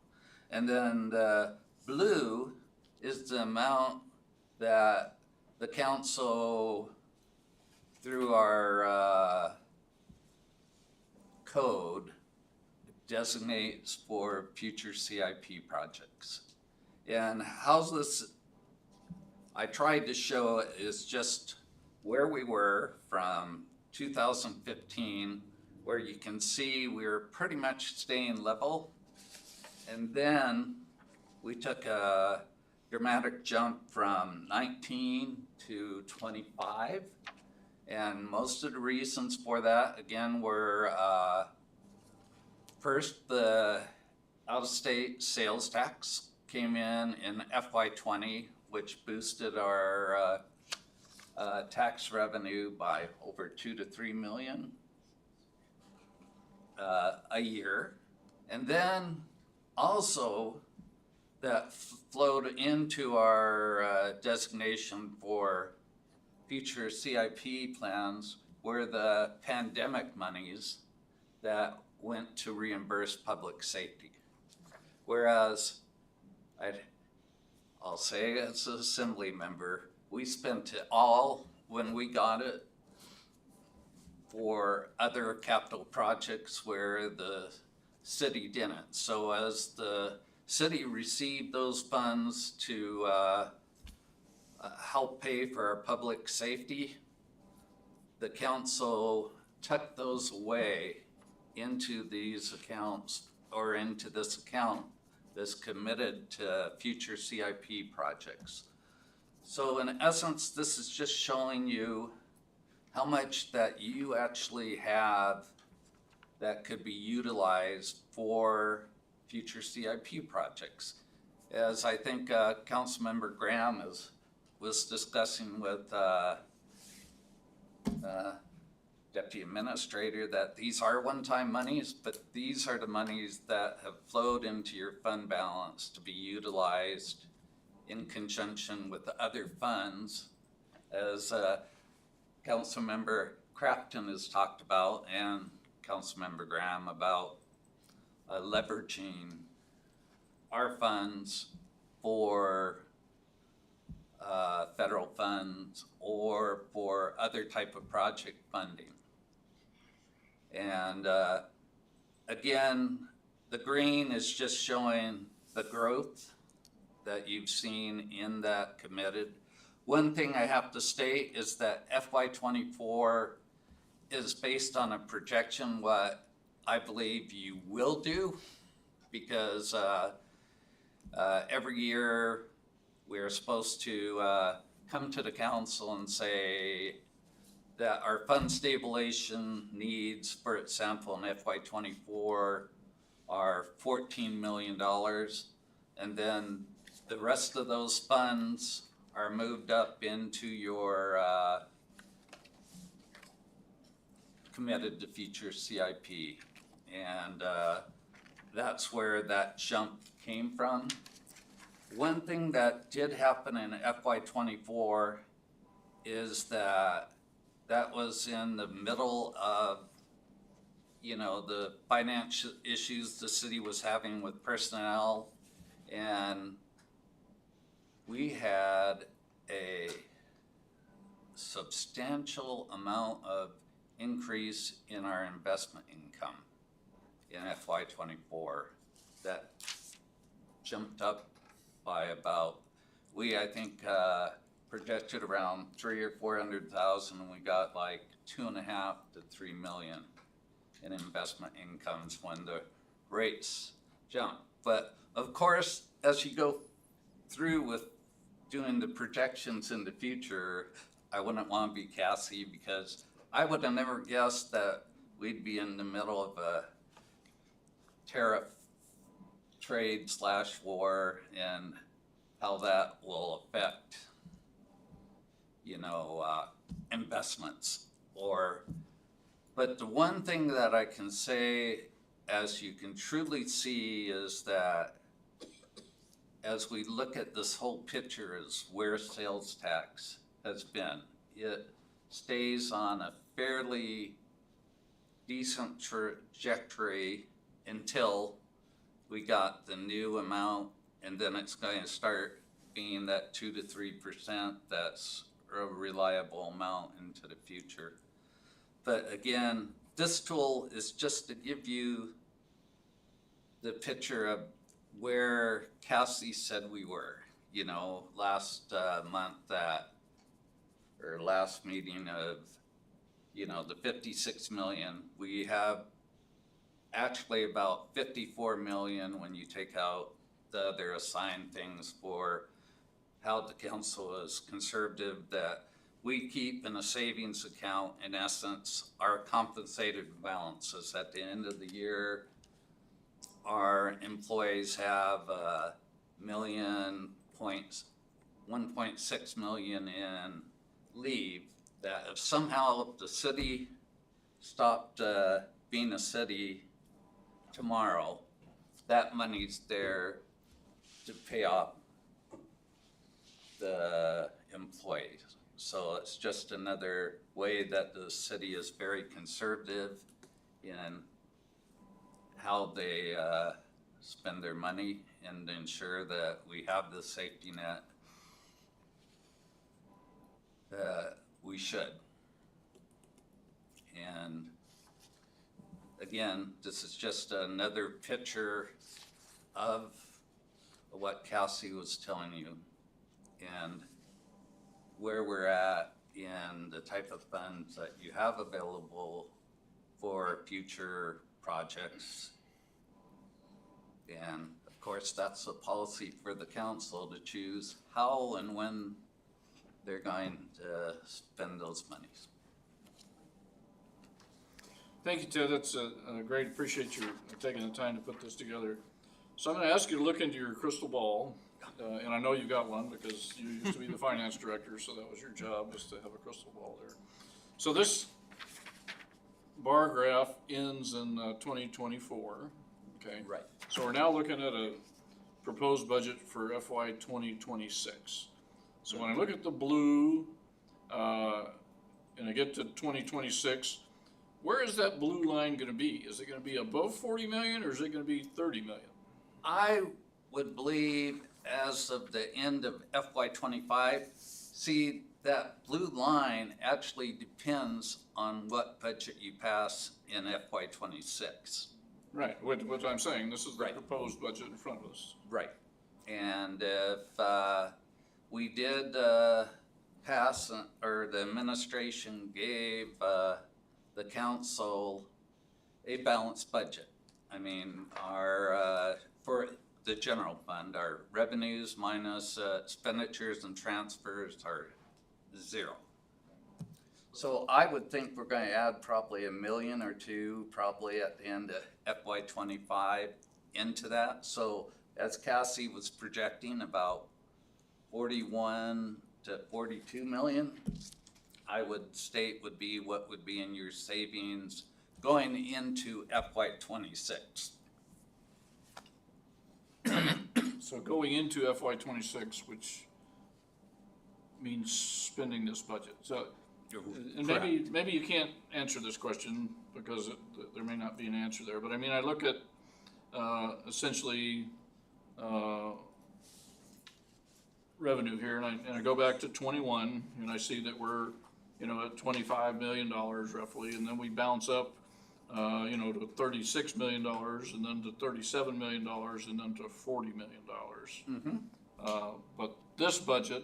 And then the blue is the amount that the council, through our code, designates for future CIP projects. And how's this, I tried to show is just where we were from 2015, where you can see we were pretty much staying level. And then we took a dramatic jump from 19 to 25. And most of the reasons for that, again, were first, the out-of-state sales tax came in FY20, which boosted our tax revenue by over 2 to 3 million a year. And then also that flowed into our designation for future CIP plans were the pandemic monies that went to reimburse public safety. Whereas I'll say as an assembly member, we spent it all when we got it for other capital projects where the city didn't. So as the city received those funds to help pay for our public safety, the council tucked those away into these accounts, or into this account that's committed to future CIP projects. So in essence, this is just showing you how much that you actually have that could be utilized for future CIP projects. As I think Councilmember Graham was discussing with Deputy Administrator, that these are one-time monies, but these are the monies that have flowed into your fund balance to be utilized in conjunction with the other funds, as Councilmember Crafton has talked about, and Councilmember Graham, about leveraging our funds for federal funds or for other type of project funding. And again, the green is just showing the growth that you've seen in that committed. One thing I have to state is that FY24 is based on a projection what I believe you will do, because every year we're supposed to come to the council and say that our fund stabilization needs, for example, in FY24 are $14 million. And then the rest of those funds are moved up into your committed to future CIP. And that's where that jump came from. One thing that did happen in FY24 is that was in the middle of, you know, the financial issues the city was having with personnel, and we had a substantial amount of increase in our investment income in FY24 that jumped up by about, I think, projected around 300,000 or 400,000, and we got like 2.5 to 3 million in investment incomes when the rates jumped. But of course, as you go through with doing the projections in the future, I wouldn't want to be Cassie, because I would have never guessed that we'd be in the middle of a tariff trade / war and how that will affect, you know, investments. But the one thing that I can say, as you can truly see, is that as we look at this whole picture, is where sales tax has been. It stays on a fairly decent trajectory until we got the new amount, and then it's going to start being that 2 to 3%. That's a reliable amount into the future. But again, this tool is just to give you the picture of where Cassie said we were, you know, last month last meeting of, you know, the 56 million. We have actually about 54 million when you take out the other assigned things for how the council is conservative, that we keep in a savings account. In essence, our compensated balances at the end of the year, our employees have 1.6 million in leave, that if somehow the city stopped being a city tomorrow, that money's there to pay off the employees. So it's just another way that the city is very conservative in how they spend their money and ensure that we have the safety net that we should. And again, this is just another picture of what Cassie was telling you and where we're at in the type of funds that you have available for future projects. And of course, that's a policy for the council to choose how and when they're going to spend those monies. Thank you, Ted. That's great. Appreciate you taking the time to put this together. So I'm going to ask you to look into your crystal ball. And I know you've got one because you used to be the finance director, so that was your job, was to have a crystal ball there. So this bar graph ends in 2024, okay? Right. So we're now looking at a proposed budget for FY 2026. So when I look at the blue and I get to 2026, where is that blue line going to be? Is it going to be above 40 million or is it going to be 30 million? I would believe as of the end of FY25, see, that blue line actually depends on what budget you pass in FY26. Right, what I'm saying, this is the proposed budget in front of us. Right. And if we did pass, or the administration gave the council a balanced budget. I mean, our, for the general fund, our revenues minus expenditures and transfers are 0. So I would think we're going to add probably $1 million or $2 million probably at the end of FY25 into that. So as Cassie was projecting, about 41 to 42 million, I would state would be what would be in your savings going into FY26. So going into FY26, which means spending this budget. So, and maybe you can't answer this question because there may not be an answer there, but I mean, I look at essentially revenue here, and I go back to 21, and I see that we're, at $25 million roughly, and then we bounce up, to $36 million, and then to $37 million, and then to $40 million. But this budget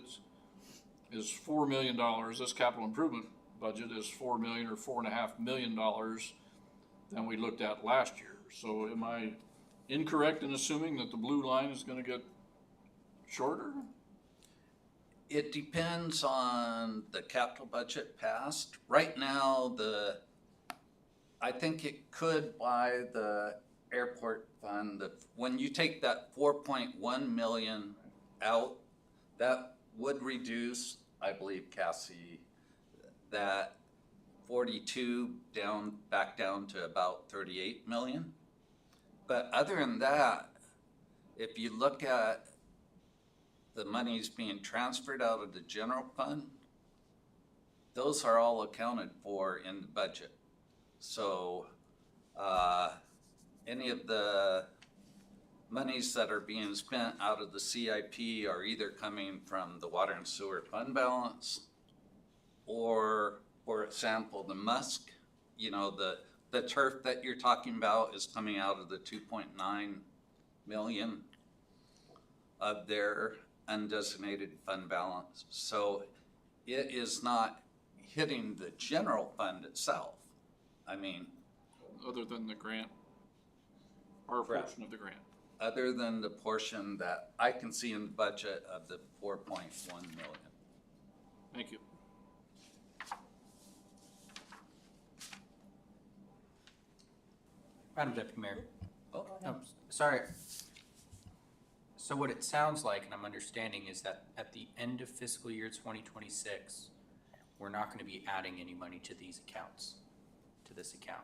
is $4 million. This capital improvement budget is $4 million or $4.5 million than we looked at last year. So am I incorrect in assuming that the blue line is going to get shorter? It depends on the capital budget passed. Right now, I think it could buy the airport fund. When you take that 4.1 million out, that would reduce, I believe, Cassie, that 42 back down to about 38 million. But other than that, if you look at the monies being transferred out of the general fund, those are all accounted for in the budget. So any of the monies that are being spent out of the CIP are either coming from the water and sewer fund balance, or, for example, the Musk, the turf that you're talking about is coming out of the 2.9 million of their undesignated fund balance. So it is not hitting the general fund itself. I mean, other than the grant, our portion of the grant. Other than the portion that I can see in the budget of the 4.1 million. Thank you. Madam Deputy Mayor. Oh, no, sorry. So what it sounds like, and I'm understanding, is that at the end of fiscal year 2026, we're not going to be adding any money to these accounts, to this account.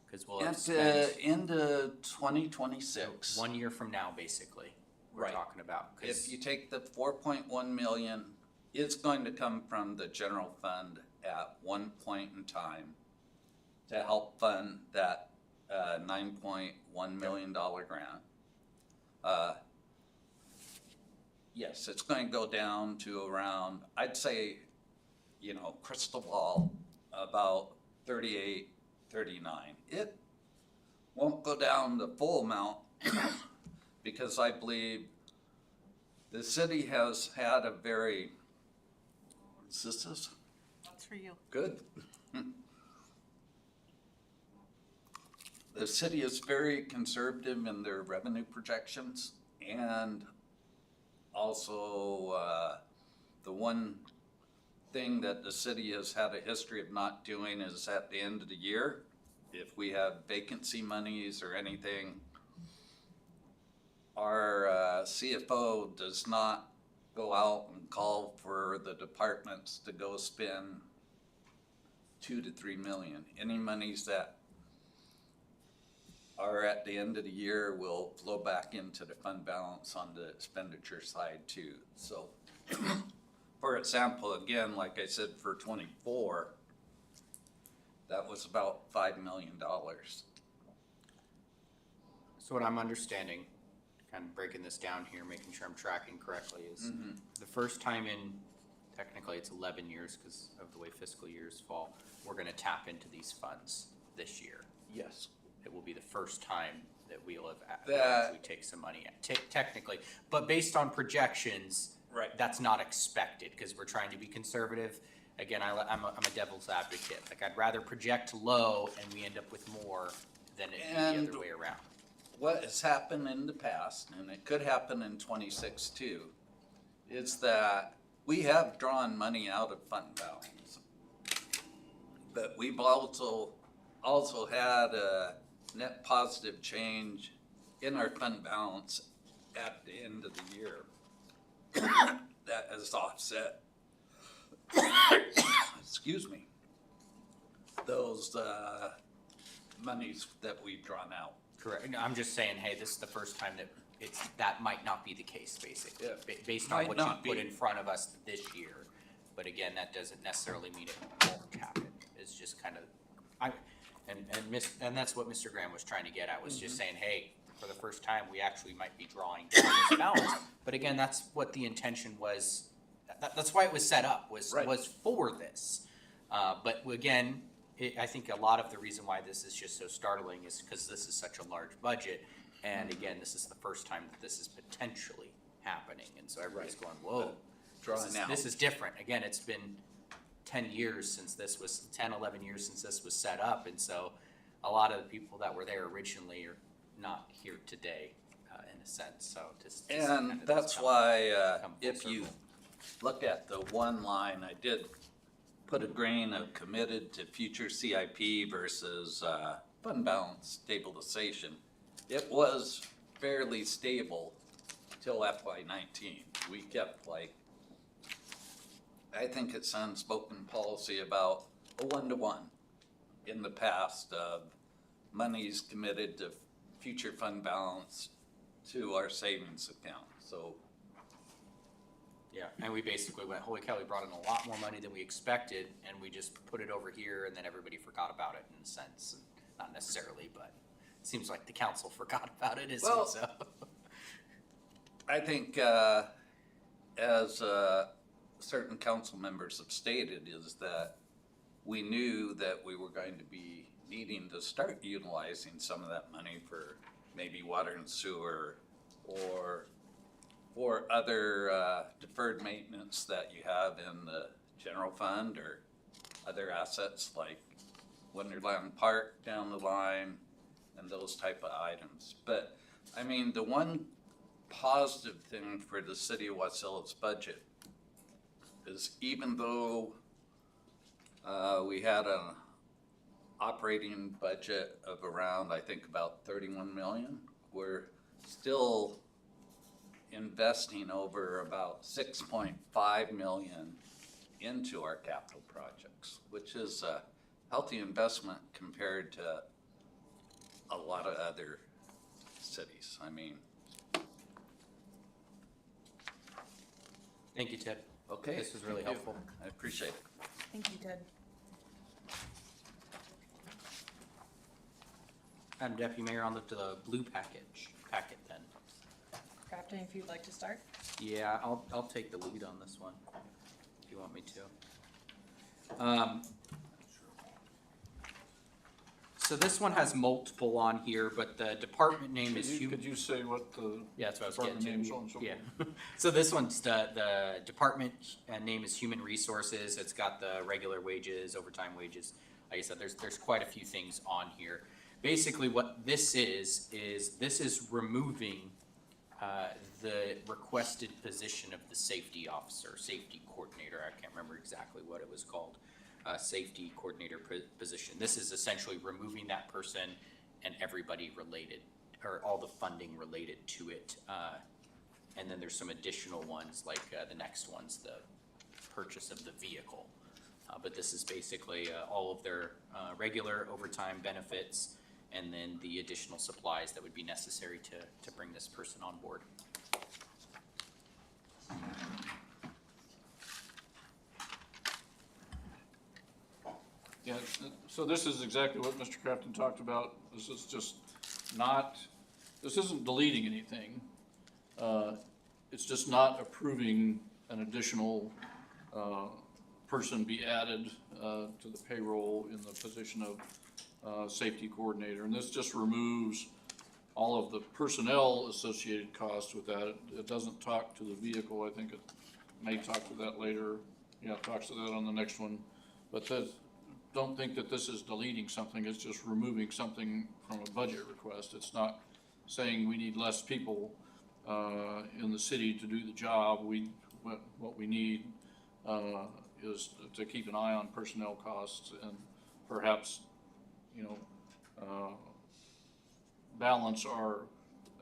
Because we'll have At spent the end of 2026. 1 year from now, basically, we're Right. talking about. If you take the 4.1 million, it's going to come from the general fund at one point in time to help fund that $9.1 million grant. Yes, it's going to go down to around, I'd say, crystal ball, about 38, 39. It won't go down the full amount because I believe the city has had a very, is this? That's for you. Good. The city is very conservative in their revenue projections, and also the one thing that the city has had a history of not doing is at the end of the year, if we have vacancy monies or anything, our CFO does not go out and call for the departments to go spend 2 to 3 million. Any monies that are at the end of the year will flow back into the fund balance on the expenditure side too. So, for example, again, like I said, for 24, that was about $5 million. So what I'm understanding, kind of breaking this down here, making sure I'm tracking correctly, is the first time in, technically it's 11 years because of the way fiscal years fall, we're going to tap into these funds this year. Yes. It will be the first time that we'll have That- actually take some money out, technically. But based on projections, Right. that's not expected because we're trying to be conservative. Again, I'm a devil's advocate. Like, I'd rather project low and we end up with more than it be And the other way around. what has happened in the past, and it could happen in 26 too, is that we have drawn money out of fund balance. But we've also had a net positive change in our fund balance at the end of the year. That has offset, excuse me, those monies that we've drawn out. Correct. And I'm just saying, hey, this is the first time that that might not be the case, basically, Yeah. based on Might what you not put be. in front of us this year. But again, that doesn't necessarily mean it won't happen. It's just kind of, and that's what Mr. Graham was trying to get at, was just saying, hey, for the first time, we actually might be drawing down this balance. But again, that's what the intention was. That's why it was set up, was for this. But again, I think a lot of the reason why this is just so startling is because this is such a large budget. And again, this is the first time that this is potentially happening. And so everybody's going, whoa, this is different. Again, it's been 10 years since this was, 10, 11 years since this was set up. And so a lot of the people that were there originally are not here today, in a sense. So And that's why, if you look at the one line, I did put a grain of committed to future CIP versus fund balance stabilization. It was fairly stable till FY19. We kept I think it's unspoken policy about a 1-to-1 in the past of monies committed to future fund balance to our savings account. So yeah, and we basically went, holy cow, we brought in a lot more money than we expected, and we just put it over here, and then everybody forgot about it in a sense. Not necessarily, but it seems like the council forgot about it, isn't it? So I think as certain council members have stated, is that we knew that we were going to be needing to start utilizing some of that money for maybe water and sewer or for other deferred maintenance that you have in the general fund or other assets like Wonderland Park down the line and those type of items. But I mean, the one positive thing for the city of Wasilla's budget is even though we had an operating budget of around, I think about 31 million, we're still investing over about 6.5 million into our capital projects, which is a healthy investment compared to a lot of other cities. I mean. thank you, Ted. Okay. This was really helpful. I appreciate it. Thank you, Ted. Deputy Mayor, on the blue packet then. Crafton, if you'd like to start. Yeah, I'll take the lead on this one, if you want me to. So this one has multiple on here, but the department name is Could you say what the Yeah, that's what I was department getting names to. on and so Yeah. forth? So this one's the department name is Human Resources. It's got the regular wages, overtime wages. Like I said, there's quite a few things on here. Basically, what this is this is removing the requested position of the safety officer, safety coordinator. I can't remember exactly what it was called. Safety coordinator position. This is essentially removing that person and everybody related, or all the funding related to it. And then there's some additional ones, like the next one's the purchase of the vehicle. But this is basically all of their regular overtime benefits and then the additional supplies that would be necessary to bring this person on board. Yeah, so this is exactly what Mr. Crafton talked about. This is just not, this isn't deleting anything. It's just not approving an additional person be added to the payroll in the position of safety coordinator. And this just removes all of the personnel associated costs with that. It doesn't talk to the vehicle. I think it may talk to that later. Yeah, it talks to that on the next one. But don't think that this is deleting something. It's just removing something from a budget request. It's not saying we need less people in the city to do the job. What we need is to keep an eye on personnel costs and perhaps, balance our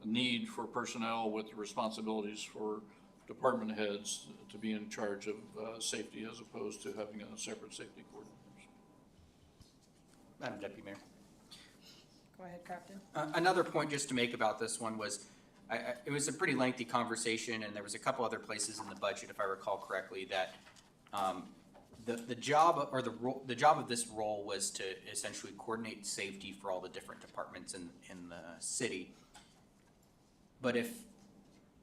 need for personnel with responsibilities for department heads to be in charge of safety as opposed to having a separate safety coordinator. Madam Deputy Mayor. Go ahead, Captain. Another point just to make about this one was, it was a pretty lengthy conversation, and there was a couple other places in the budget, if I recall correctly, that the job or the job of this role was to essentially coordinate safety for all the different departments in the city. But if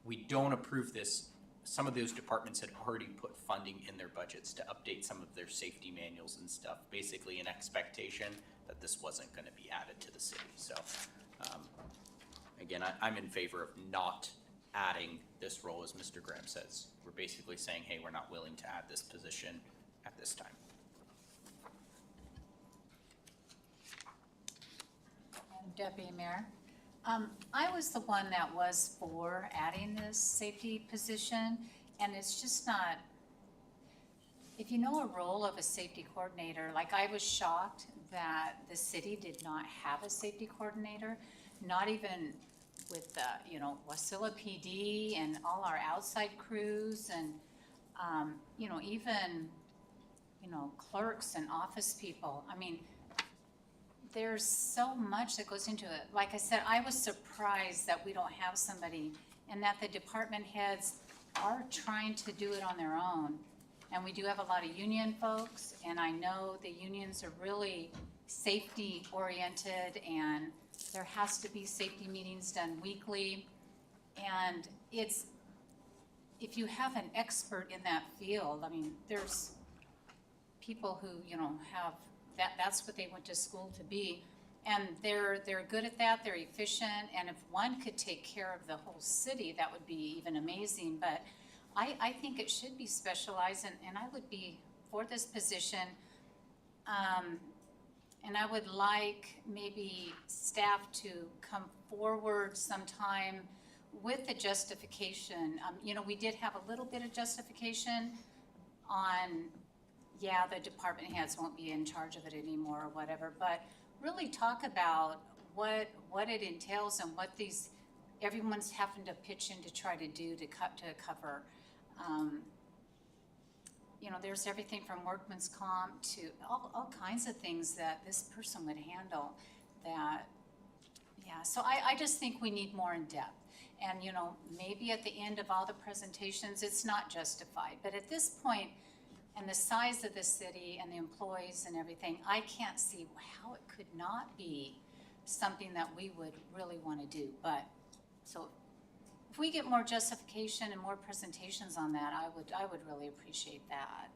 we don't approve this, some of those departments had already put funding in their budgets to update some of their safety manuals and stuff, basically an expectation that this wasn't going to be added to the city. So again, I'm in favor of not adding this role, as Mr. Graham says. We're basically saying, hey, we're not willing to add this position at this time. Deputy Mayor, I was the one that was for adding this safety position, and it's just not, if you know a role of a safety coordinator, like I was shocked that the city did not have a safety coordinator, not even with the, Wasilla PD and all our outside crews and, even, clerks and office people. I mean, there's so much that goes into it. Like I said, I was surprised that we don't have somebody and that the department heads are trying to do it on their own. And we do have a lot of union folks, and I know the unions are really safety oriented, and there has to be safety meetings done weekly. And if you have an expert in that field, I mean, there's people who, have that's what they went to school to be. And they're good at that, they're efficient, and if one could take care of the whole city, that would be even amazing. But I think it should be specialized, and I would be for this position. And I would like maybe staff to come forward sometime with the justification. We did have a little bit of justification on, the department heads won't be in charge of it anymore or whatever, but really talk about what it entails and what everyone's having to pitch in to try to do to cover. There's everything from workman's comp to all kinds of things that this person would handle so I just think we need more in depth. And, maybe at the end of all the presentations, it's not justified. But at this point, and the size of the city and the employees and everything, I can't see how it could not be something that we would really want to do. But, so if we get more justification and more presentations on that, I would really appreciate that.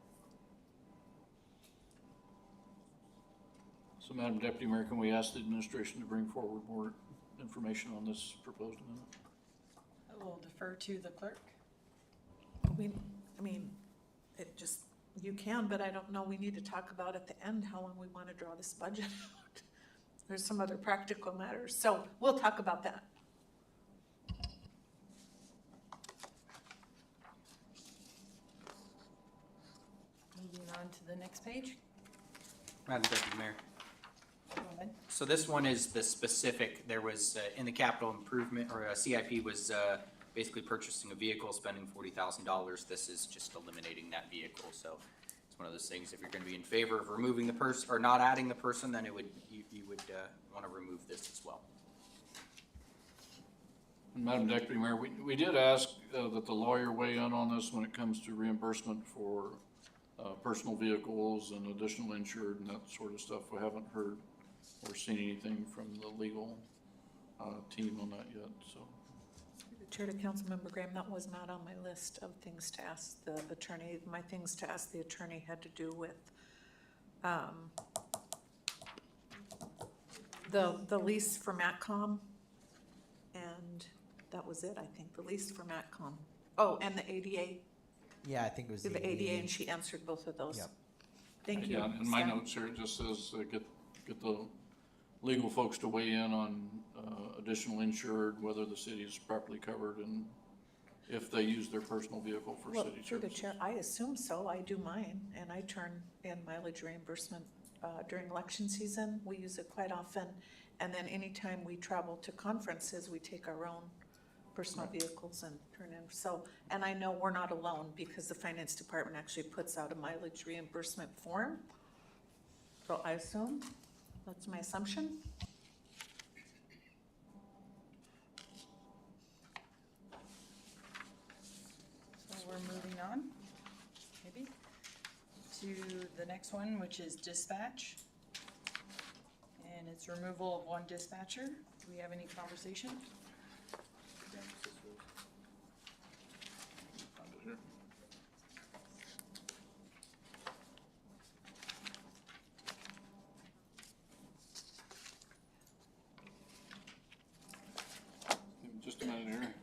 So, Madam Deputy Mayor, can we ask the administration to bring forward more information on this proposed amendment? I will defer to the clerk. You can, but I don't know, we need to talk about at the end how long we want to draw this budget out. There's some other practical matters, so we'll talk about that. Moving on to the next page. Madam Deputy Mayor. Go ahead. So this one is the specific, there was, in the capital improvement, or CIP was basically purchasing a vehicle, spending $40,000. This is just eliminating that vehicle. So it's one of those things, if you're going to be in favor of removing the person, or not adding the person, then you would want to remove this as well. Madam Deputy Mayor, we did ask that the lawyer weigh in on this when it comes to reimbursement for personal vehicles and additional insured and that sort of stuff. We haven't heard or seen anything from the legal team on that yet, so. Chair to Councilmember Graham, that was not on my list of things to ask the attorney. My things to ask the attorney had to do with the lease for MATCOM, and that was it, I think, the lease for MATCOM. Oh, and the ADA. Yeah, I think it was The ADA, and she answered both of those. Yep. Thank you. Yeah, in my Sam. notes here, it just says get the legal folks to weigh in on additional insured, whether the city is properly covered, and if they use their personal vehicle for Well, city through the services. chair, I assume so. I do mine, and I turn in mileage reimbursement during election season. We use it quite often, And then anytime we travel to conferences, we take our own personal vehicles and turn in. So, and I know we're not alone because the finance department actually puts out a mileage reimbursement form. So I assume, that's my assumption. So we're moving on, maybe, to the next one, which is dispatch. And it's removal of one dispatcher. Do we have any conversation? Just a minute here.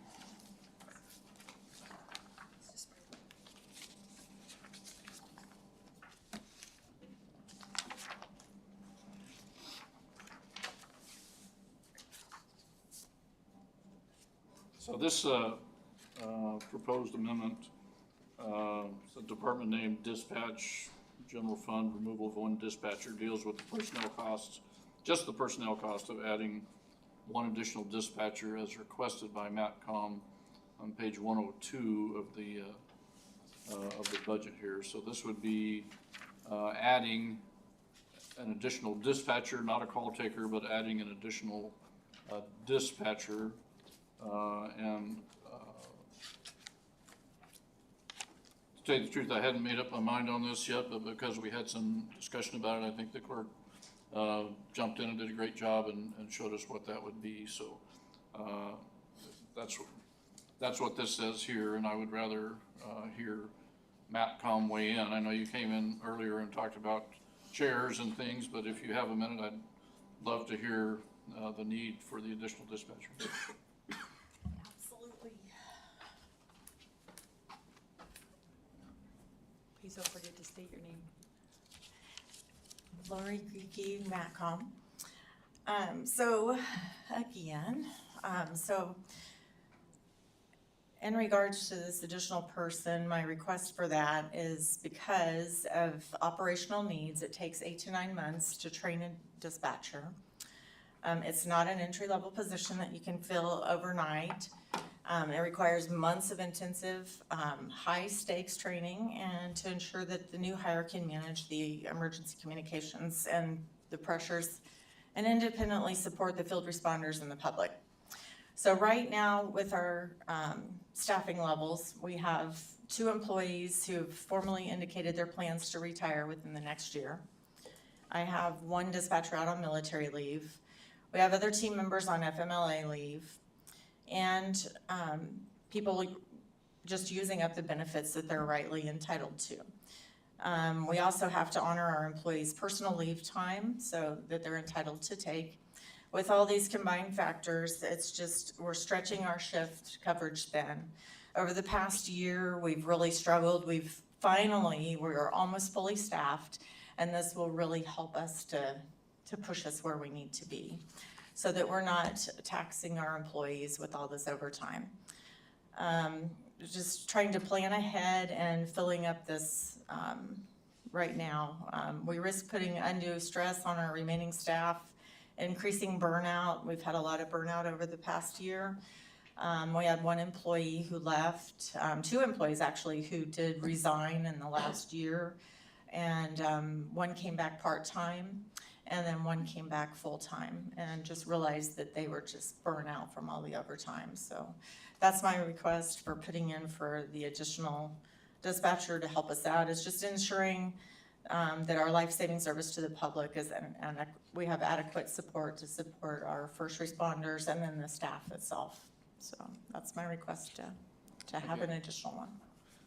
So this proposed amendment, the department name dispatch, general fund, removal of one dispatcher, deals with the personnel costs, just the personnel cost of adding one additional dispatcher as requested by MATCOM on page 102 of the budget here. So this would be adding an additional dispatcher, not a call taker, but adding an additional dispatcher. To tell you the truth, I hadn't made up my mind on this yet, but because we had some discussion about it, I think the clerk jumped in and did a great job and showed us what that would be. So that's what this says here, and I would rather hear MATCOM weigh in. I know you came in earlier and talked about chairs and things, but if you have a minute, I'd love to hear the need for the additional dispatcher. Absolutely. Please don't forget to state your name. Lori Greeke, MATCOM. So in regards to this additional person, my request for that is because of operational needs. It takes 8 to 9 months to train a dispatcher. It's not an entry-level position that you can fill overnight. It requires months of intensive, high-stakes training and to ensure that the new hire can manage the emergency communications and the pressures and independently support the field responders and the public. So right now with our staffing levels, we have 2 employees who have formally indicated their plans to retire within the next year. I have 1 dispatcher out on military leave. We have other team members on FMLA leave. And people just using up the benefits that they're rightly entitled to. We also have to honor our employees' personal leave time so that they're entitled to take. With all these combined factors, it's just, we're stretching our shift coverage thin. Over the past year, we've really struggled. We're almost fully staffed, and this will really help us to push us where we need to be, so that we're not taxing our employees with all this overtime. Just trying to plan ahead and filling up this right now. We risk putting undue stress on our remaining staff, increasing burnout. We've had a lot of burnout over the past year. We had 1 employee who left, 2 employees actually who did resign in the last year, and 1 came back part-time. And then 1 came back full-time and just realized that they were just burnt out from all the overtime. So that's my request for putting in for the additional dispatcher to help us out, is just ensuring that our life-saving service to the public is, and we have adequate support to support our first responders and then the staff itself. So that's my request to have an additional one.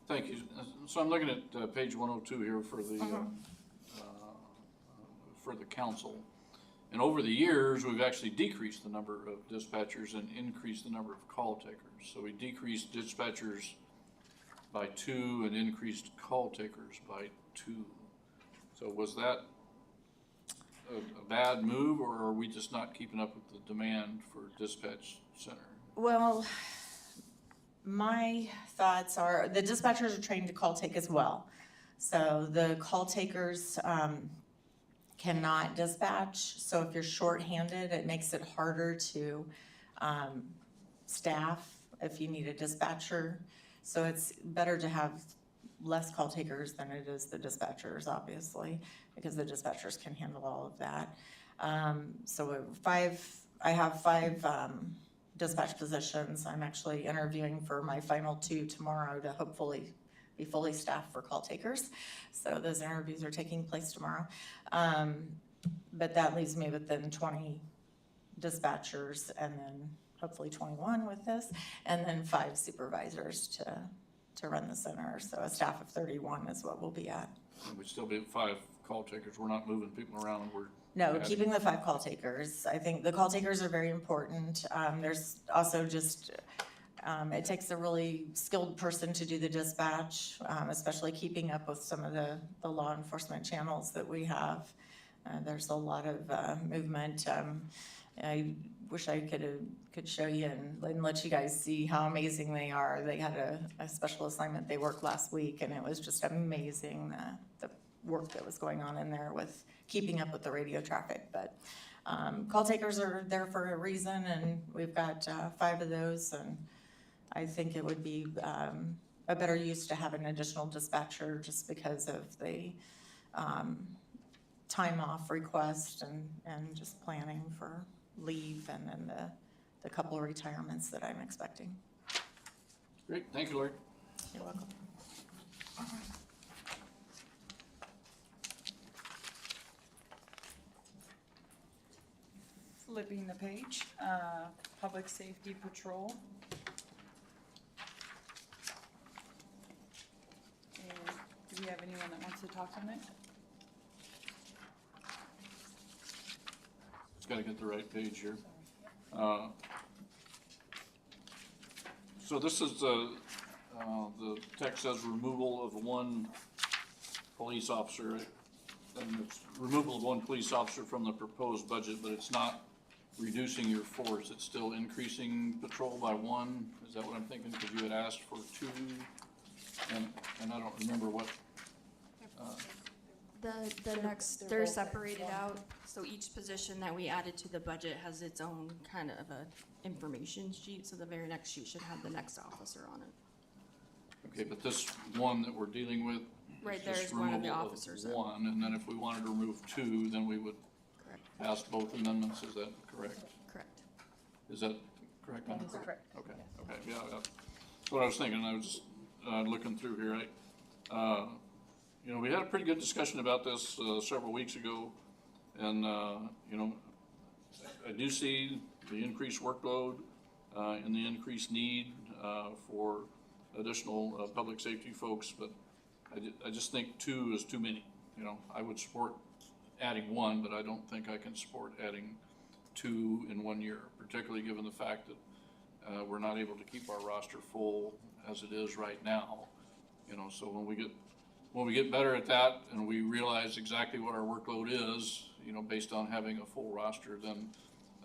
Thank you. So I'm looking at page 102 here for the council. And over the years, we've actually decreased the number of dispatchers and increased the number of call takers. So we decreased dispatchers by 2 and increased call takers by 2. So was that a bad move, or are we just not keeping up with the demand for dispatch center? Well, my thoughts are the dispatchers are trained to call take as well. So the call takers, cannot dispatch. So if you're shorthanded, it makes it harder to staff if you need a dispatcher. So it's better to have less call takers than it is the dispatchers, obviously, because the dispatchers can handle all of that. So I have five dispatch positions. I'm actually interviewing for my final 2 tomorrow to hopefully be fully staffed for call takers. So those interviews are taking place tomorrow. But that leaves me with then 20 dispatchers and then hopefully 21 with this, and then 5 supervisors to run the center. So a staff of 31 is what we'll be at. We'd still be at 5 call takers. We're not moving people around. We're No, adding- keeping the 5 call takers. I think the call takers are very important. There's also just, it takes a really skilled person to do the dispatch, especially keeping up with some of the law enforcement channels that we have. There's a lot of movement. I wish I could show you and let you guys see how amazing they are. They had a special assignment they worked last week, and it was just amazing, the work that was going on in there with keeping up with the radio traffic. But call takers are there for a reason, and we've got 5 of those, and I think it would be a better use to have an additional dispatcher just because of the time off request and just planning for leave and then the couple of retirements that I'm expecting. Great, thank you, Lori. You're welcome. Flipping the page, Public Safety Patrol. And do we have anyone that wants to talk on it? Just gotta get the right page here. So this is the text says removal of 1 police officer. And it's removal of 1 police officer from the proposed budget, but it's not reducing your force. It's still increasing patrol by 1. Is that what I'm thinking? Because you had asked for 2, and I don't remember what. The next, they're separated out, so each position that we added to the budget has its own kind of a information sheet, so the very next sheet should have the next officer on it. Okay, but this one that we're dealing with. Right is there just is one of the removal officers. 1, and then if we wanted to remove 2, then we would Correct. pass both amendments. Is that correct? Correct. Is that correct? That is correct. Okay, okay, yeah, that's what I was thinking. I was just looking through here. You know, we had a pretty good discussion about this several weeks ago, and, you know, I do see the increased workload and the increased need for additional public safety folks, but I just think 2 is too many. You know, I would support adding 1, but I don't think I can support adding 2 in 1 year, particularly given the fact that we're not able to keep our roster full as it is right now. You know, so when we get better at that and we realize exactly what our workload is, you know, based on having a full roster, then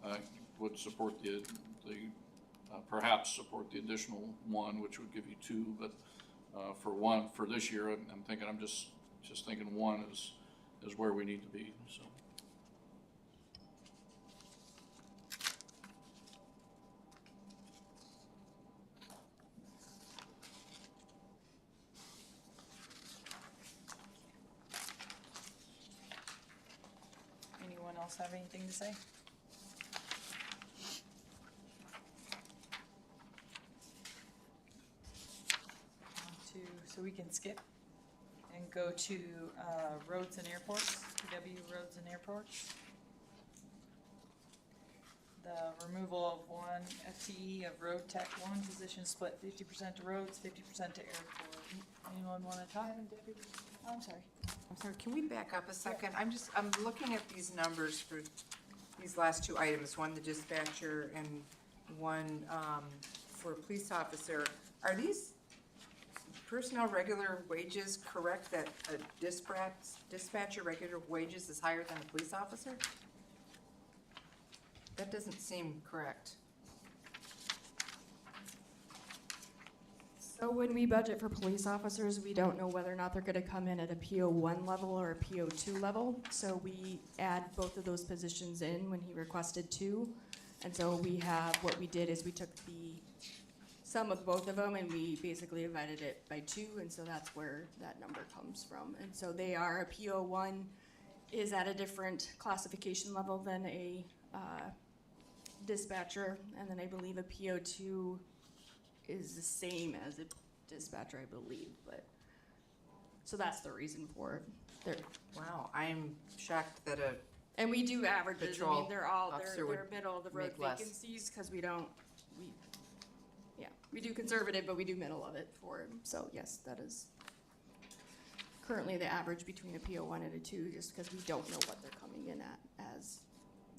I would support perhaps support the additional 1, which would give you 2, but for this year, I'm thinking, I'm just thinking 1 is where we need to be, so. Anyone else have anything to say? So we can skip and go to roads and airports, PW roads and airports. The removal of 1 FTE of road tech 1 position split 50% to roads, 50% to airport. Anyone want to talk? Oh, I'm sorry. I'm sorry, can we back up a second? I'm looking at these numbers for these last 2 items, 1 the dispatcher and 1 for a police officer. Are these personnel regular wages correct, that a dispatcher regular wages is higher than a police officer? That doesn't seem correct. So So when we budget for police officers, we don't know whether or not they're gonna come in at a PO1 level or a PO2 level. So we add both of those positions in when he requested 2. And so what we did is we took the sum of both of them and we basically divided it by 2, and so that's where that number comes from. And so they are, a PO1 is at a different classification level than a dispatcher, and then I believe a PO2 is the same as a dispatcher, I believe, but, so that's the reason for it. Wow, I'm shocked that a And we do averages, I mean, Patrol they're all, officer they're would middle of the road make less. vacancies, cause we do conservative, but we do middle of it for him, so yes, that is currently the average between a PO1 and a 2, just because we don't know what they're coming in at as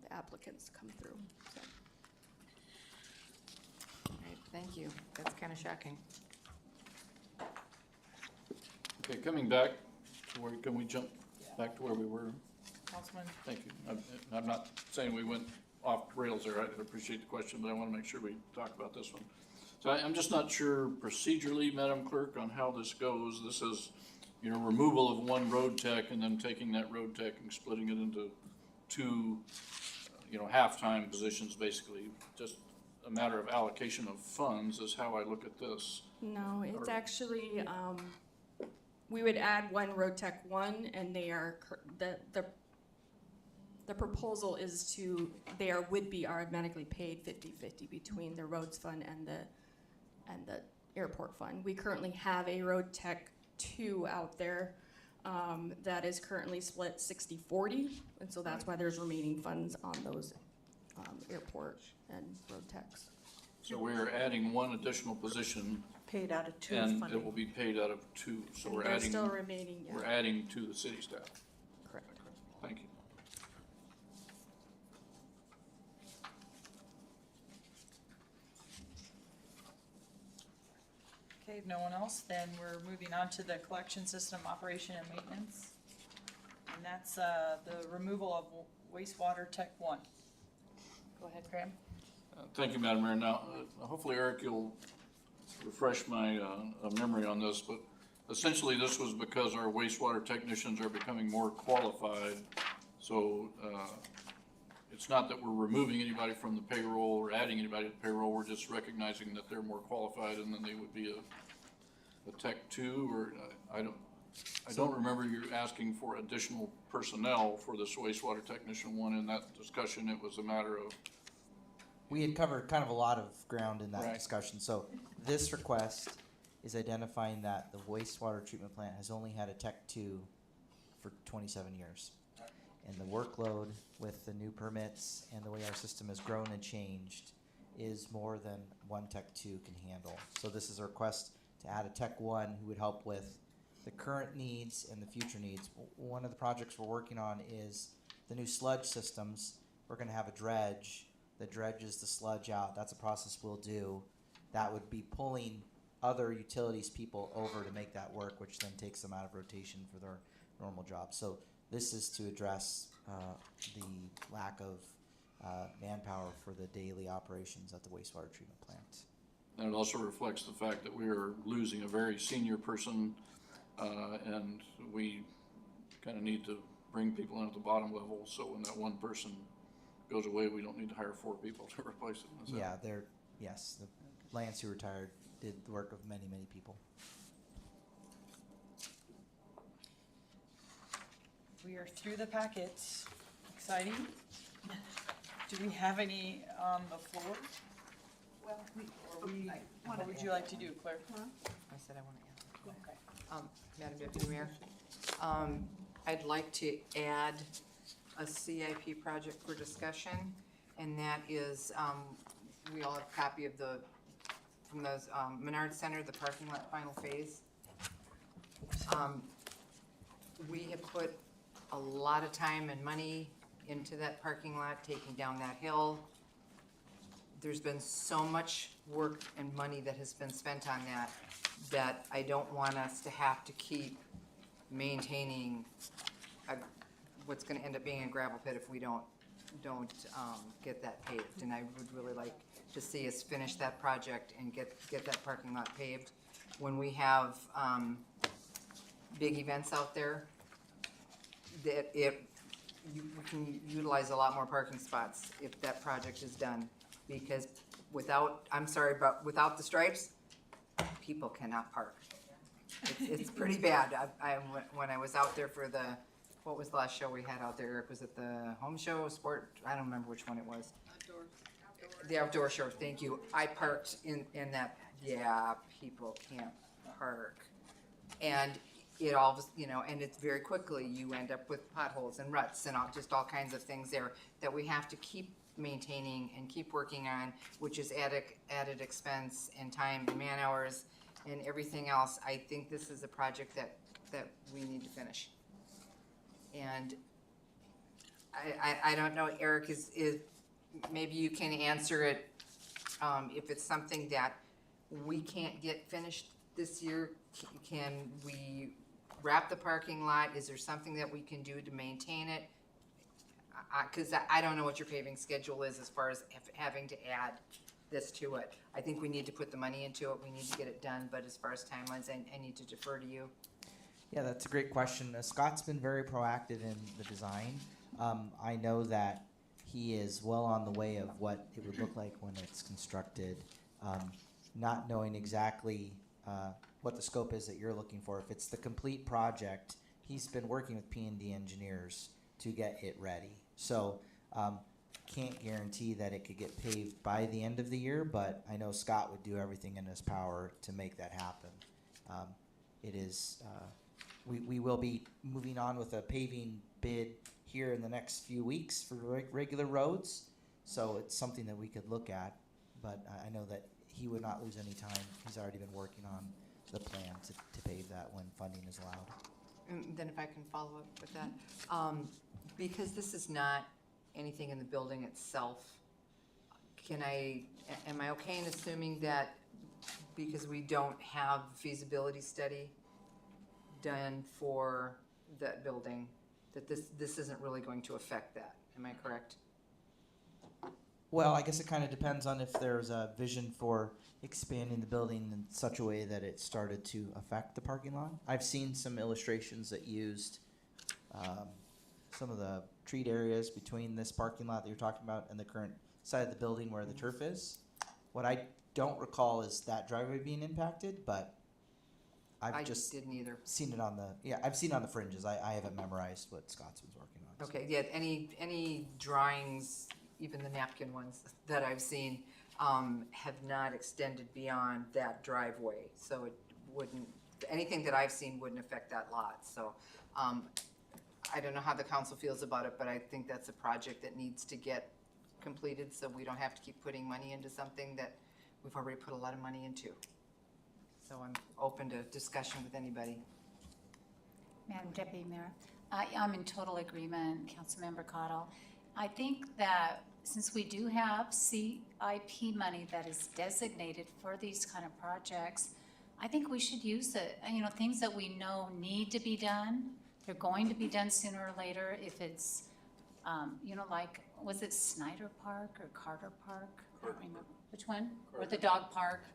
the applicants come through, so. All right, thank you. That's kind of shocking. Okay, coming back to where, can we jump back to where we were? Councilman? Thank you. I'm not saying we went off rails there. I appreciate the question, but I want to make sure we talk about this one. So I'm just not sure procedurally, Madam Clerk, on how this goes. This is, removal of one road tech and then taking that road tech and splitting it into 2, half-time positions, basically. Just a matter of allocation of funds is how I look at this. No, it's actually, we would add one road tech 1, and they are, the proposal is would be automatically paid 50-50 between the roads fund and the airport fund. We currently have a road tech 2 out there, that is currently split 60-40, and so that's why there's remaining funds on those, airport and road techs. So we're adding one additional position Paid out of 2 and funding. it will be paid out of 2. So And we're they're adding, still remaining, yeah. we're adding to the city staff. Correct. Thank you. Okay, if no one else, then we're moving on to the collection system operation and maintenance. And that's the removal of wastewater tech 1. Go ahead, Graham. Thank you, Madam Mayor. Now, hopefully Eric, you'll refresh my memory on this, but essentially this was because our wastewater technicians are becoming more qualified. So it's not that we're removing anybody from the payroll or adding anybody to the payroll. We're just recognizing that they're more qualified and then they would be a tech 2, or I don't remember you asking for additional personnel for this wastewater technician 1 in that discussion. It was a matter of, We had covered kind of a lot of ground in that Right. discussion. So this request is identifying that the wastewater treatment plant has only had a Tech 2 for 27 years. And the workload with the new permits and the way our system has grown and changed is more than one Tech 2 can handle. So this is a request to add a Tech 1 who would help with the current needs and the future needs. One of the projects we're working on is the new sludge systems. We're gonna have a dredge that dredges the sludge out. That's a process we'll do. That would be pulling other utilities people over to make that work, which then takes them out of rotation for their normal job. So this is to address the lack of manpower for the daily operations at the wastewater treatment plant. and it also reflects the fact that we are losing a very senior person, and we kind of need to bring people in at the bottom level, so when that one person goes away, we don't need to hire 4 people to replace it. Is that- Yeah, yes, the Lance who retired did the work of many, many people. We are through the packet. Exciting. Do we have any on the floor? Well, What would you like to do, Claire? I said I want to add. Okay. Madam Deputy Mayor, I'd like to add a CIP project for discussion, and that is, we all have a copy of from those, Menard Center, the parking lot final phase. We have put a lot of time and money into that parking lot, taking down that hill. There's been so much work and money that has been spent on that I don't want us to have to keep maintaining what's gonna end up being a gravel pit if we don't get that paved. And I would really like to see us finish that project and get that parking lot paved. when we have, big events out there, that we can utilize a lot more parking spots if that project is done. Because without, I'm sorry, but without the stripes, people cannot park. It's pretty bad. When I was out there for what was the last show we had out there, Eric? Was it the home show, sport? I don't remember which one it was. The outdoor show, thank you. I parked in that, yeah, people can't park. And it all, and it's very quickly, you end up with potholes and ruts and just all kinds of things there that we have to keep maintaining and keep working on, which is added expense and time and man hours and everything else. I think this is a project that we need to finish. And I don't know, Eric, is maybe you can answer it, if it's something that we can't get finished this year, can we wrap the parking lot? Is there something that we can do to maintain it? Because I don't know what your paving schedule is as far as having to add this to it. I think we need to put the money into it, we need to get it done, but as far as timelines, I need to defer to you. Yeah, that's a great question. Scott's been very proactive in the design. I know that he is well on the way of what it would look like when it's constructed, not knowing exactly what the scope is that you're looking for. If it's the complete project, he's been working with P&D engineers to get it ready. So can't guarantee that it could get paved by the end of the year, but I know Scott would do everything in his power to make that happen. It is, we will be moving on with a paving bid here in the next few weeks for regular roads, so it's something that we could look at, but I know that he would not lose any time. He's already been working on the plan to pave that when funding is allowed. And then if I can follow up with that, because this is not anything in the building itself, am I okay in assuming that because we don't have feasibility study done for that building, that this isn't really going to affect that? Am I correct? Well, I guess it kind of depends on if there's a vision for expanding the building in such a way that it started to affect the parking lot. I've seen some illustrations that used some of the treat areas between this parking lot that you're talking about and the current side of the building where the turf is. What I don't recall is that driveway being impacted, but I just didn't either. seen it on I've seen it on the fringes. I haven't memorized what Scott's was working on. Okay, yeah, any drawings, even the napkin ones that I've seen, have not extended beyond that driveway. So it wouldn't, anything that I've seen wouldn't affect that lot. So I don't know how the council feels about it, but I think that's a project that needs to get completed so we don't have to keep putting money into something that we've already put a lot of money into. So I'm open to discussion with anybody. Madam Deputy Mayor, I'm in total agreement, Councilmember Cottle. I think that since we do have CIP money that is designated for these kind of projects, I think we should use it. Things that we know need to be done, they're going to be done sooner or later. If it's, like, was it Snyder Park or Carter Park? I don't remember. Which one? Or the dog park?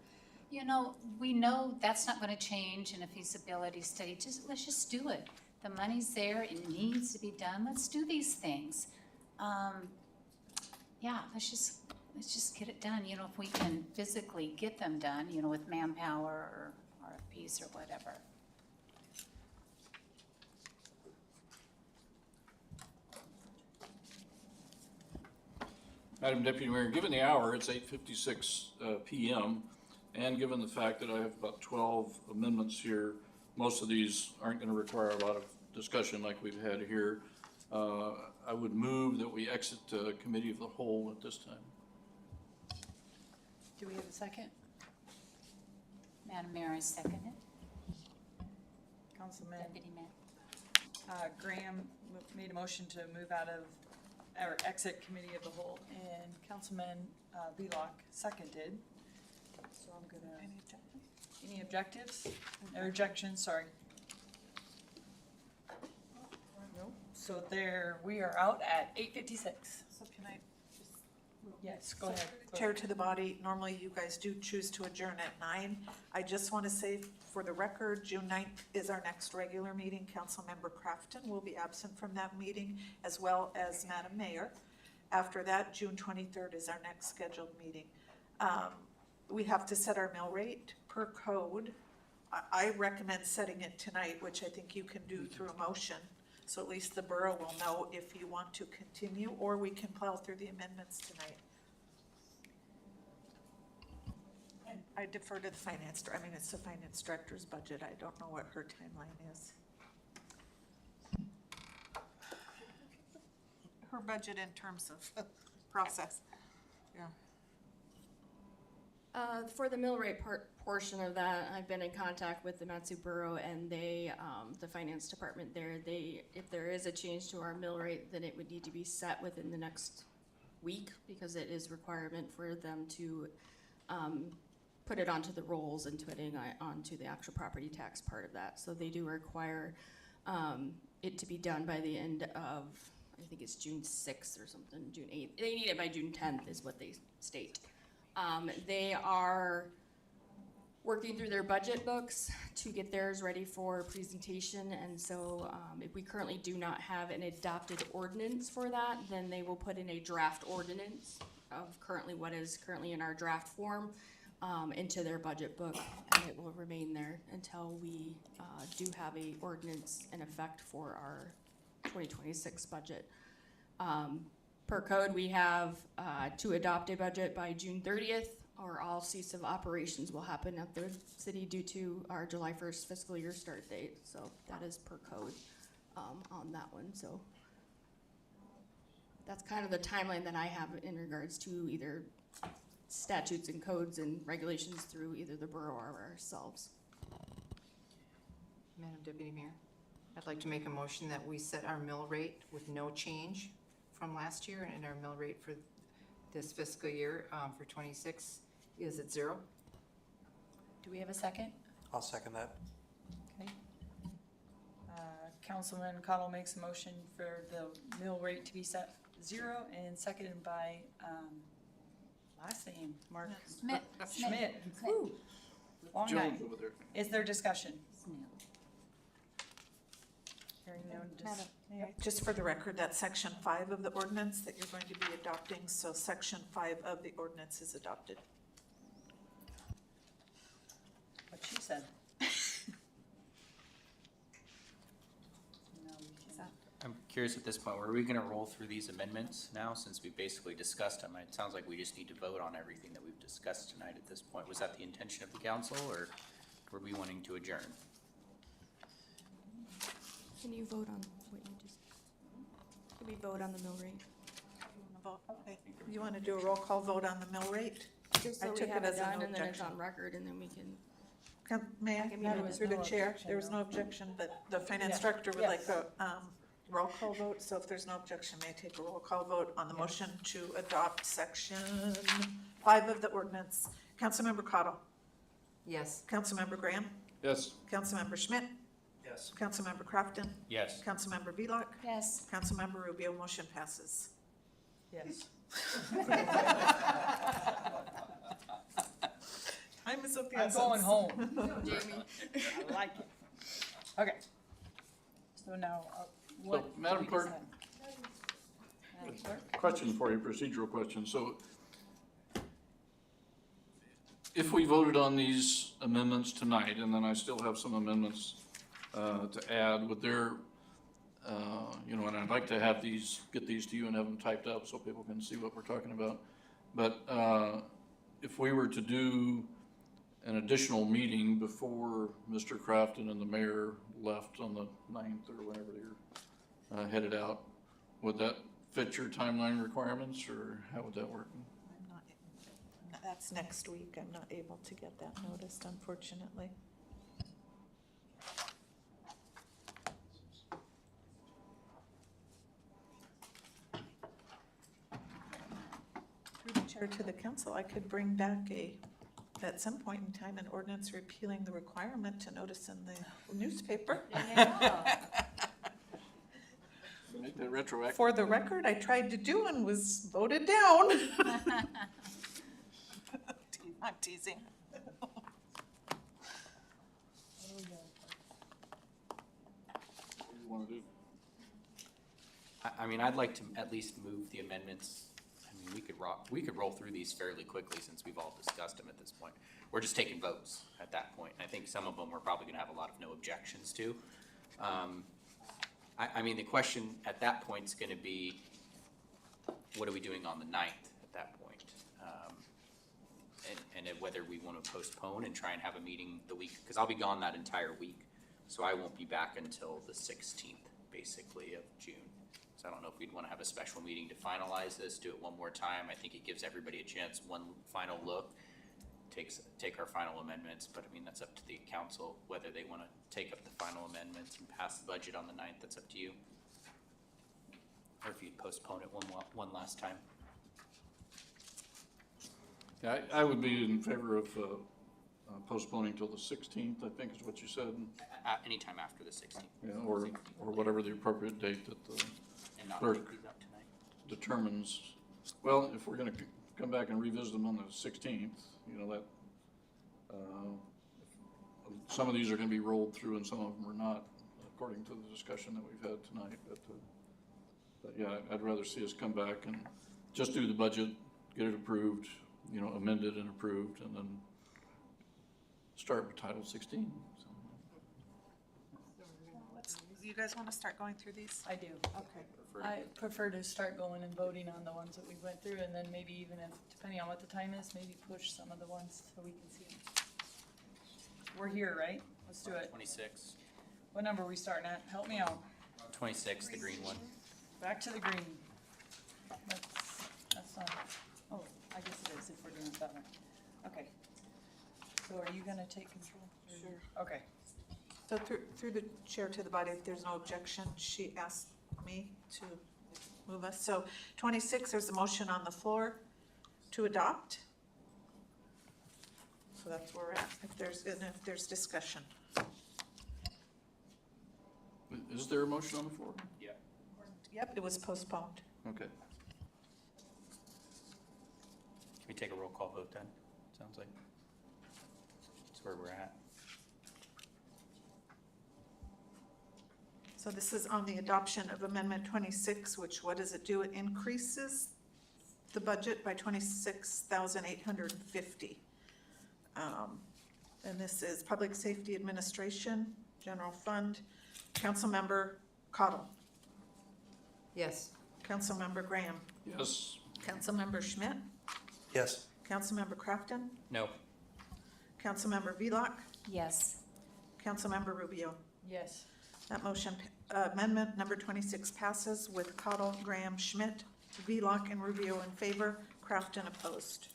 We know that's not going to change in a feasibility study. Let's just do it. The money's there. It needs to be done. Let's do these things. Let's just get it done. If we can physically get them done, with manpower or RFPs or whatever. Madam Deputy Mayor, given the hour, it's 8:56 PM, and given the fact that I have about 12 amendments here, most of these aren't going to require a lot of discussion like we've had here. I would move that we exit committee of the whole at this time. Do we have a second? Madam Mayor, I second it. Councilman Deputy Mayor. Graham made a motion to move out of, or exit committee of the whole, and Councilman Velock seconded. So I'm gonna. Any objectives? Or objections, sorry. Nope. So we are out at 8:56. So can I just Yes, go ahead. Chair to the body, normally you guys do choose to adjourn at 9. I just want to say for the record, June 9th is our next regular meeting. Councilmember Crafton will be absent from that meeting, as well as Madam Mayor. After that, June 23rd is our next scheduled meeting. We have to set our mill rate per code. I recommend setting it tonight, which I think you can do through a motion. So at least the borough will know if you want to continue, or we can plow through the amendments tonight. And I defer to the it's the finance director's budget. I don't know what her timeline is. Her budget in terms of process. Yeah. For the mill rate portion of that, I've been in contact with the Matsu Borough and they, the finance department there, if there is a change to our mill rate, then it would need to be set within the next week because it is requirement for them to, put it onto the rolls and putting onto the actual property tax part of that. So they do require, it to be done by the end of, I think it's June 6th or something, June 8th. They need it by June 10th is what they state. They are working through their budget books to get theirs ready for presentation, and so if we currently do not have an adopted ordinance for that, then they will put in a draft ordinance of currently what is currently in our draft form into their budget book, and it will remain there until we do have a ordinance in effect for our 2026 budget. Per code, we have to adopt a budget by June 30th, or all cease of operations will happen at the city due to our July 1st fiscal year start date. So that is per code on that one. So that's kind of the timeline that I have in regards to either statutes and codes and regulations through either the borough or ourselves. Madam Deputy Mayor, I'd like to make a motion that we set our mill rate with no change from last year, and our mill rate for this fiscal year for 26 is at 0. Do we have a second? I'll second that. Okay. Councilman Cottle makes a motion for the mill rate to be set 0 and seconded by, last name, Mark. Schmidt. Woo. Long night. Jones over there. Is there discussion? Hearing no Just for the record, that's section 5 of the ordinance that you're going to be adopting, so section 5 of the ordinance is adopted. what she said. I'm curious at this point, are we gonna roll through these amendments now, since we basically discussed them? It sounds like we just need to vote on everything that we've discussed tonight at this point. Was that the intention of the council, or were we wanting to adjourn? Can you vote on what you just, can we vote on the mill rate? Okay. You want to do a roll call vote on the mill rate? Just I so we took have it it as a done no and then it's objection. on record and then we can. May I, can Madam, move it. through the No chair, objection, there was no. no objection, but the finance Yeah. director would like Yes. a roll call vote, so if there's no objection, may I take a roll call vote on the motion to adopt section 5 of the ordinance? Councilmember Cottle? Yes. Councilmember Graham? Yes. Councilmember Schmidt? Yes. Councilmember Crafton? Yes. Councilmember Velock? Yes. Councilmember Rubio, motion passes. Yes. Time is of the I'm essence. going home. Jamie. I like it. Okay. So now, what? So, Madam do we Clerk. decide? Madam Clerk? Question for you, procedural question. So if we voted on these amendments tonight, and then I still have some amendments to add, would there, and I'd like to have these, get these to you and have them typed up so people can see what we're talking about. But if we were to do an additional meeting before Mr. Crafton and the mayor left on the 9th or whenever they're headed out, would that fit your timeline requirements, or how would that work? I'm not, that's next week. I'm not able to get that noticed, unfortunately. Through the chair to the council, I could bring back at some point in time, an ordinance repealing the requirement to notice in the newspaper. Make that retroactive? For the record, I tried to do and was voted down. I'm teasing. What do you wanna do? I mean, I'd like to at least move the amendments. I mean, we could roll through these fairly quickly since we've all discussed them at this point. We're just taking votes at that point. I think some of them we're probably gonna have a lot of no objections to. I mean, the question at that point is gonna be, what are we doing on the 9th at that point? And then whether we wanna postpone and try and have a meeting the week, because I'll be gone that entire week. So I won't be back until the 16th, basically, of June. So I don't know if we'd wanna have a special meeting to finalize this, do it one more time. I think it gives everybody a chance, one final look. Take our final amendments, but I mean, that's up to the council, whether they wanna take up the final amendments and pass the budget on the 9th, that's up to you. Or if you'd postpone it one last time. Yeah, I would be in favor of postponing till the 16th, I think is what you said. Anytime after the 16th. Yeah, or whatever the appropriate date that the And not clerk take these up tonight. determines. Well, if we're gonna come back and revisit them on the 16th, you know, that, some of these are gonna be rolled through and some of them are not, according to the discussion that we've had tonight. But yeah, I'd rather see us come back and just do the budget, get it approved, you know, amended and approved, and then start with Title 16. So. You guys want to start going through these? I do. Okay. I prefer to start going and voting on the ones that we went through, and then maybe even if, depending on what the time is, maybe push some of the ones so we can see them. We're here, right? Let's do it. 26. What number are we starting at? Help me out. 26, the green one. Back to the green. That's not, oh, I guess it is if we're doing it that way. Okay. So are you gonna take control? Sure. Okay. So through the chair to the body, if there's no objection, she asked me to move us. So 26, there's a motion on the floor to adopt. So that's where we're at, if there's discussion. Is there a motion on the floor? Yeah. Yep, it was postponed. Okay. Can we take a roll call vote then? Sounds like that's where we're at. So this is on the adoption of Amendment 26, which what does it do? It increases the budget by $26,850. And this is Public Safety Administration, General Fund, Councilmember Cottle, Yes. Councilmember Graham, Yes. Councilmember Schmidt, Yes. Councilmember Crafton, No. Councilmember Velock, Yes. Councilmember Rubio. Yes. That motion, amendment number 26 passes with Cottle, Graham, Schmidt, Velock, and Rubio in favor, Crafton opposed.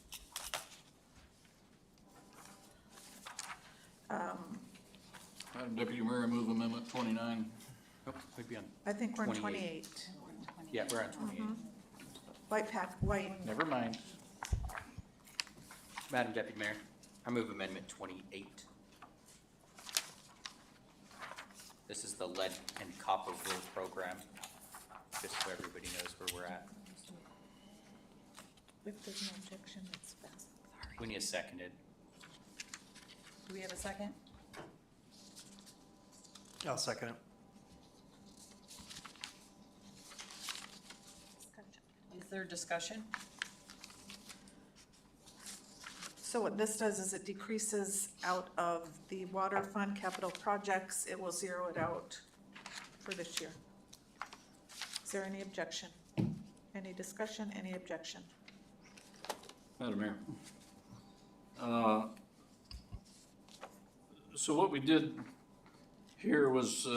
Madam Deputy Mayor, I move amendment 29. Nope, we'd be on. I think we're in 28. 28. Yeah, we're on 28. White. Never mind. Madam Deputy Mayor, I move amendment 28. This is the lead and copper growth program, just so everybody knows where we're at. If there's no objection, it's passed. We need a seconded. Do we have a second? I'll second it. Is there discussion? So what this does is it decreases out of the water fund capital projects. It will zero it out for this year. Is there any objection? Any discussion, any objection? Madam Mayor. So what we did here was,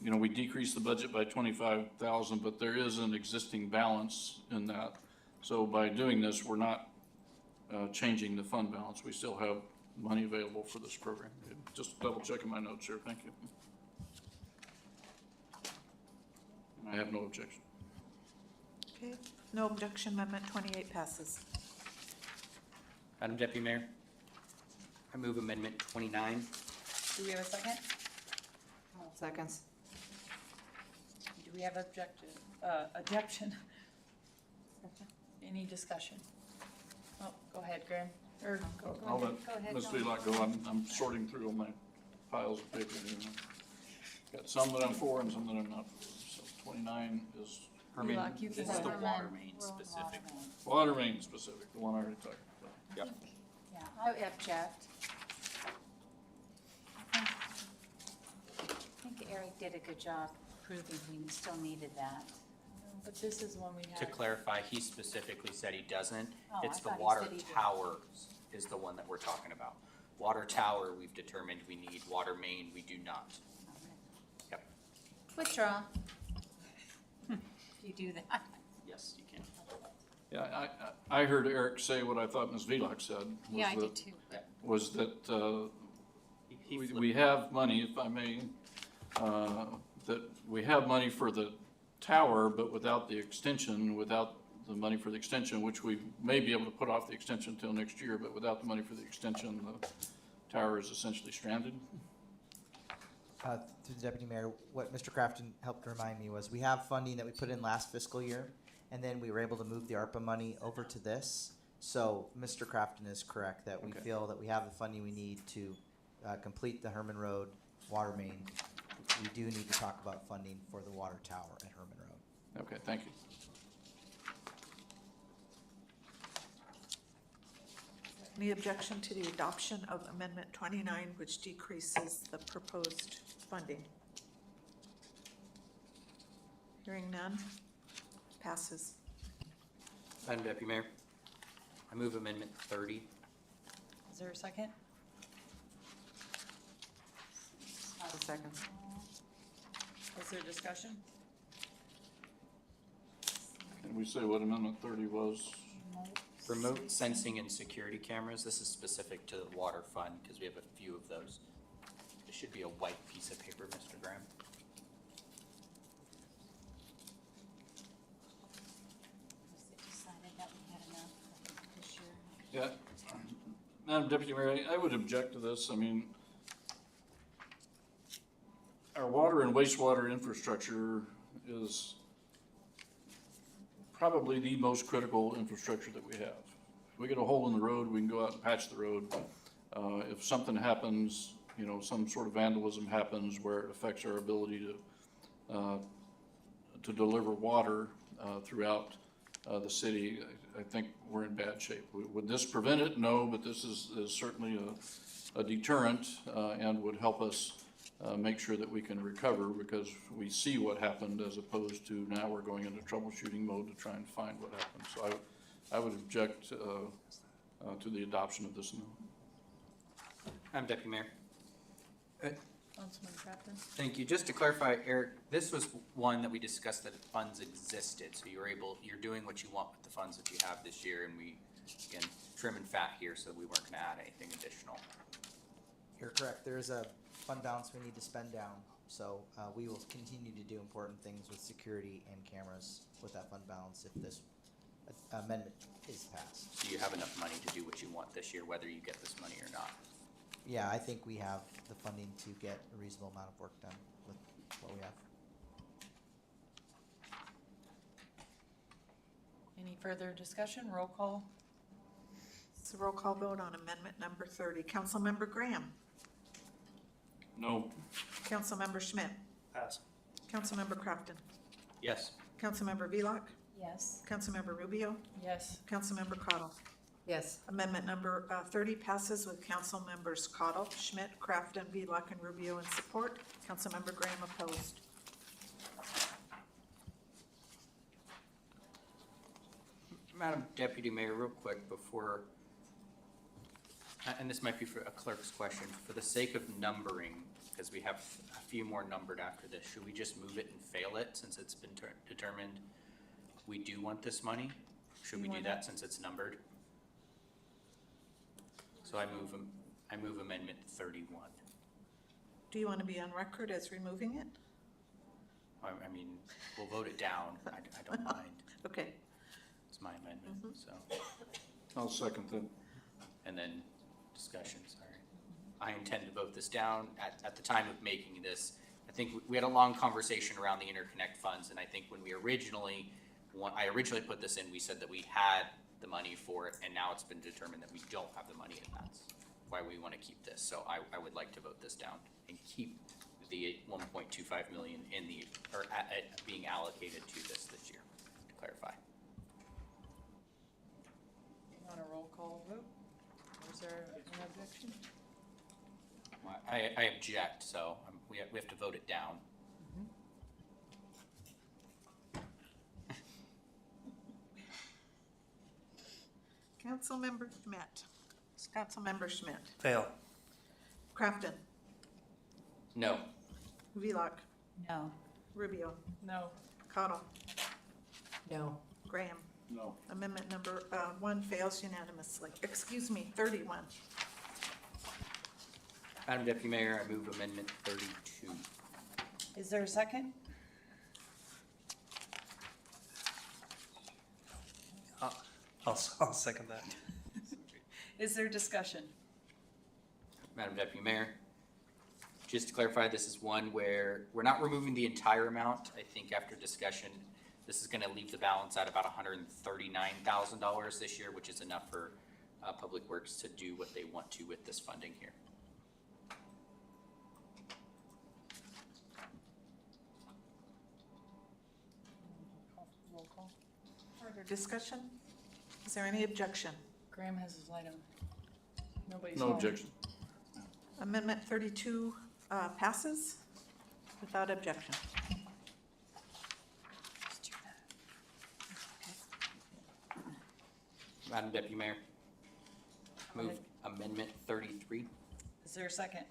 we decreased the budget by 25,000, but there is an existing balance in that. So by doing this, we're not changing the fund balance. We still have money available for this program. Just double checking my notes here. Thank you. I have no objection. Okay, no objection, amendment 28 passes. Madam Deputy Mayor, I move amendment 29. Do we have a second? Seconds. Do we have objection? Any discussion? Oh, go ahead, Graham, or go I'll ahead. let Ms. Velak go. I'm sorting through all my piles of paper here. Got some that I'm for and some that I'm not for. So 29 is Herman, Velak, you can this is the have water Herman. main specific. water main specific, the one I already talked about. Yep. Yeah, I object. I think Eric did a good job proving we still needed that. But this is one we To have. clarify, he specifically said he doesn't. Oh, It's I the thought he water said he did. tower is the one that we're talking about. Water tower, we've determined we need. Water main, we do not. Yep. Withdraw. If you do that. Yes, you can. Yeah, I heard Eric say what I thought Ms. Velak said. Yeah, I did too. Was that He we have money, if I may, that we have money for the tower, but without the extension, without the money for the extension, which we may be able to put off the extension until next year, but without the money for the extension, the tower is essentially stranded. Through the Deputy Mayor, what Mr. Crafton helped remind me was we have funding that we put in last fiscal year, and then we were able to move the ARPA money over to this. So Mr. Crafton is correct that we Okay. feel that we have the funding we need to complete the Herman Road water main. We do need to talk about funding for the water tower at Herman Road. Okay, thank you. Any objection to the adoption of Amendment 29, which decreases the proposed funding? Hearing none, passes. Madam Deputy Mayor, I move amendment 30. Is there a second? A second. Is there discussion? Can we say what Amendment 30 was? Remote sensing and security cameras, this is specific to the water fund because we have a few of those. It should be a white piece of paper, Mr. Graham. Decided that we had enough this year. Yeah, Madam Deputy Mayor, I would object to this. I mean, our water and wastewater infrastructure is probably the most critical infrastructure that we have. If we get a hole in the road, we can go out and patch the road. If something happens, you know, some sort of vandalism happens where it affects our ability to deliver water throughout the city, I think we're in bad shape. Would this prevent it? No, but this is certainly a deterrent and would help us make sure that we can recover because we see what happened as opposed to now we're going into troubleshooting mode to try and find what happened. So I would object to the adoption of this. Madam Deputy Mayor. Councilman Crafton? Thank you. Just to clarify, Eric, this was one that we discussed that funds existed, so you're doing what you want with the funds that you have this year, and we, again, trim and fat here, so we weren't gonna add anything additional. You're correct. There is a fund balance we need to spend down. So we will continue to do important things with security and cameras with that fund balance if this amendment is passed. So you have enough money to do what you want this year, whether you get this money or not. Yeah, I think we have the funding to get a reasonable amount of work done with what we have. Any further discussion? Roll call? It's a roll call vote on Amendment number 30. Councilmember Graham. No. Councilmember Schmidt. Pass. Councilmember Crafton. Yes. Councilmember Velak. Yes. Councilmember Rubio. Yes. Councilmember Cottle. Yes. Amendment number 30 passes with council members Cottle, Schmidt, Crafton, Velak, and Rubio in support. Councilmember Graham opposed. Madam Deputy Mayor, real quick before, and this might be for a clerk's question, for the sake of numbering, because we have a few more numbered after this, should we just move it and fail it since it's been determined we do want this money? Should we do that since it's numbered? So I move amendment 31. Do you want to be on record as removing it? I mean, we'll vote it down. I don't mind. Okay. It's my amendment, so. I'll second that. And then discussion, sorry. I intend to vote this down. At the time of making this, I think we had a long conversation around the interconnect funds, and I think when I originally put this in, we said that we had the money for it, and now it's been determined that we don't have the money, and that's why we want to keep this. So I would like to vote this down and keep the 1.25 million being allocated to this year, to clarify. You want a roll call vote? Or is there an objection? I object, so we have to vote it down. Councilmember Schmidt. Councilmember Schmidt. Fail. Crafton. No. Wheelock. No. Rubio. No. Cottle. No. Graham. No. Amendment number 1 fails unanimously. Excuse me, 31. Madam Deputy Mayor, I move amendment 32. Is there a second? I'll second that. Is there discussion? Madam Deputy Mayor, just to clarify, this is one where we're not removing the entire amount. I think after discussion, this is gonna leave the balance at about $139,000 this year, which is enough for Public Works to do what they want to with this funding here. Roll call. Further discussion? Is there any objection? Graham has his light on. Nobody's No home. objection. Amendment 32 passes without objection. Madam Deputy Mayor, move amendment 33. Is there a second?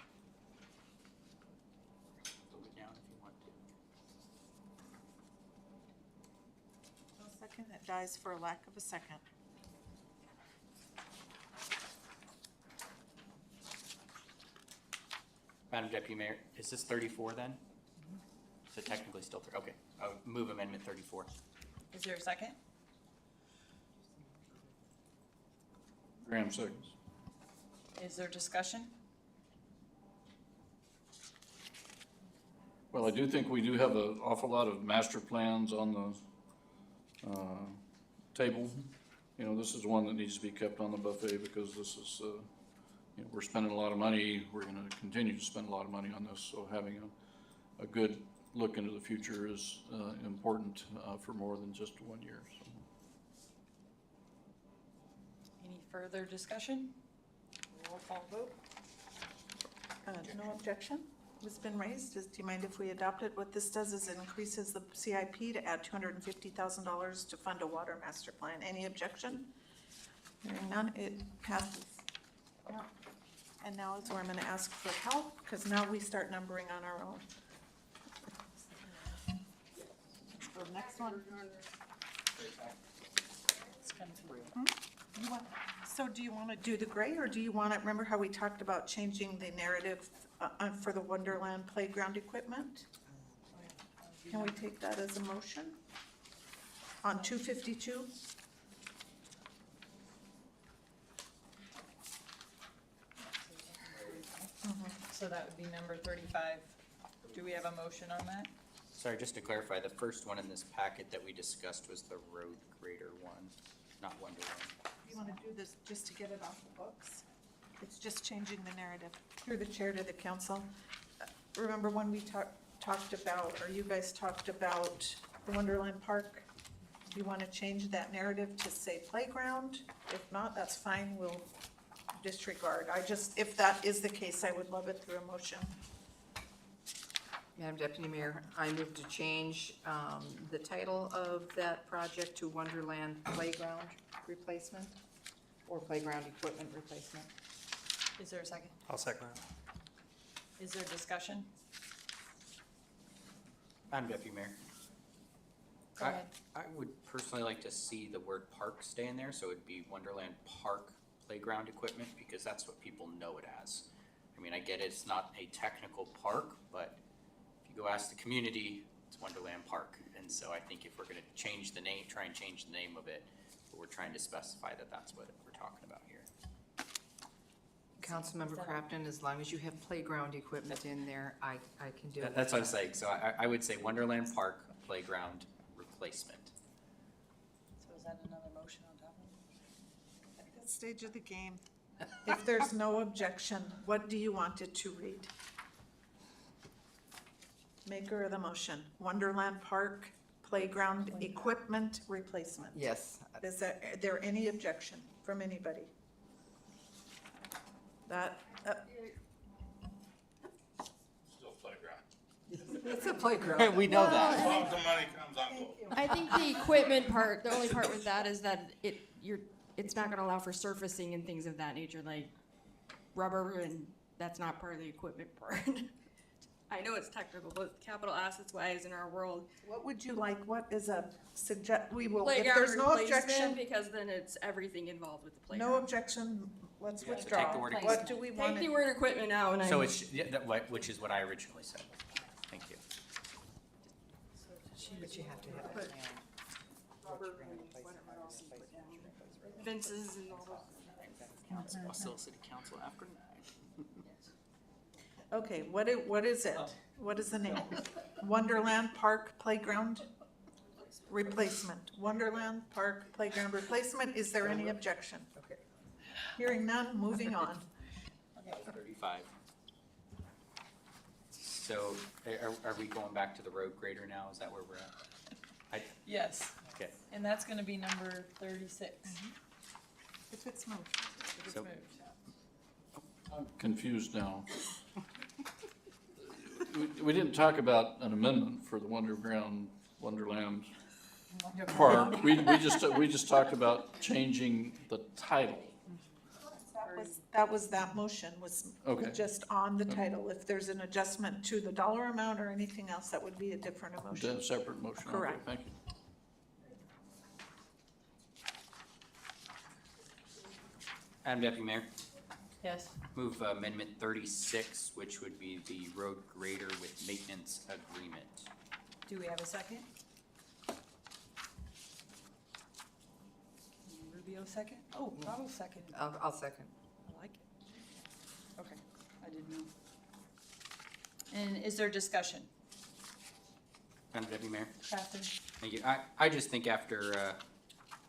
Vote it down if you want to. No second, it dies for a lack of a second. Madam Deputy Mayor, is this 34 then? So technically still, okay, I'll move amendment 34. Is there a second? Graham seconds. Is there discussion? Well, I do think we do have an awful lot of master plans on the table. You know, this is one that needs to be kept on the buffet because this is, you know, we're spending a lot of money. We're gonna continue to spend a lot of money on this, so having a good look into the future is important for more than just 1 year, so. Any further discussion? Roll call vote. No objection has been raised. Do you mind if we adopt it? What this does is it increases the CIP to add $250,000 to fund a water master plan. Any objection? Hearing none, it passes. And now is where I'm gonna ask for help, because now we start numbering on our own. So next one. It's kind of through. So do you want to do the gray, or do you want to, remember how we talked about changing the narrative for the Wonderland playground equipment? Can we take that as a motion? On 252? So that would be number 35. Do we have a motion on that? Sorry, just to clarify, the first one in this packet that we discussed was the road grader one, not Wonderland. You want to do this just to get it off the books? It's just changing the narrative. Through the chair to the council. Remember when we talked about, or you guys talked about the Wonderland Park? Do you want to change that narrative to say playground? If not, that's fine, we'll disregard. If that is the case, I would love it through a motion. Madam Deputy Mayor, I move to change the title of that project to Wonderland Playground Replacement or Playground Equipment Replacement. Is there a second? I'll second that. Is there discussion? Madam Deputy Mayor. Go ahead. I would personally like to see the word park stay in there, so it'd be Wonderland Park Playground Equipment, because that's what people know it as. I mean, I get it's not a technical park, but if you go ask the community, it's Wonderland Park. And so I think if we're gonna change the name, try and change the name of it, we're trying to specify that that's what we're talking about here. Councilmember Crafton, as long as you have playground equipment in there, I can do it. That's what I'm saying, so I would say Wonderland Park playground replacement. So is that another motion on top of At this stage of the game, if there's no objection, what do you want it to read? Maker of the motion, Wonderland Park Playground Equipment Replacement. Yes. Is there any objection from anybody? That, Still playground. It's a playground. We know that. As long as the money comes, I'm cool. I think the equipment part, the only part with that is that it's not gonna allow for surfacing and things of that nature, like rubber, and that's not part of the equipment part. I know it's technical, but capital assets wise in our world, what would you like, what is a we will, if playground there's no replacement, objection, because then it's everything involved with the playground. no objection, let's Yeah, so withdraw. take the word What do we want? Take the word equipment out and So it's, which is what I originally said. Thank you. But you have to have a plan. fences and all those. I'll still city council after 9. Okay, what is it? What is the name? Wonderland Park Playground Replacement. Wonderland Park Playground Replacement. Is there any objection? Okay. Hearing none, moving on. 35. So are we going back to the road grader now? Is that where we're at? Yes, Okay. and that's gonna be number 36. If it's moved. If it's So- moved. I'm confused now. We didn't talk about an amendment for the Wonderland Park. We just talked about changing the title. That was that motion was Okay. just on the title. If there's an adjustment to the dollar amount or anything else, that would be a different emotion. A separate motion. Okay, Correct. thank you. Madam Deputy Mayor, Yes. move amendment 36, which would be the road grader with maintenance agreement. Do we have a second? Rubio second? Oh, Bravo second. I'll second. I like it. Okay, I didn't know. And is there discussion? Madam Deputy Mayor? Crafton? Thank you. I just think after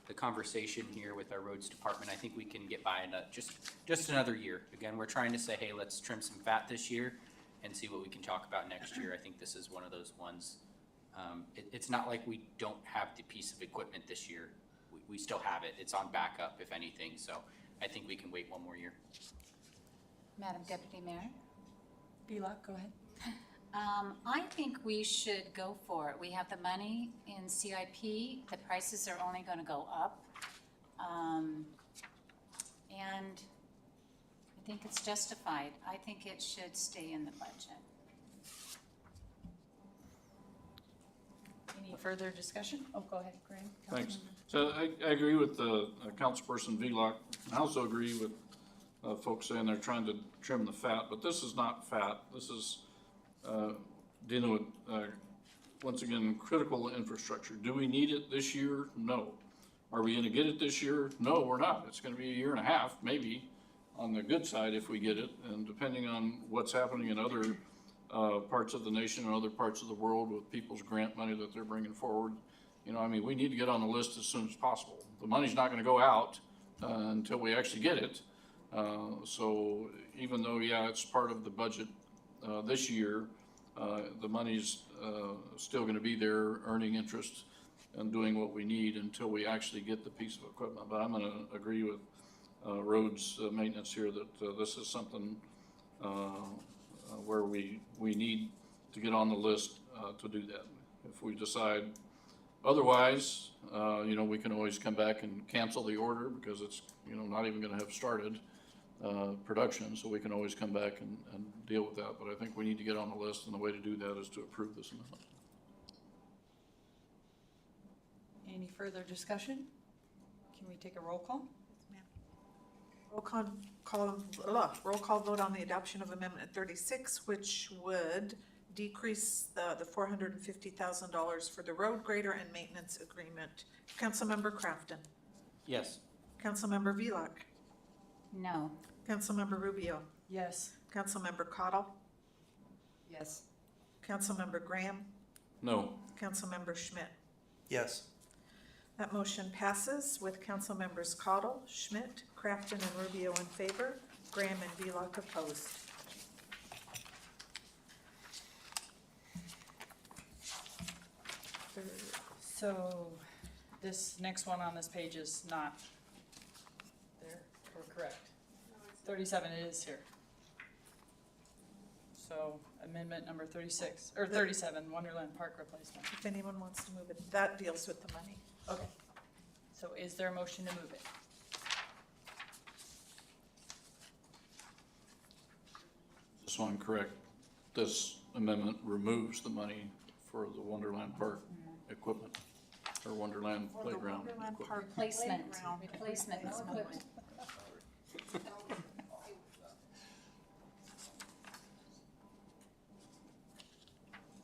the conversation here with our roads department, I think we can get by in just another year. Again, we're trying to say, hey, let's trim some fat this year and see what we can talk about next year. I think this is one of those ones. It's not like we don't have the piece of equipment this year. We still have it. It's on backup, if anything, so I think we can wait one more year. Madam Deputy Mayor? Belak, go ahead. I think we should go for it. We have the money in CIP, the prices are only gonna go up. And I think it's justified. I think it should stay in the budget. Any further discussion? Oh, go ahead, Graham. Thanks. Councilmember. So I agree with Councilperson Velock. I also agree with folks saying they're trying to trim the fat, but this is not fat. This is dealing with, once again, critical infrastructure. Do we need it this year? No. Are we gonna get it this year? No, we're not. It's gonna be a year and a half, maybe, on the good side if we get it. And depending on what's happening in other parts of the nation and other parts of the world with people's grant money that they're bringing forward, you know, I mean, we need to get on the list as soon as possible. The money's not gonna go out until we actually get it. So even though, yeah, it's part of the budget this year, the money's still gonna be there earning interest and doing what we need until we actually get the piece of equipment. But I'm gonna agree with roads maintenance here that this is something where we need to get on the list to do that. If we decide otherwise, you know, we can always come back and cancel the order because it's, you know, not even gonna have started production, so we can always come back and deal with that. But I think we need to get on the list, and the way to do that is to approve this amendment. Any further discussion? Can we take a roll call? Roll call vote on the adoption of Amendment 36, which would decrease the $450,000 for the road grader and maintenance agreement. Councilmember Crafton. Yes. Councilmember Velock. No. Councilmember Rubio. Yes. Councilmember Cottle. Yes. Councilmember Graham. No. Councilmember Schmidt. Yes. That motion passes with council members Cottle, Schmidt, Crafton, and Rubio in favor, Graham and Wheelock opposed. So this next one on this page is not there, or correct? 37, it is here. So amendment number 36, or 37, Wonderland Park replacement. If anyone wants to move it, that deals with the money. Okay. So is there a motion to move it? Just so I'm correct, this amendment removes the money for the Wonderland Park equipment, or Wonderland Playground Wonderland equipment. Park Replacement, playground. replacement equipment.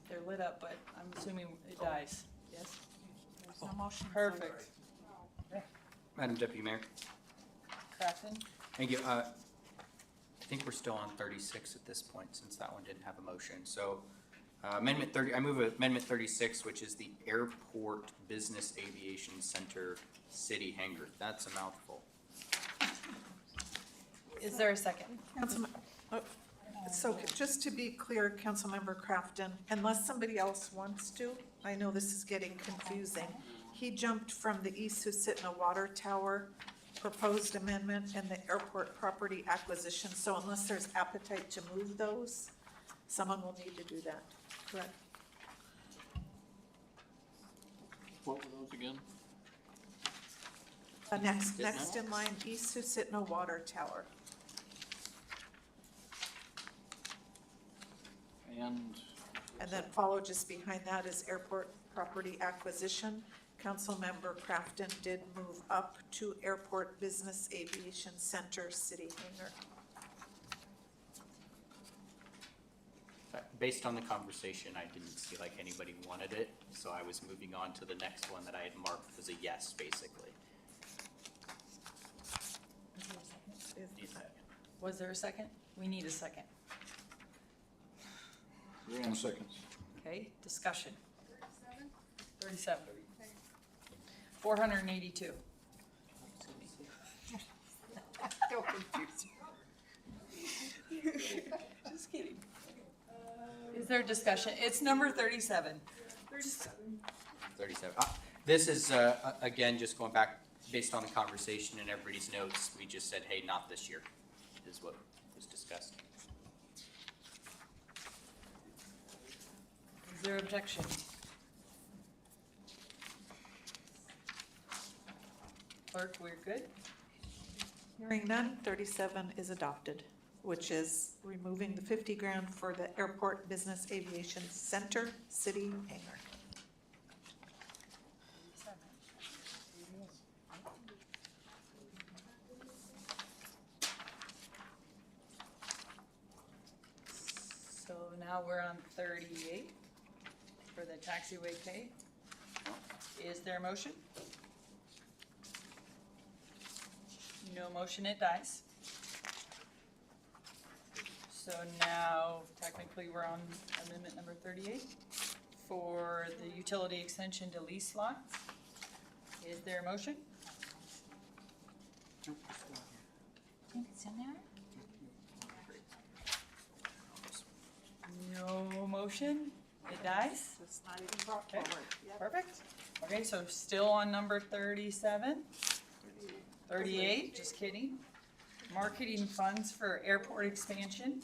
They're lit up, but I'm assuming it dies. Yes? There's no motion. Perfect. Madam Deputy Mayor. Crafton? Thank you. I think we're still on 36 at this point, since that one didn't have a motion. So Amendment 30, I move Amendment 36, which is the Airport Business Aviation Center City Hangar. That's a mouthful. Is there a second? So just to be clear, Councilmember Crafton, unless somebody else wants to, I know this is getting confusing. He jumped from the East Susitna Water Tower proposed amendment and the airport property acquisition. So unless there's appetite to move those, someone will need to do that. Correct. What were those again? Next in line, East Susitna Water Tower. And then follow just behind that is airport property acquisition. Councilmember Crafton did move up to Airport Business Aviation Center City Hangar. Based on the conversation, I didn't see like anybody wanted it, so I was moving on to the next one that I had marked as a yes, basically. Was there a second? We need a second. Graham seconds. Okay, discussion. 37. 482. Don't confuse you. Just kidding. Is there discussion? It's number 37. 37. This is, again, just going back, based on the conversation and everybody's notes, we just said, hey, not this year, is what was discussed. Is there objection? Clerk, we're good? Hearing none, 37 is adopted, which is removing the 50 grand for the Airport Business Aviation Center City Hangar. So now we're on 38 for the taxiway pay. Is there a motion? No motion, it dies. So now technically we're on amendment number 38 for the utility extension to lease lots. Is there a motion? I think it's in there. No motion, it dies. It's not even brought Okay. forward. Yep. Perfect. Okay, so still on number 37. 38, just kidding. Marketing funds for airport expansion.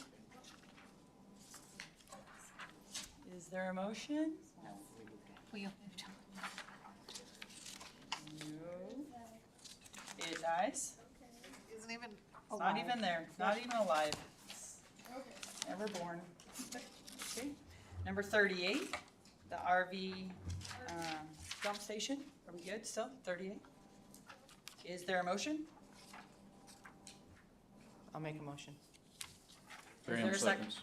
Is there a motion? We moved on. No. It dies. Isn't even It's not even there, not even alive. Never born. Okay. Number 38, the RV dump station. Are we good still? 38? Is there a motion? I'll make a motion. Is there Graham a second? seconds.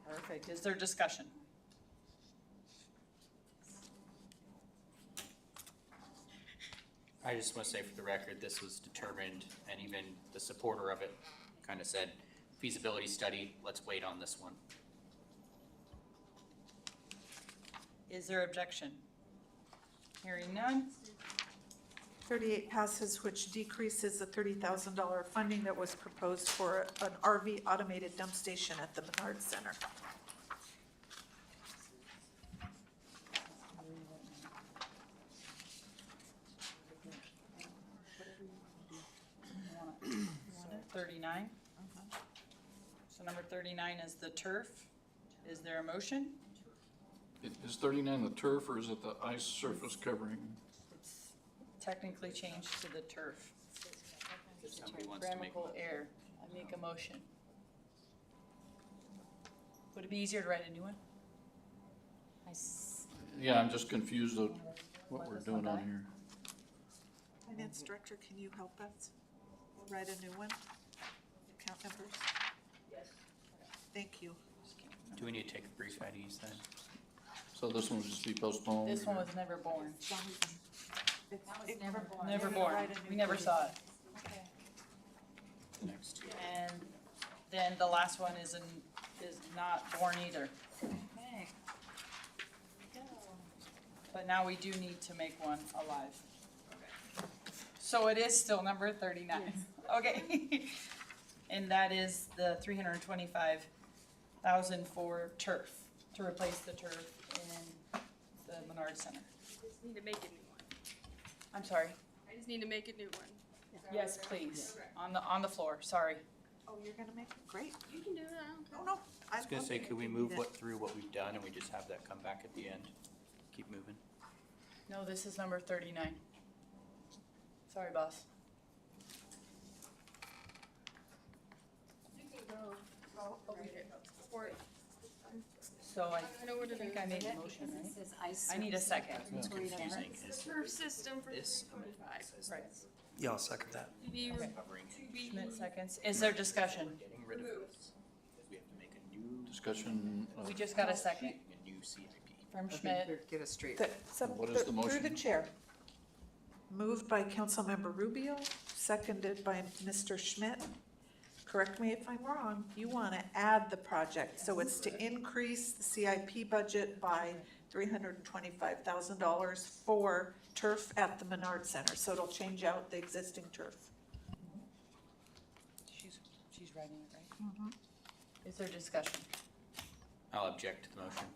Perfect. Is there discussion? I just want to say for the record, this was determined, and even the supporter of it kind of said, feasibility study, let's wait on this one. Is there objection? Hearing none. 38 passes, which decreases the $30,000 funding that was proposed for an RV automated dump station at the Menard Center. Thirty-nine. So number 39 is the turf. Is there a motion? Is 39 the turf or is it the ice surface covering? It's technically changed to the turf. If somebody wants to make Grammatical error. I make a motion. Would it be easier to write a new one? Yeah, I'm just confused of what we're doing on here. Finance Director, can you help us write a new one? Count numbers? Yes. Thank you. Do we need to take a brief at ease then? So this one will just be postponed? This one was never born. It's never born. Never born. We never saw it. The next two. And then the last one is not born either. Okay. But now we do need to make one alive. So it is still number 39. Okay. And that is the 325,000 for turf, to replace the turf in the Menard Center. I just need to make a new one. I'm sorry. I just need to make a new one. Yes, please. On the floor, sorry. Oh, you're gonna make it? Great. You can do it, I don't care. No, no. I was gonna say, could we move through what we've done and we just have that come back at the end? Keep moving. No, this is number 39. Sorry, boss. You can go over here. Or- So I know what it think is. I made the motion, It right? says ice I need a surface. second. What's confusing The is turf system for this 25. Right. Yeah, I'll second that. To be, Okay. covering Schmidt seconds. Is there discussion? getting rid of this. Because we have to make a new. Discussion, We just got a second A new CIP. from Schmidt. Get us straight. What is the Through the motion? chair. Moved by Councilmember Rubio, seconded by Mr. Schmidt. Correct me if I'm wrong, you want to add the project, so it's to increase the CIP budget by $325,000 for turf at the Menard Center, so it'll change out the existing turf. She's writing it, right? Is there discussion? I'll object to the motion.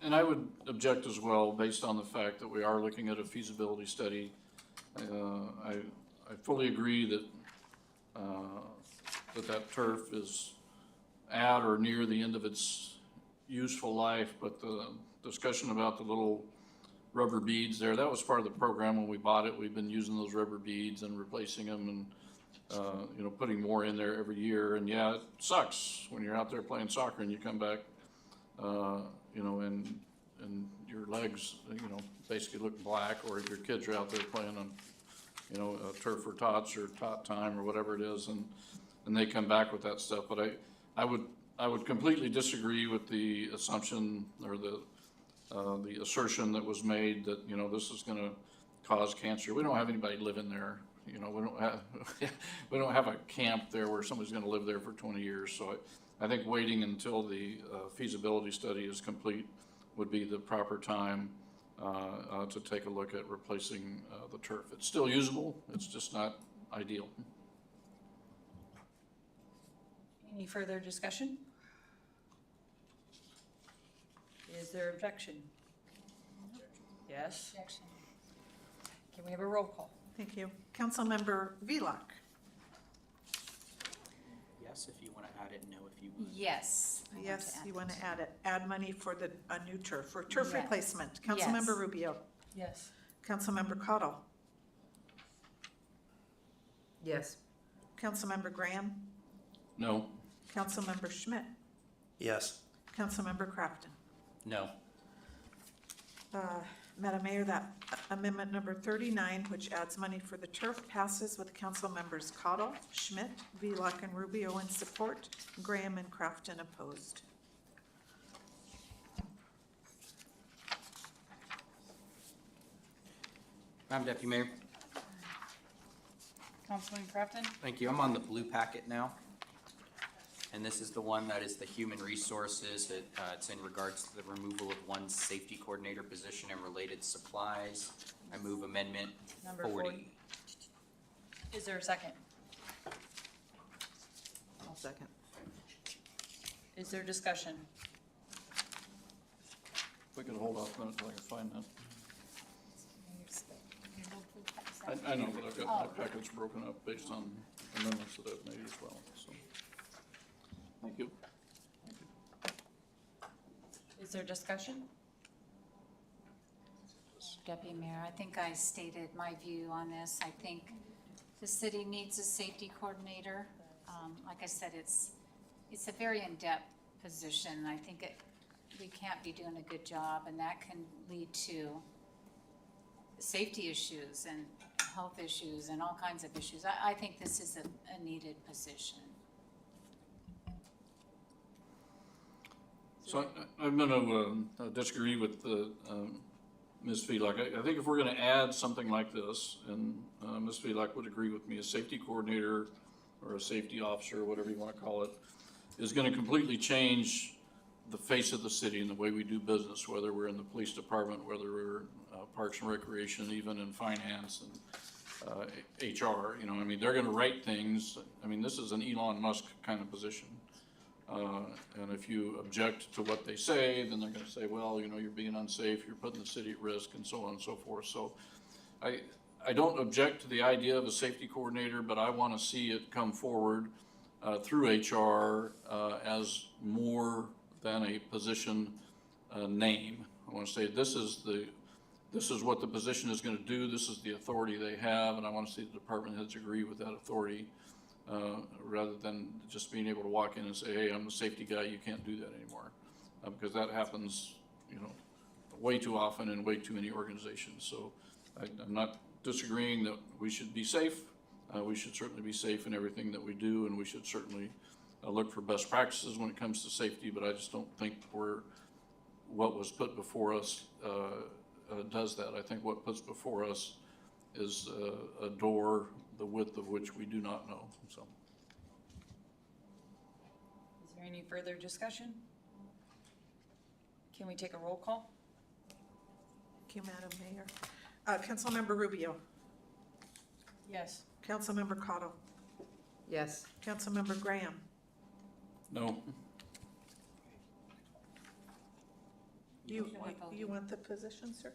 And I would object as well, based on the fact that we are looking at a feasibility study. I fully agree that that turf is at or near the end of its useful life, but the discussion about the little rubber beads there, that was part of the program when we bought it. We've been using those rubber beads and replacing them and, putting more in there every year. And yeah, it sucks when you're out there playing soccer and you come back, and your legs, basically look black, or if your kids are out there playing on, turf or tots or tot time or whatever it is, and they come back with that stuff. But I would completely disagree with the assumption or the assertion that was made that, this is gonna cause cancer. We don't have anybody living there. We don't have a camp there where somebody's gonna live there for 20 years. So I think waiting until the feasibility study is complete would be the proper time to take a look at replacing the turf. It's still usable, it's just not ideal. Any further discussion? Is there objection? Yes? Objection. Can we have a roll call? Thank you. Councilmember Vilak. Yes, if you want to add it, no, if you would. Yes. I want to Yes, add you want it. to add it, add money for a new turf, for turf Yes. replacement. Councilmember Yes. Rubio. Yes. Councilmember Cottle. Yes. Councilmember Graham. No? Councilmember Schmidt. Yes. Councilmember Crafton. No. Madam Mayor, that amendment number 39, which adds money for the turf, passes with council members Cottle, Schmidt, Vilak, and Rubio in support, Graham and Crafton opposed. Madam Deputy Mayor. Councilman Crafton? Thank you. I'm on the blue packet now. And this is the one that is the human resources. It's in regards to the removal of one safety coordinator position and related supplies. I move amendment Number 40. Is there a second? I'll second. Is there discussion? If we could hold off a minute until I can find that. I know, but I've got my packets broken up based on amendments that I've made as well, so. Thank you. Is there discussion? Deputy Mayor, I think I stated my view on this. I think the city needs a safety coordinator. Like I said, it's a very in-depth position. I think we can't be doing a good job, and that can lead to safety issues and health issues and all kinds of issues. I think this is a needed position. So I'm going to disagree with Ms. Felak. I think if we're going to add something like this, and Ms. Felak would agree with me, a safety coordinator or a safety officer, whatever you want to call it, is going to completely change the face of the city and the way we do business, whether we're in the police department, whether we're Parks and Recreation, even in finance and HR. You know, I mean, they're going to write things. I mean, this is an Elon Musk kind of position. And if you object to what they say, then they're going to say, well, you know, you're being unsafe, you're putting the city at risk, and so on and so forth. So I don't object to the idea of a safety coordinator, but I want to see it come forward through HR as more than a position name. I want to say this is what the position is going to do, this is the authority they have, and I want to see the department heads agree with that authority. Rather than just being able to walk in and say, hey, I'm the safety guy, you can't do that anymore. Because that happens, you know, way too often in way too many organizations. So I'm not disagreeing that we should be safe. We should certainly be safe in everything that we do, and we should certainly look for best practices when it comes to safety, but I just don't think what was put before us does that. I think what puts before us is a door, the width of which we do not know, so. Is there any further discussion? Can we take a roll call? Thank you, Madam Mayor. Councilmember Rubio. Yes. Councilmember Cottle. Yes. Councilmember Graham. No. You want the position, sir?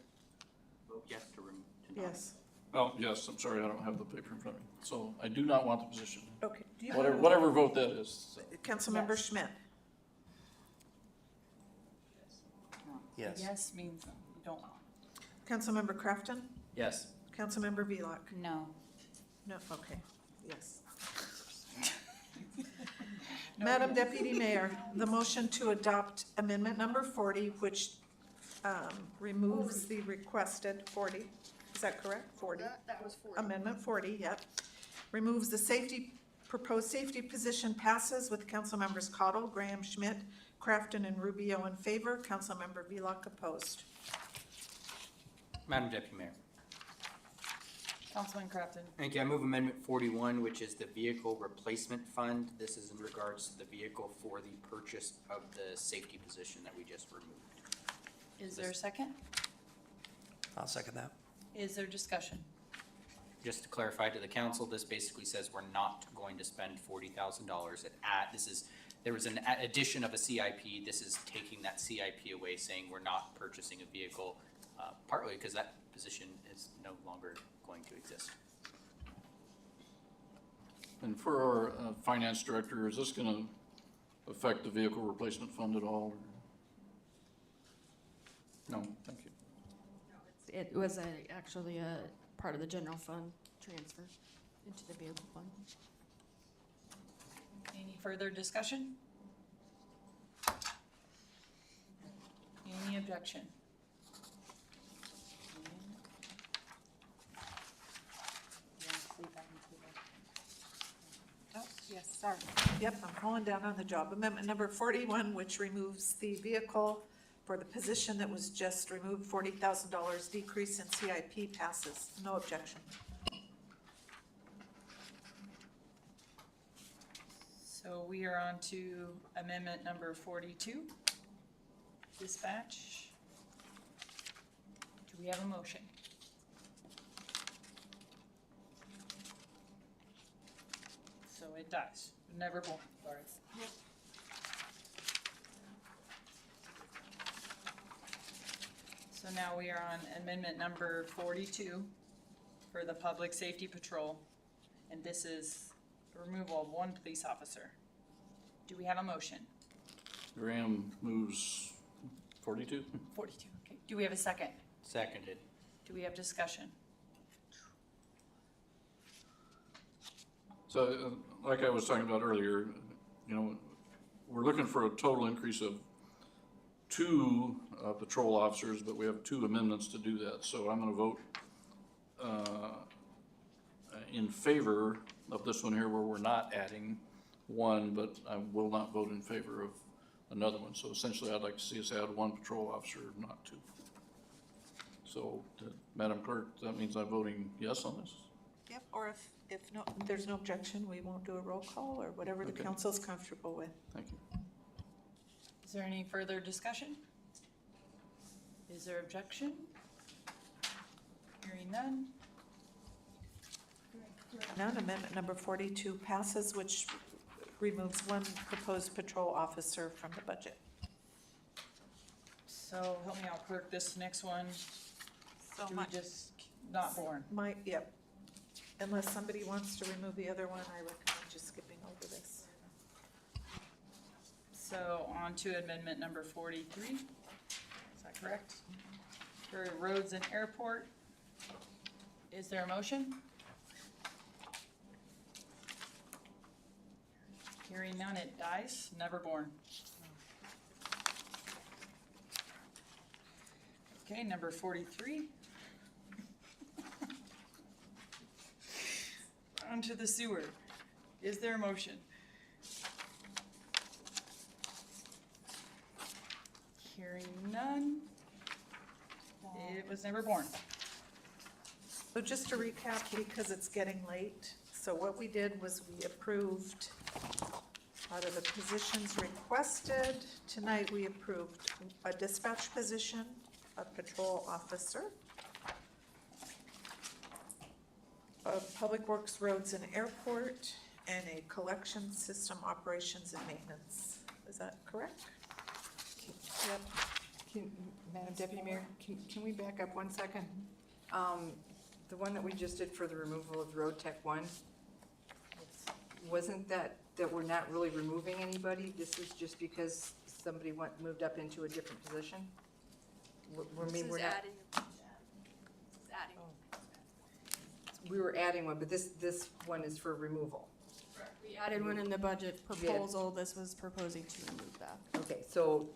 Vote yes to remove. Yes. Oh, yes, I'm sorry, I don't have the paper in front of me. So I do not want the position. Okay. Do you Whatever vote that is. So. Councilmember Yes. Schmidt. Yes. Yes means you don't want. Councilmember Crafton. Yes. Councilmember Velak. No. No, okay, yes. Madam Deputy Mayor, the motion to adopt amendment number 40, which removes the requested 40, is that correct? 40? That was 40. Amendment 40, yep. Removes the proposed safety position, passes with Councilmembers Cottle, Graham, Schmidt, Crafton, and Rubio in favor. Councilmember Velak opposed. Madam Deputy Mayor. Councilman Crafton? Thank you. I move amendment 41, which is the vehicle replacement fund. This is in regards to the vehicle for the purchase of the safety position that we just removed. Is there a second? I'll second that. Is there discussion? Just to clarify to the council, this basically says we're not going to spend $40,000 there was an addition of a CIP. This is taking that CIP away, saying we're not purchasing a vehicle, partly because that position is no longer going to exist. And for our finance director, is this going to affect the vehicle replacement fund at all? No, thank you. It was actually a part of the general fund transfer into the vehicle fund. Any further discussion? Any objection? Oh, yes, sorry. Yep, I'm falling down on the job. Amendment number 41, which removes the vehicle for the position that was just removed, $40,000 decrease in CIP passes. No objection. So we are on to amendment number 42, dispatch. Do we have a motion? So it dies, never born, sorry. So now we are on amendment number 42 for the Public Safety Patrol, and this is removal of one police officer. Do we have a motion? Graham moves 42. 42, okay. Do we have a second? Seconded. Do we have discussion? So, like I was talking about earlier, you know, we're looking for a total increase of 2 patrol officers, but we have 2 amendments to do that. So I'm gonna vote in favor of this one here where we're not adding 1, but I will not vote in favor of another one. So essentially, I'd like to see us add 1 patrol officer, not 2. So, Madam Clerk, that means I'm voting yes on this? Yep, or if no, there's no objection, we won't do a roll call or whatever the Okay. council's comfortable with. Thank you. Is there any further discussion? Is there objection? Hearing none. None, amendment number 42 passes, which removes 1 proposed patrol officer from the budget. So help me out, clerk, this next one, So do we just not born? Yep. Unless somebody wants to remove the other one, I recommend just skipping over this. So on to amendment number 43, is that correct? For roads and airport, is there a motion? Hearing none, it dies, never born. Okay, number 43. On to the sewer, is there a motion? Hearing none. It was never born. So just to recap, because it's getting late, so what we did was we approved out of the positions requested, tonight we approved a dispatch position, a patrol officer, a public works, roads and airport, and a collection system operations and maintenance. Is that correct? Yep. Madam Deputy Mayor, can we back up 1 second? The one that we just did for the removal of Road Tech 1, wasn't that we're not really removing anybody? This is just because somebody moved up into a different position? We're not. We were adding one, but this one is for removal. We added one in the budget proposal, this was proposing to remove that. Okay, so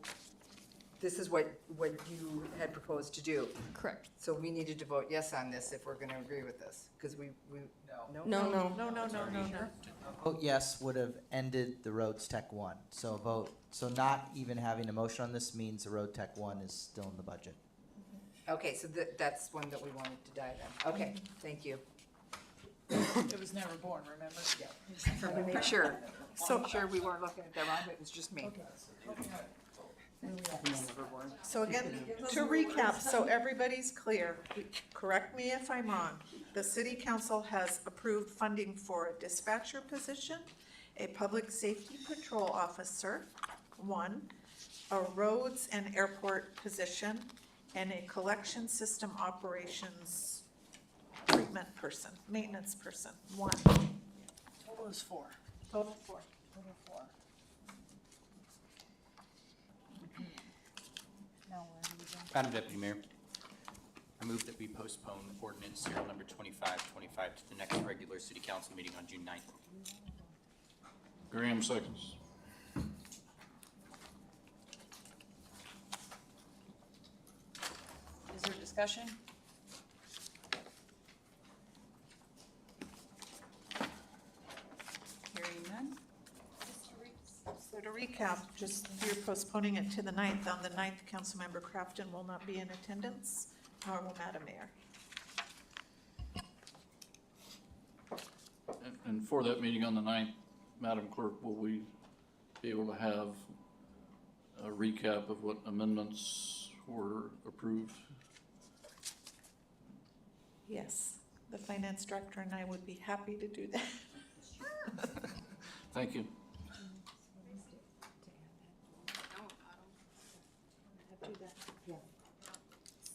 this is what you had proposed to do. Correct. So we needed to vote yes on this if we're gonna agree with this, because we. No. No. No. Vote yes would have ended the roads tech 1. So not even having a motion on this means the road tech 1 is still in the budget. Okay, so that's one that we wanted to die then. Okay, thank you. It was never born, remember? To make sure. So I'm sure we weren't looking at that wrong, but it was just me. So again, to recap, so everybody's clear, correct me if I'm wrong. The city council has approved funding for a dispatcher position, a public safety patrol officer, 1, a roads and airport position, and a collection system operations treatment person, maintenance person, 1. Total is 4. Total 4. Total 4. Now where do we go? Madam Deputy Mayor, I move that we postpone ordinance serial number 2525 to the next regular city council meeting on June 9th. Graham seconds. Is there discussion? Hearing none. So to recap, recap, just you're postponing it to the 9th. On the 9th, Councilmember Crafton will not be in attendance, nor will Madam Mayor. And for that meeting on the 9th, Madam Clerk, will we be able to have a recap of what amendments were approved? Yes, the finance director and I would be happy to do that. Thank you.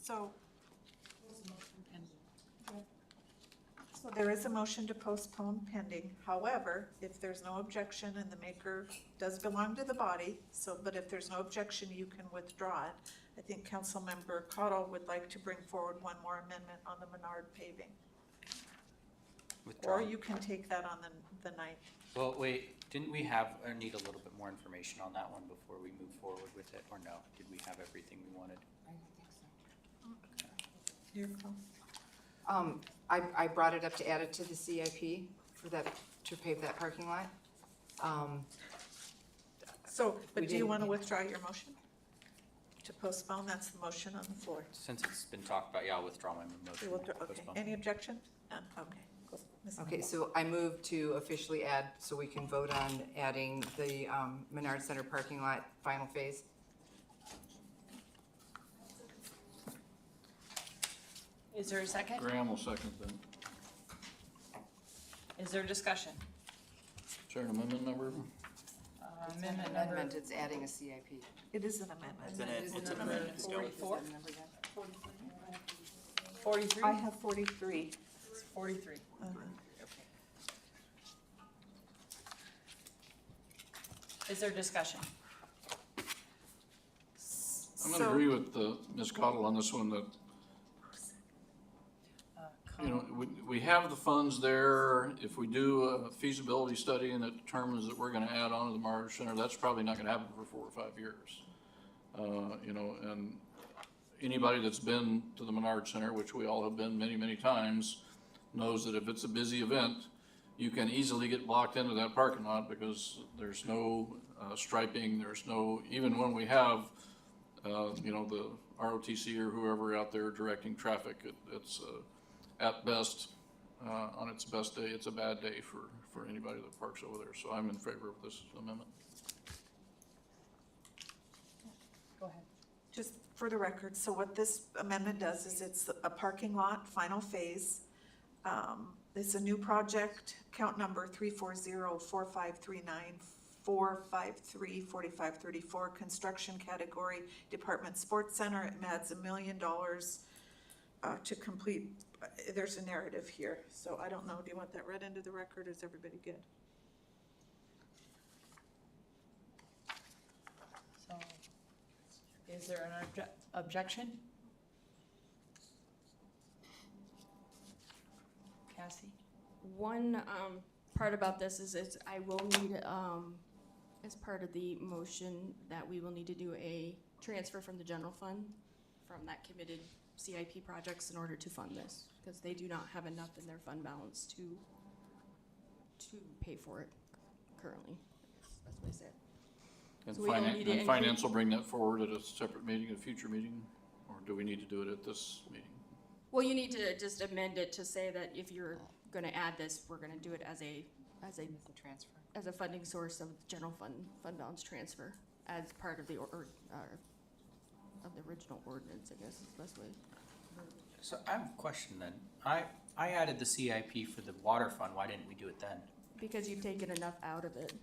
So there is a motion to postpone pending. However, if there's no objection and the maker does belong to the body, but if there's no objection, you can withdraw it. I think Councilmember Cottle would like to bring forward one more amendment on the Menard paving. Withdraw. Or you can take that on the 9th. Well, wait, didn't we have, or need a little bit more information on that one before we move forward with it, or no? Did we have everything we wanted? Your call. I brought it up to add it to the CIP for that, to pave that parking lot. But We do you didn't- want to withdraw your motion? To postpone, that's the motion on the floor. Since it's been talked about, yeah, I'll withdraw my motion. You will do- to Okay, postpone. any objection? None, okay. Go, Ms. Okay, Campbell. so I move to officially add, so we can vote on adding the Menard Center parking lot final phase. Is there a second? Graham will second then. Is there discussion? Is there an amendment number? It's an Amendment number amendment, it's adding a CIP. It is an amendment. It's an amendment still. 44? 43? I have 43. It's 43. Is there discussion? I'm gonna agree with Ms. Cottle on this one, that, you know, we have the funds there. If we do a feasibility study and it determines that we're gonna add on to the Menard Center, that's probably not gonna happen for 4 or 5 years. You know, and anybody that's been to the Menard Center, which we all have been many, many times, knows that if it's a busy event, you can easily get blocked into that parking lot because there's no striping, there's no, even when we have, you know, the ROTC or whoever out there directing traffic, it's at best, on its best day, it's a bad day for anybody that parks over there. So I'm in favor of this amendment. Go ahead. Just for the record, so what this amendment does is it's a parking lot, final phase. It's a new project, count number 340-4539-453-4534, construction category, Department Sports Center. It adds $1 million to complete. There's a narrative here, so I don't know, do you want that read into the record, or is everybody good? So, is there an objection? Cassie? One part about this is I will need, as part of the motion, that we will need to do a transfer from the general fund from that committed CIP projects in order to fund this, because they do not have enough in their fund balance to pay for it currently. That's what I said. And So we don't need to and include- finance will bring that forward at a separate meeting, a future meeting, or do we need to do it at this meeting? Well, you need to just amend it to say that if you're gonna add this, we're gonna do it as a Transfer. as a funding source of general fund balance transfer as part of the of the original ordinance, I guess is the best way. So I have a question then. I added the CIP for the water fund. Why didn't we do it then? Because you've taken enough out of it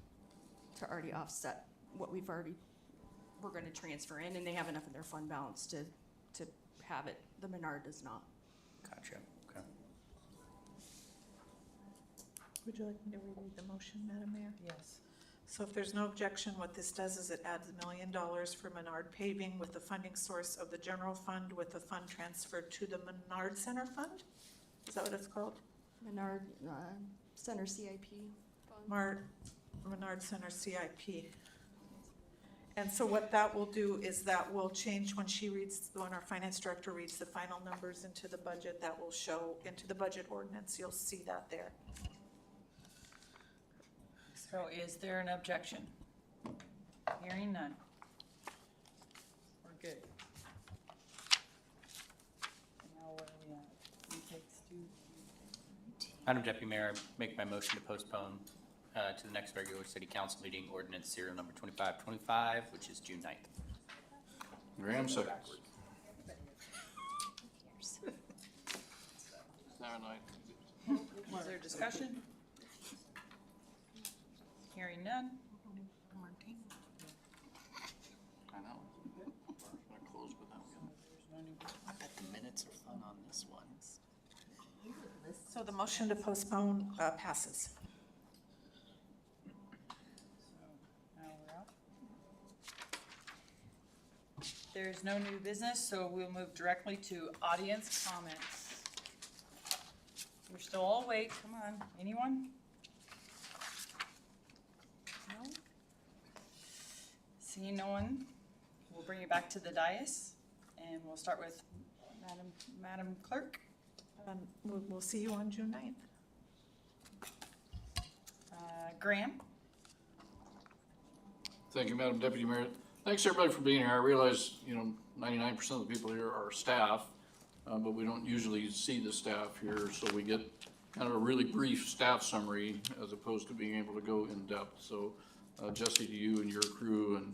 to already offset what we're gonna transfer in, and they have enough in their fund balance to have it. The Menard does not. Gotcha, okay. Would you like me to reread the motion, Madam Mayor? Yes. So if there's no objection, what this does is it adds $1 million for Menard paving with the funding source of the general fund with the fund transfer to the Menard Center Fund? Is that what it's called? Menard Center CIP fund. Menard Center CIP. And so what that will do is that will change when our finance director reads the final numbers into the budget, that will show into the budget ordinance. You'll see that there. So is there an objection? Hearing none. We're good. Now where are we at? Retakes to Madam Deputy Mayor, I make my motion to postpone to the next regular city council meeting, ordinance serial number 2525, which is June 9th. Graham seconds. Now, Is there discussion? Hearing none. I know. I'm gonna close with that. I bet the minutes are fun on this one. So the motion to postpone passes. Now we're out. There's no new business, so we'll move directly to audience comments. We're still all awake, come on, anyone? No? Seeing no one, we'll bring it back to the dais, and we'll start with Madam Clerk. We'll see you on June 9th. Graham? Thank you, Madam Deputy Mayor. Thanks, everybody, for being here. I realize, 99% of the people here are staff, but we don't usually see the staff here, so we get kind of a really brief staff summary as opposed to being able to go in depth. So Jesse, to you and your crew, and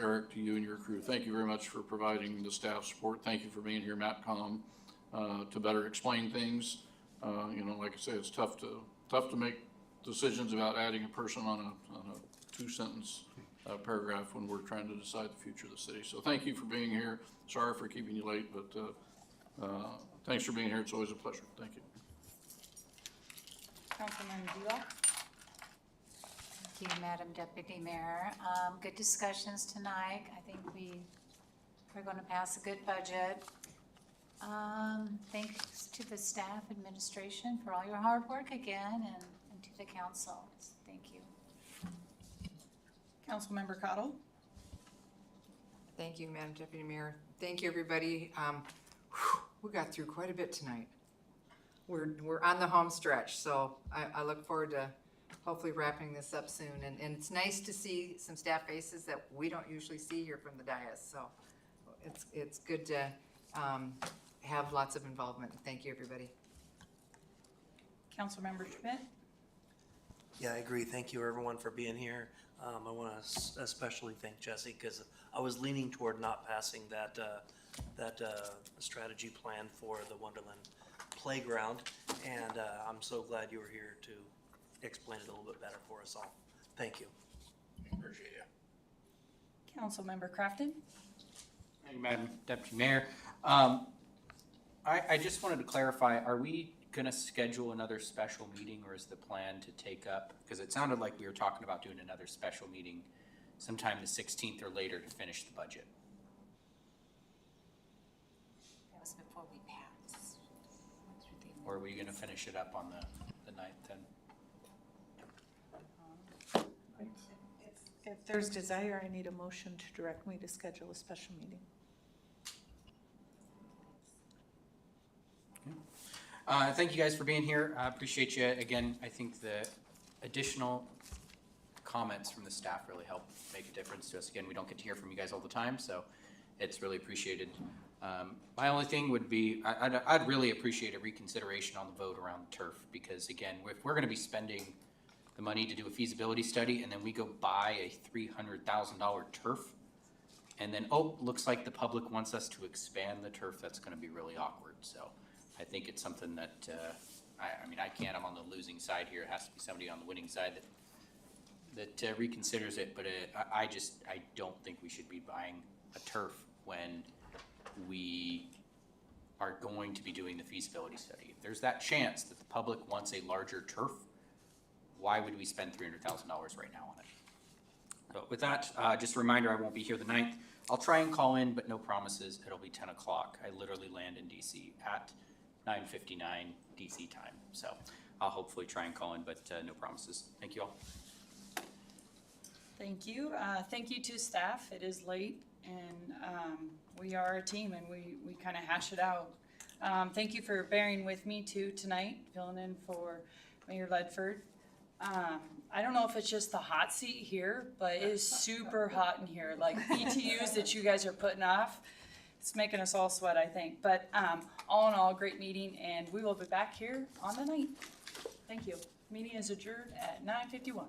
Eric, to you and your crew, thank you very much for providing the staff support. Thank you for being here, MATCOM, to better explain things. Like I say, it's tough to make decisions about adding a person on a two-sentence paragraph when we're trying to decide the future of the city. So thank you for being here. Sorry for keeping you late, but thanks for being here. It's always a pleasure. Thank you. Councilman Dulac? Thank you, Madam Deputy Mayor. Good discussions tonight. I think we're going to pass a good budget. Thanks to the staff, administration for all your hard work again, and to the council. Thank you. Councilmember Cottle? Thank you, Madam Deputy Mayor. Thank you, everybody. We got through quite a bit tonight. We're on the home stretch, so I look forward to hopefully wrapping this up soon. And it's nice to see some staff faces that we don't usually see here from the dais. So it's good to have lots of involvement. Thank you, everybody. Councilmember Schmidt? Yeah, I agree. Thank you, everyone, for being here. I want to especially thank Jesse because I was leaning toward not passing that strategy plan for the Wonderland Playground, and I'm so glad you were here to explain it a little bit better for us all. Thank you. Appreciate you. Councilmember Crafton? Thank you, Madam Deputy Mayor. I just wanted to clarify, are we going to schedule another special meeting, or is the plan to take up, because it sounded like we were talking about doing another special meeting sometime the 16th or later to finish the budget? That was before we passed. Or are we going to finish it up on the 9th then? If there's desire, I need a motion to direct me to schedule a special meeting. Thank you guys for being here. I appreciate you. Again, I think the additional comments from the staff really help make a difference to us. Again, we don't get to hear from you guys all the time, so it's really appreciated. My only thing would be, I'd really appreciate a reconsideration on the vote around the turf, because again, if we're gonna be spending the money to do a feasibility study and then we go buy a $300,000 turf, and then, looks like the public wants us to expand the turf, that's gonna be really awkward. So I think it's something that, I'm on the losing side here. It has to be somebody on the winning side that reconsiders it, but I don't think we should be buying a turf when we are going to be doing the feasibility study. If there's that chance that the public wants a larger turf, why would we spend $300,000 right now on it? So with that, just a reminder, I won't be here the 9th. I'll try and call in, but no promises. It'll be 10 o'clock. I literally land in DC at 9:59 DC time. So I'll hopefully try and call in, but no promises. Thank you all. Thank you. Thank you to staff. It is late, and we are a team, and we kind of hash it out. Thank you for bearing with me too tonight, filling in for Mayor Ledford. I don't know if it's just the hot seat here, but it is super hot in here, like BTUs that you guys are putting off. It's making us all sweat, I think. But all in all, great meeting, and we will be back here on the 9th. Thank you. Meeting is adjourned at 9:51.